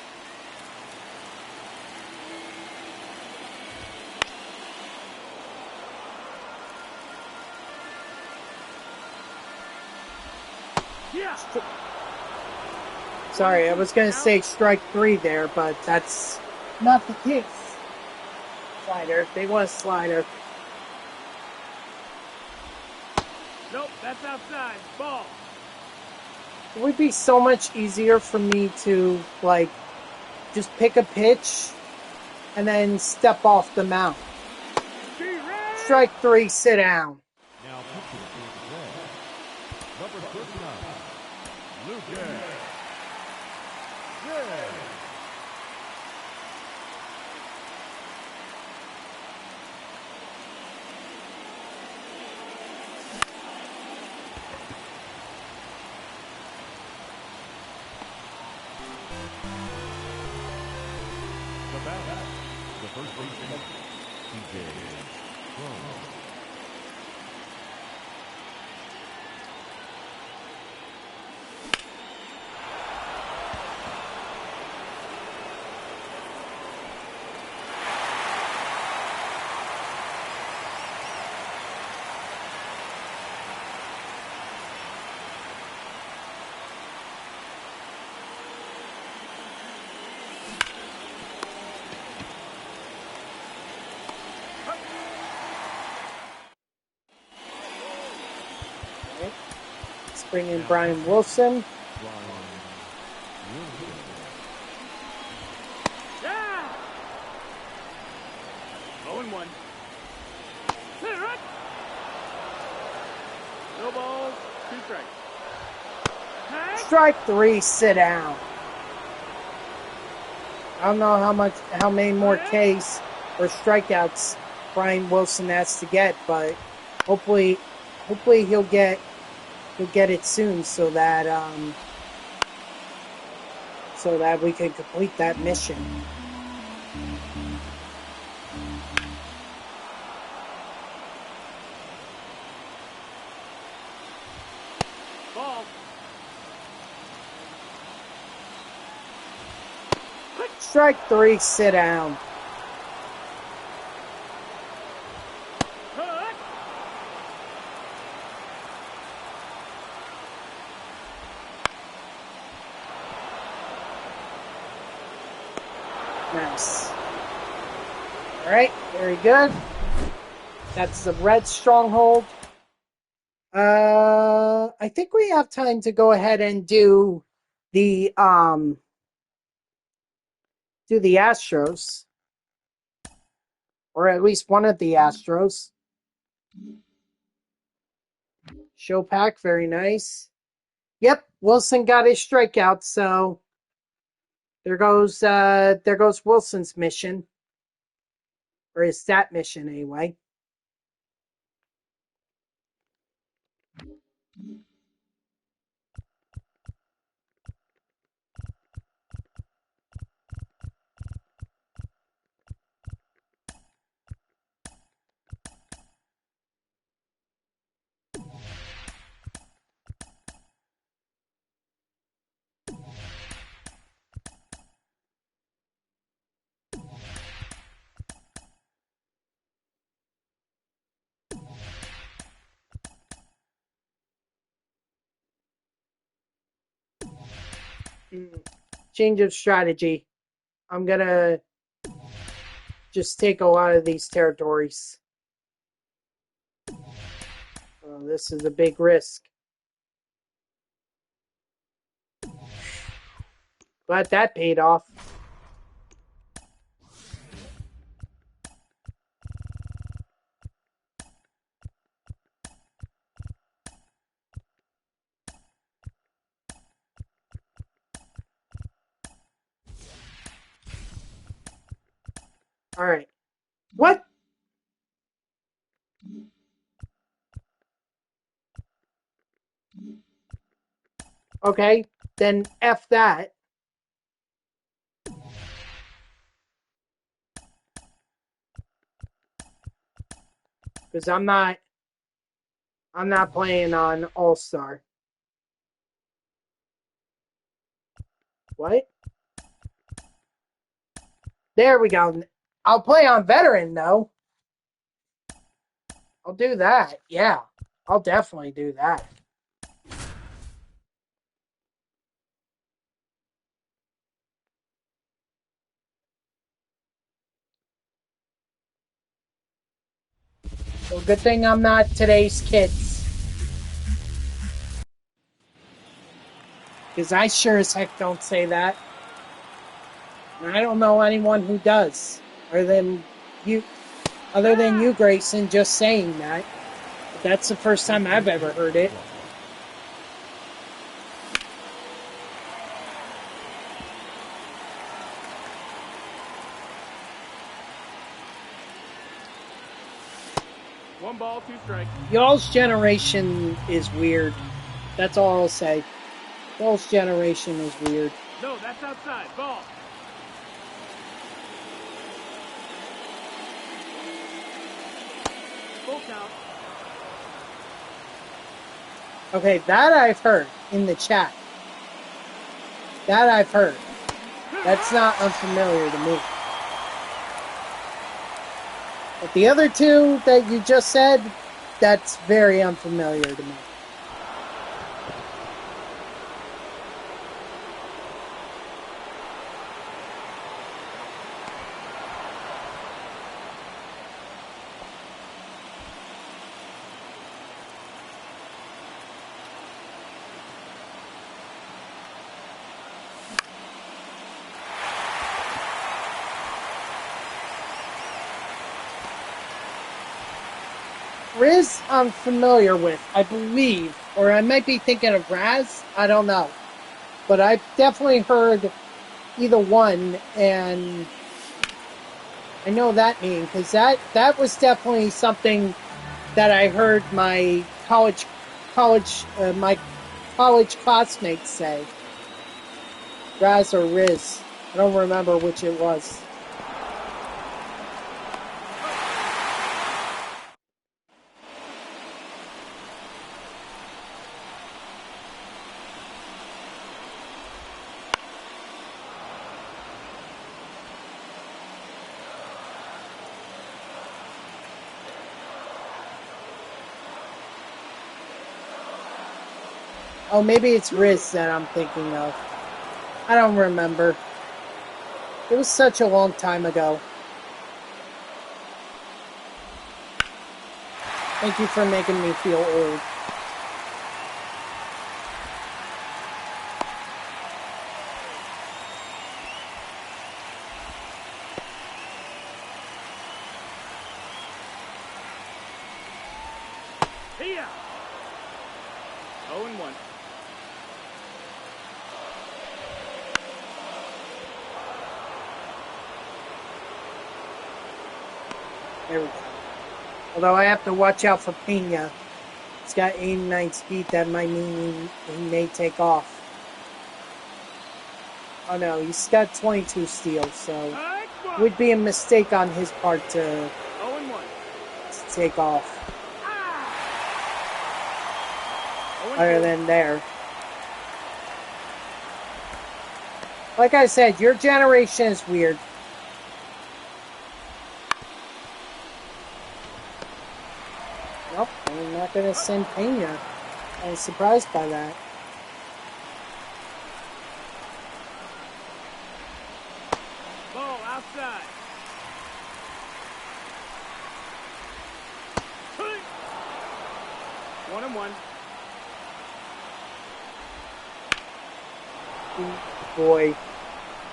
Speaker 2: Yeah.
Speaker 1: Sorry, I was going to say strike 3 there, but that's not the case. Slider. They want a slider.
Speaker 2: Nope, that's outside. Ball.
Speaker 1: It would be so much easier for me to, like, just pick a pitch and then step off the mound. Strike 3, sit down.
Speaker 3: Now pitching for the Reds, number 39, Lucas Gray. The batter, the first baseman, TJ Crone.
Speaker 1: Let's bring in Brian Wilson.
Speaker 2: Yeah. 0 and 1. No balls, 2 strikes.
Speaker 1: Strike 3, sit down. I don't know how many more Ks or strikeouts Brian Wilson has to get, but hopefully he'll get it soon so that we can complete that mission.
Speaker 2: Ball.
Speaker 1: Strike 3, sit down.
Speaker 2: Hook.
Speaker 1: Nice. All right, very good. That's the red stronghold. I think we have time to go ahead and do the Astros, or at least one of the Astros. Show pack, very nice. Yep, Wilson got his strikeout, so there goes Wilson's mission, or his stat mission anyway. Change of strategy. I'm gonna just take a lot of these territories. Oh, this is a big risk. Glad that paid off. All right. What? Okay, then F that. Because I'm not playing on All-Star. What? There we go. I'll play on Veteran, though. I'll do that. Yeah, I'll definitely do that. So good thing I'm not today's kids. Because I sure as heck don't say that. And I don't know anyone who does. Other than you, Grayson, just saying that. But that's the first time I've ever heard it.
Speaker 2: One ball, two strikes.
Speaker 1: Y'all's generation is weird. That's all I'll say. Y'all's generation is weird.
Speaker 2: No, that's outside. Ball. Full count.
Speaker 1: Okay, that I've heard in the chat. That I've heard. That's not unfamiliar to me. But the other two that you just said, that's very unfamiliar to me. Riz, I'm familiar with, I believe, or I might be thinking of Raz, I don't know. But I've definitely heard either one, and I know that name because that was definitely something that I heard my my college classmates say. Raz or Riz. I don't remember which it was. Oh, maybe it's Riz that I'm thinking of. I don't remember. It was such a long time ago. Thank you for making me feel old.
Speaker 2: Here. 0-1.
Speaker 1: There we go. Although I have to watch out for Pena. He's got 89 speed. That might mean he may take off. Oh no, he's got 22 steals, so it would be a mistake on his part to
Speaker 2: 0-1.
Speaker 1: take off.
Speaker 2: Ah!
Speaker 1: Other than there. Like I said, your generation is weird. Nope, I'm not going to send Pena. I was surprised by that.
Speaker 2: Ball outside. 1-1.
Speaker 1: Boy,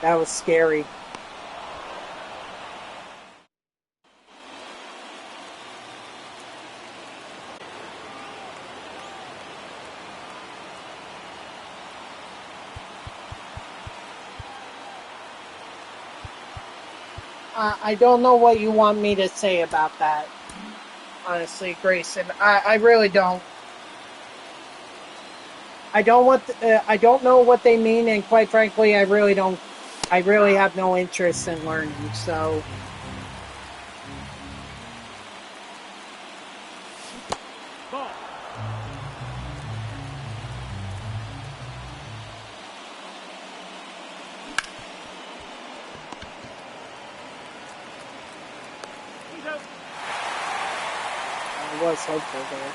Speaker 1: that was scary. I don't know what you want me to say about that. Honestly, Grayson, I really don't. I don't know what they mean, and quite frankly, I really don't. I really have no interest in learning. So,
Speaker 2: Ball. He's out.
Speaker 1: I was hopeful there.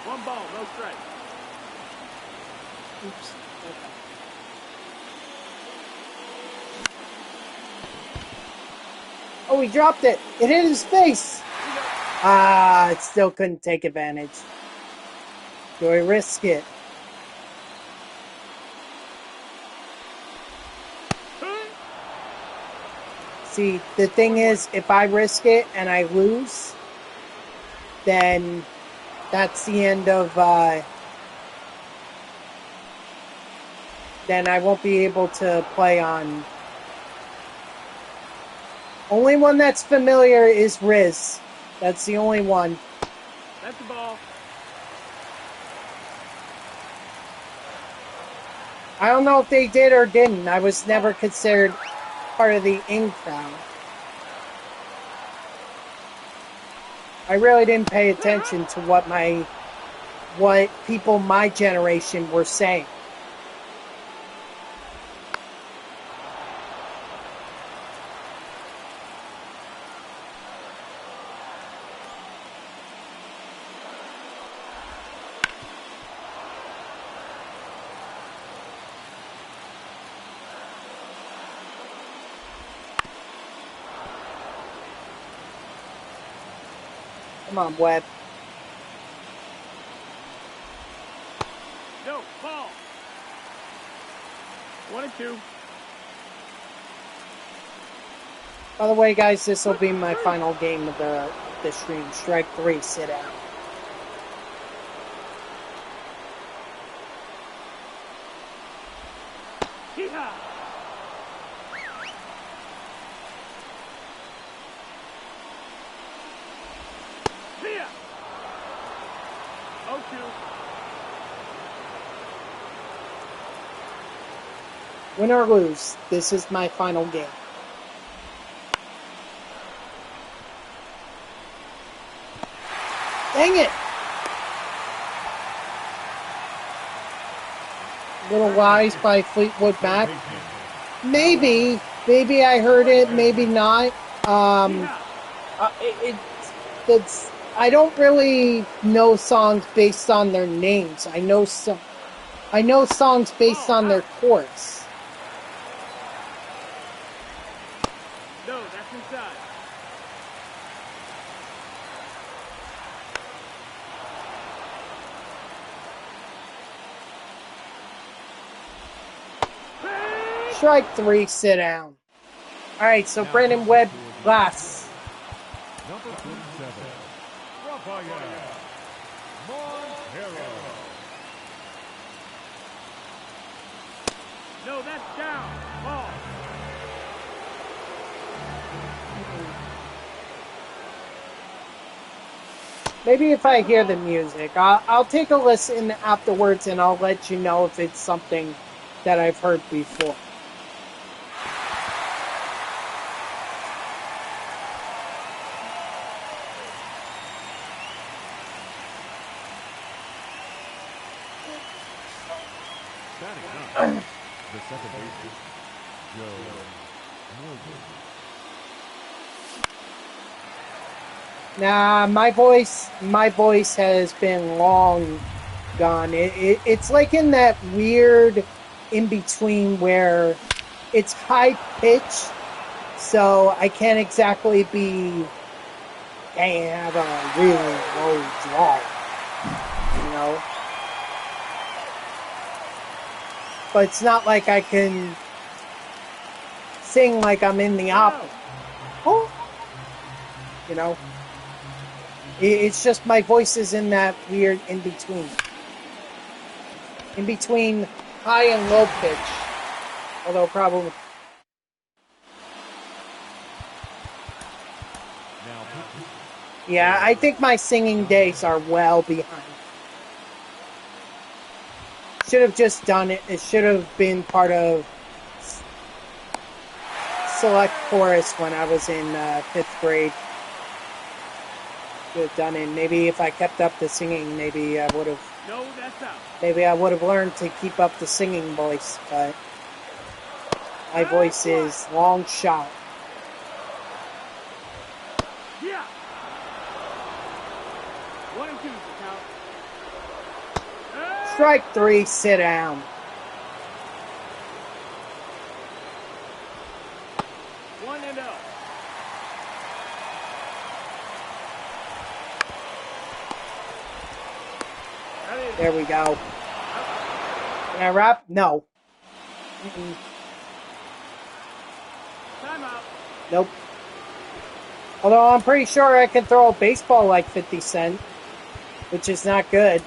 Speaker 2: One ball, no strike.
Speaker 1: Oops. Okay. Oh, he dropped it. It hit his face. Ah, it still couldn't take advantage. Do I risk it? See, the thing is, if I risk it and I lose, then that's the end of, then I won't be able to play on. Only one that's familiar is Riz. That's the only one.
Speaker 2: That's the ball.
Speaker 1: I don't know if they did or didn't. I was never considered part of the in crowd. I really didn't pay attention to what people my generation were saying. Come on, Webb.
Speaker 2: 1-2.
Speaker 1: By the way, guys, this will be my final game of the stream. Strike 3, sit out.
Speaker 2: Hee-haw. See ya. 0-2.
Speaker 1: Win or lose, this is my final game. Dang it! Little Lies by Fleetwood Mac. Maybe I heard it, maybe not. It's I don't really know songs based on their names. I know songs based on their chorus.
Speaker 2: No, that's inside.
Speaker 1: Strike 3, sit down. Alright, so Brandon Webb last.
Speaker 3: Number 47, Rafael Montero.
Speaker 2: No, that's down. Ball.
Speaker 1: Maybe if I hear the music, I'll take a listen afterwards and I'll let you know if it's something that I've heard before.
Speaker 3: Batting up, the second baseman, Joe Morgan.
Speaker 1: Nah, my voice has been long gone. It's like in that weird in between where it's high pitched, so I can't exactly be, hey, I have a really low draw, you know? But it's not like I can sing like I'm in the opera. Oh, you know? It's just my voice is in that weird in between. In between high and low pitch. Although probably... Yeah, I think my singing days are well behind. Should have just done it. It should have been part of select chorus when I was in 5th grade. Should have done it. Maybe if I kept up the singing, maybe I would have.
Speaker 2: No, that's out.
Speaker 1: Maybe I would have learned to keep up the singing voice, but my voice is long shot.
Speaker 2: Yeah. 1-2 is the count.
Speaker 1: Strike 3, sit down.
Speaker 2: One and out.
Speaker 1: There we go. Can I wrap? No.
Speaker 2: Timeout.
Speaker 1: Nope. Although I'm pretty sure I can throw a baseball like 50 Cent, which is not good.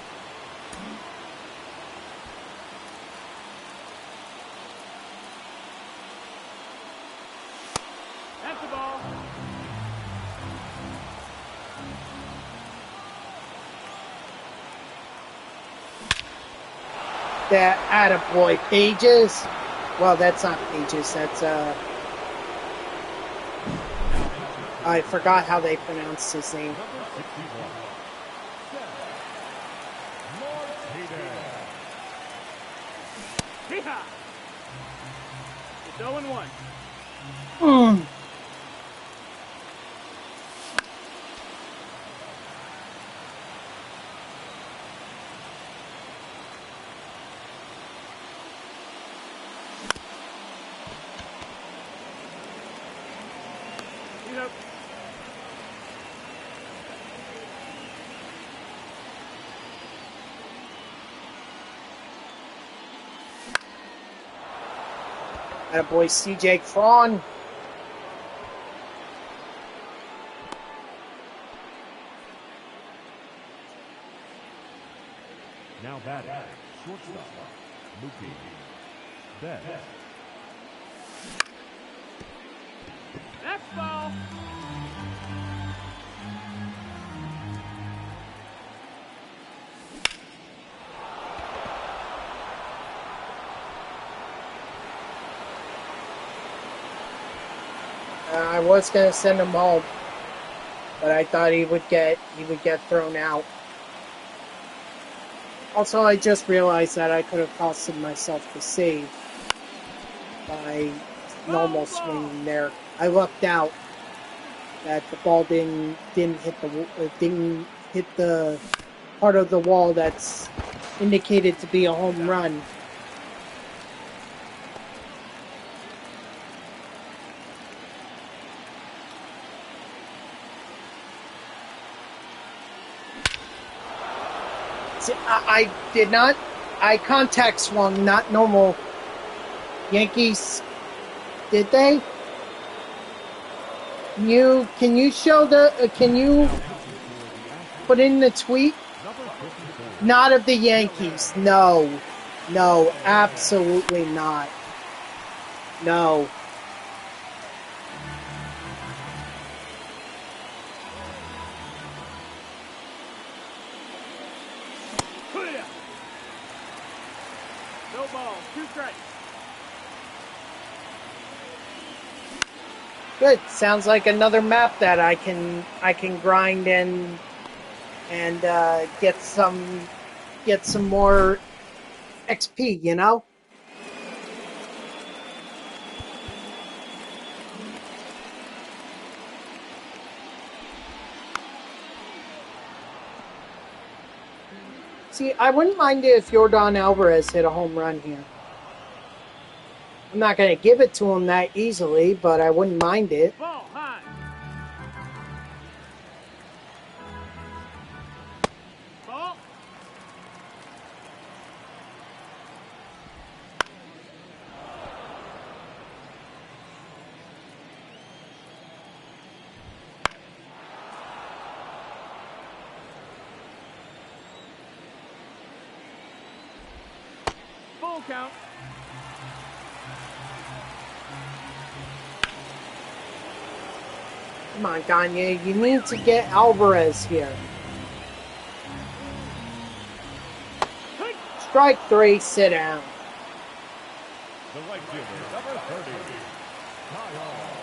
Speaker 2: That's the ball.
Speaker 1: That attaboy Pages. Well, that's not Pages. That's I forgot how they pronounced his name.
Speaker 3: Number 61, Seth Martinez.
Speaker 2: Hee-haw. It's 0-1. Yep.
Speaker 1: Attaboy CJ Cron.
Speaker 3: Now batting, shortstop, Mookie Betts.
Speaker 2: Next ball.
Speaker 1: I was gonna send him home, but I thought he would get thrown out. Also, I just realized that I could have costed myself the save by normal swinging there. I lucked out that the ball didn't hit the part of the wall that's indicated to be a home run. See, I did not. I contact swung, not normal. Yankees, did they? Can you show the? Can you put in the tweet? Not of the Yankees. No, no, absolutely not. No.
Speaker 2: Clear. No ball. 2 strikes.
Speaker 1: Good. Sounds like another map that I can grind in and get some more XP, you know? See, I wouldn't mind it if Yordan Alvarez hit a home run here. I'm not going to give it to him that easily, but I wouldn't mind it.
Speaker 2: Ball high. Ball. Full count.
Speaker 1: Come on, Gagne. You need to get Alvarez here. Strike 3, sit down.
Speaker 3: The right fielder, number 30, Kyle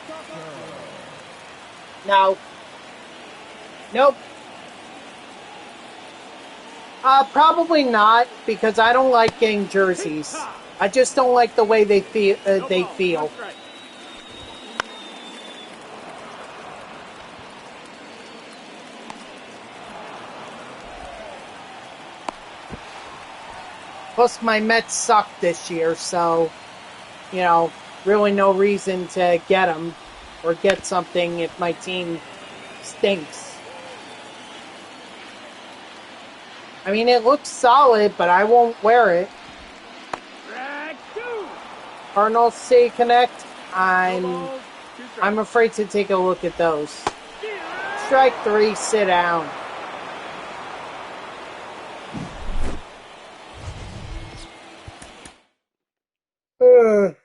Speaker 3: Tucker.
Speaker 1: No. Nope. Probably not, because I don't like getting jerseys. I just don't like the way they feel.
Speaker 2: No ball. 1 strike.
Speaker 1: Plus, my Mets suck this year, so, you know, really no reason to get them or get something if my team stinks. I mean, it looks solid, but I won't wear it.
Speaker 2: Strike 2.
Speaker 1: Cardinals City Connect,
Speaker 2: No
Speaker 1: I'm
Speaker 2: balls. 2 strikes.
Speaker 1: afraid to take a look at those. Strike 3, sit down. Ugh.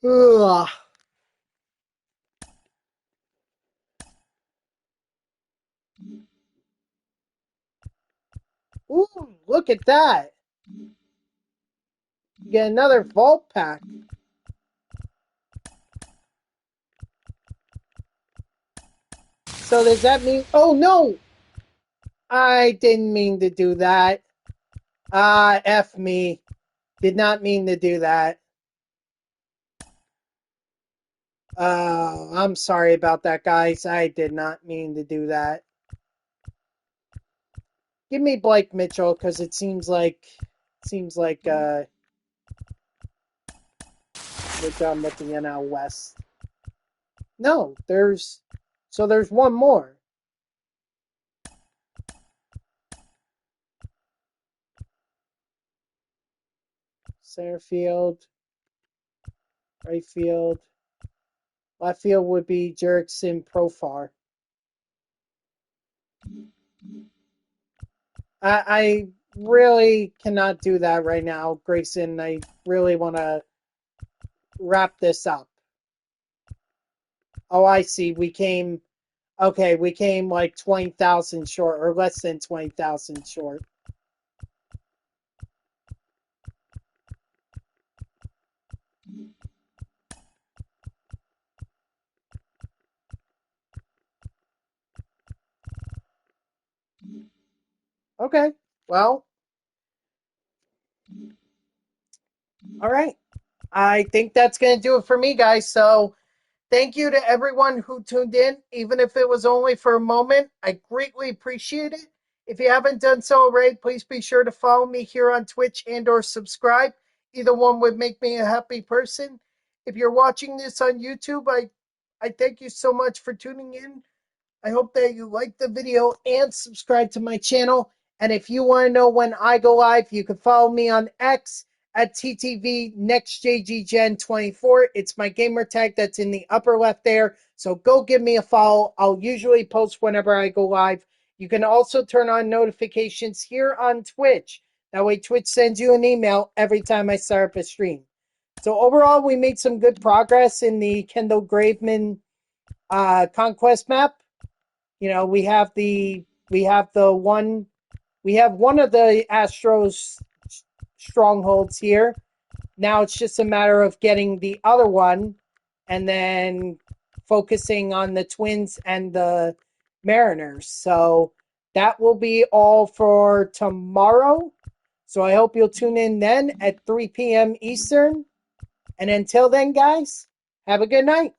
Speaker 1: Ugh. Ooh, look at that. You get another vault pack. So does that mean... Oh, no! I didn't mean to do that. F me. Did not mean to do that. I'm sorry about that, guys. I did not mean to do that. Give me Blake Mitchell, because it seems like we're done with the NL West. No, there's one more. Center field. Right field. Left field would be Jerickson Profar. I really cannot do that right now, Grayson. I really want to wrap this up. Oh, I see. We came like 20,000 short, or less than 20,000 short. Okay, well, all right. I think that's going to do it for me, guys. So thank you to everyone who tuned in, even if it was only for a moment. I greatly appreciate it. If you haven't done so already, please be sure to follow me here on Twitch and or subscribe. Either one would make me a happy person. If you're watching this on YouTube, I thank you so much for tuning in. I hope that you like the video and subscribe to my channel. And if you want to know when I go live, you can follow me on X at TTV NextJGGen24. It's my gamer tag that's in the upper left there. So go give me a follow. I'll usually post whenever I go live. You can also turn on notifications here on Twitch. That way Twitch sends you an email every time I start up a stream. So overall, we made some good progress in the Kendall Graveman Conquest Map. You know, we have one of the Astros strongholds here. Now it's just a matter of getting the other one and then focusing on the Twins and the Mariners. So that will be all for tomorrow. So I hope you'll tune in then at 3 p.m. Eastern. And until then, guys, have a good night.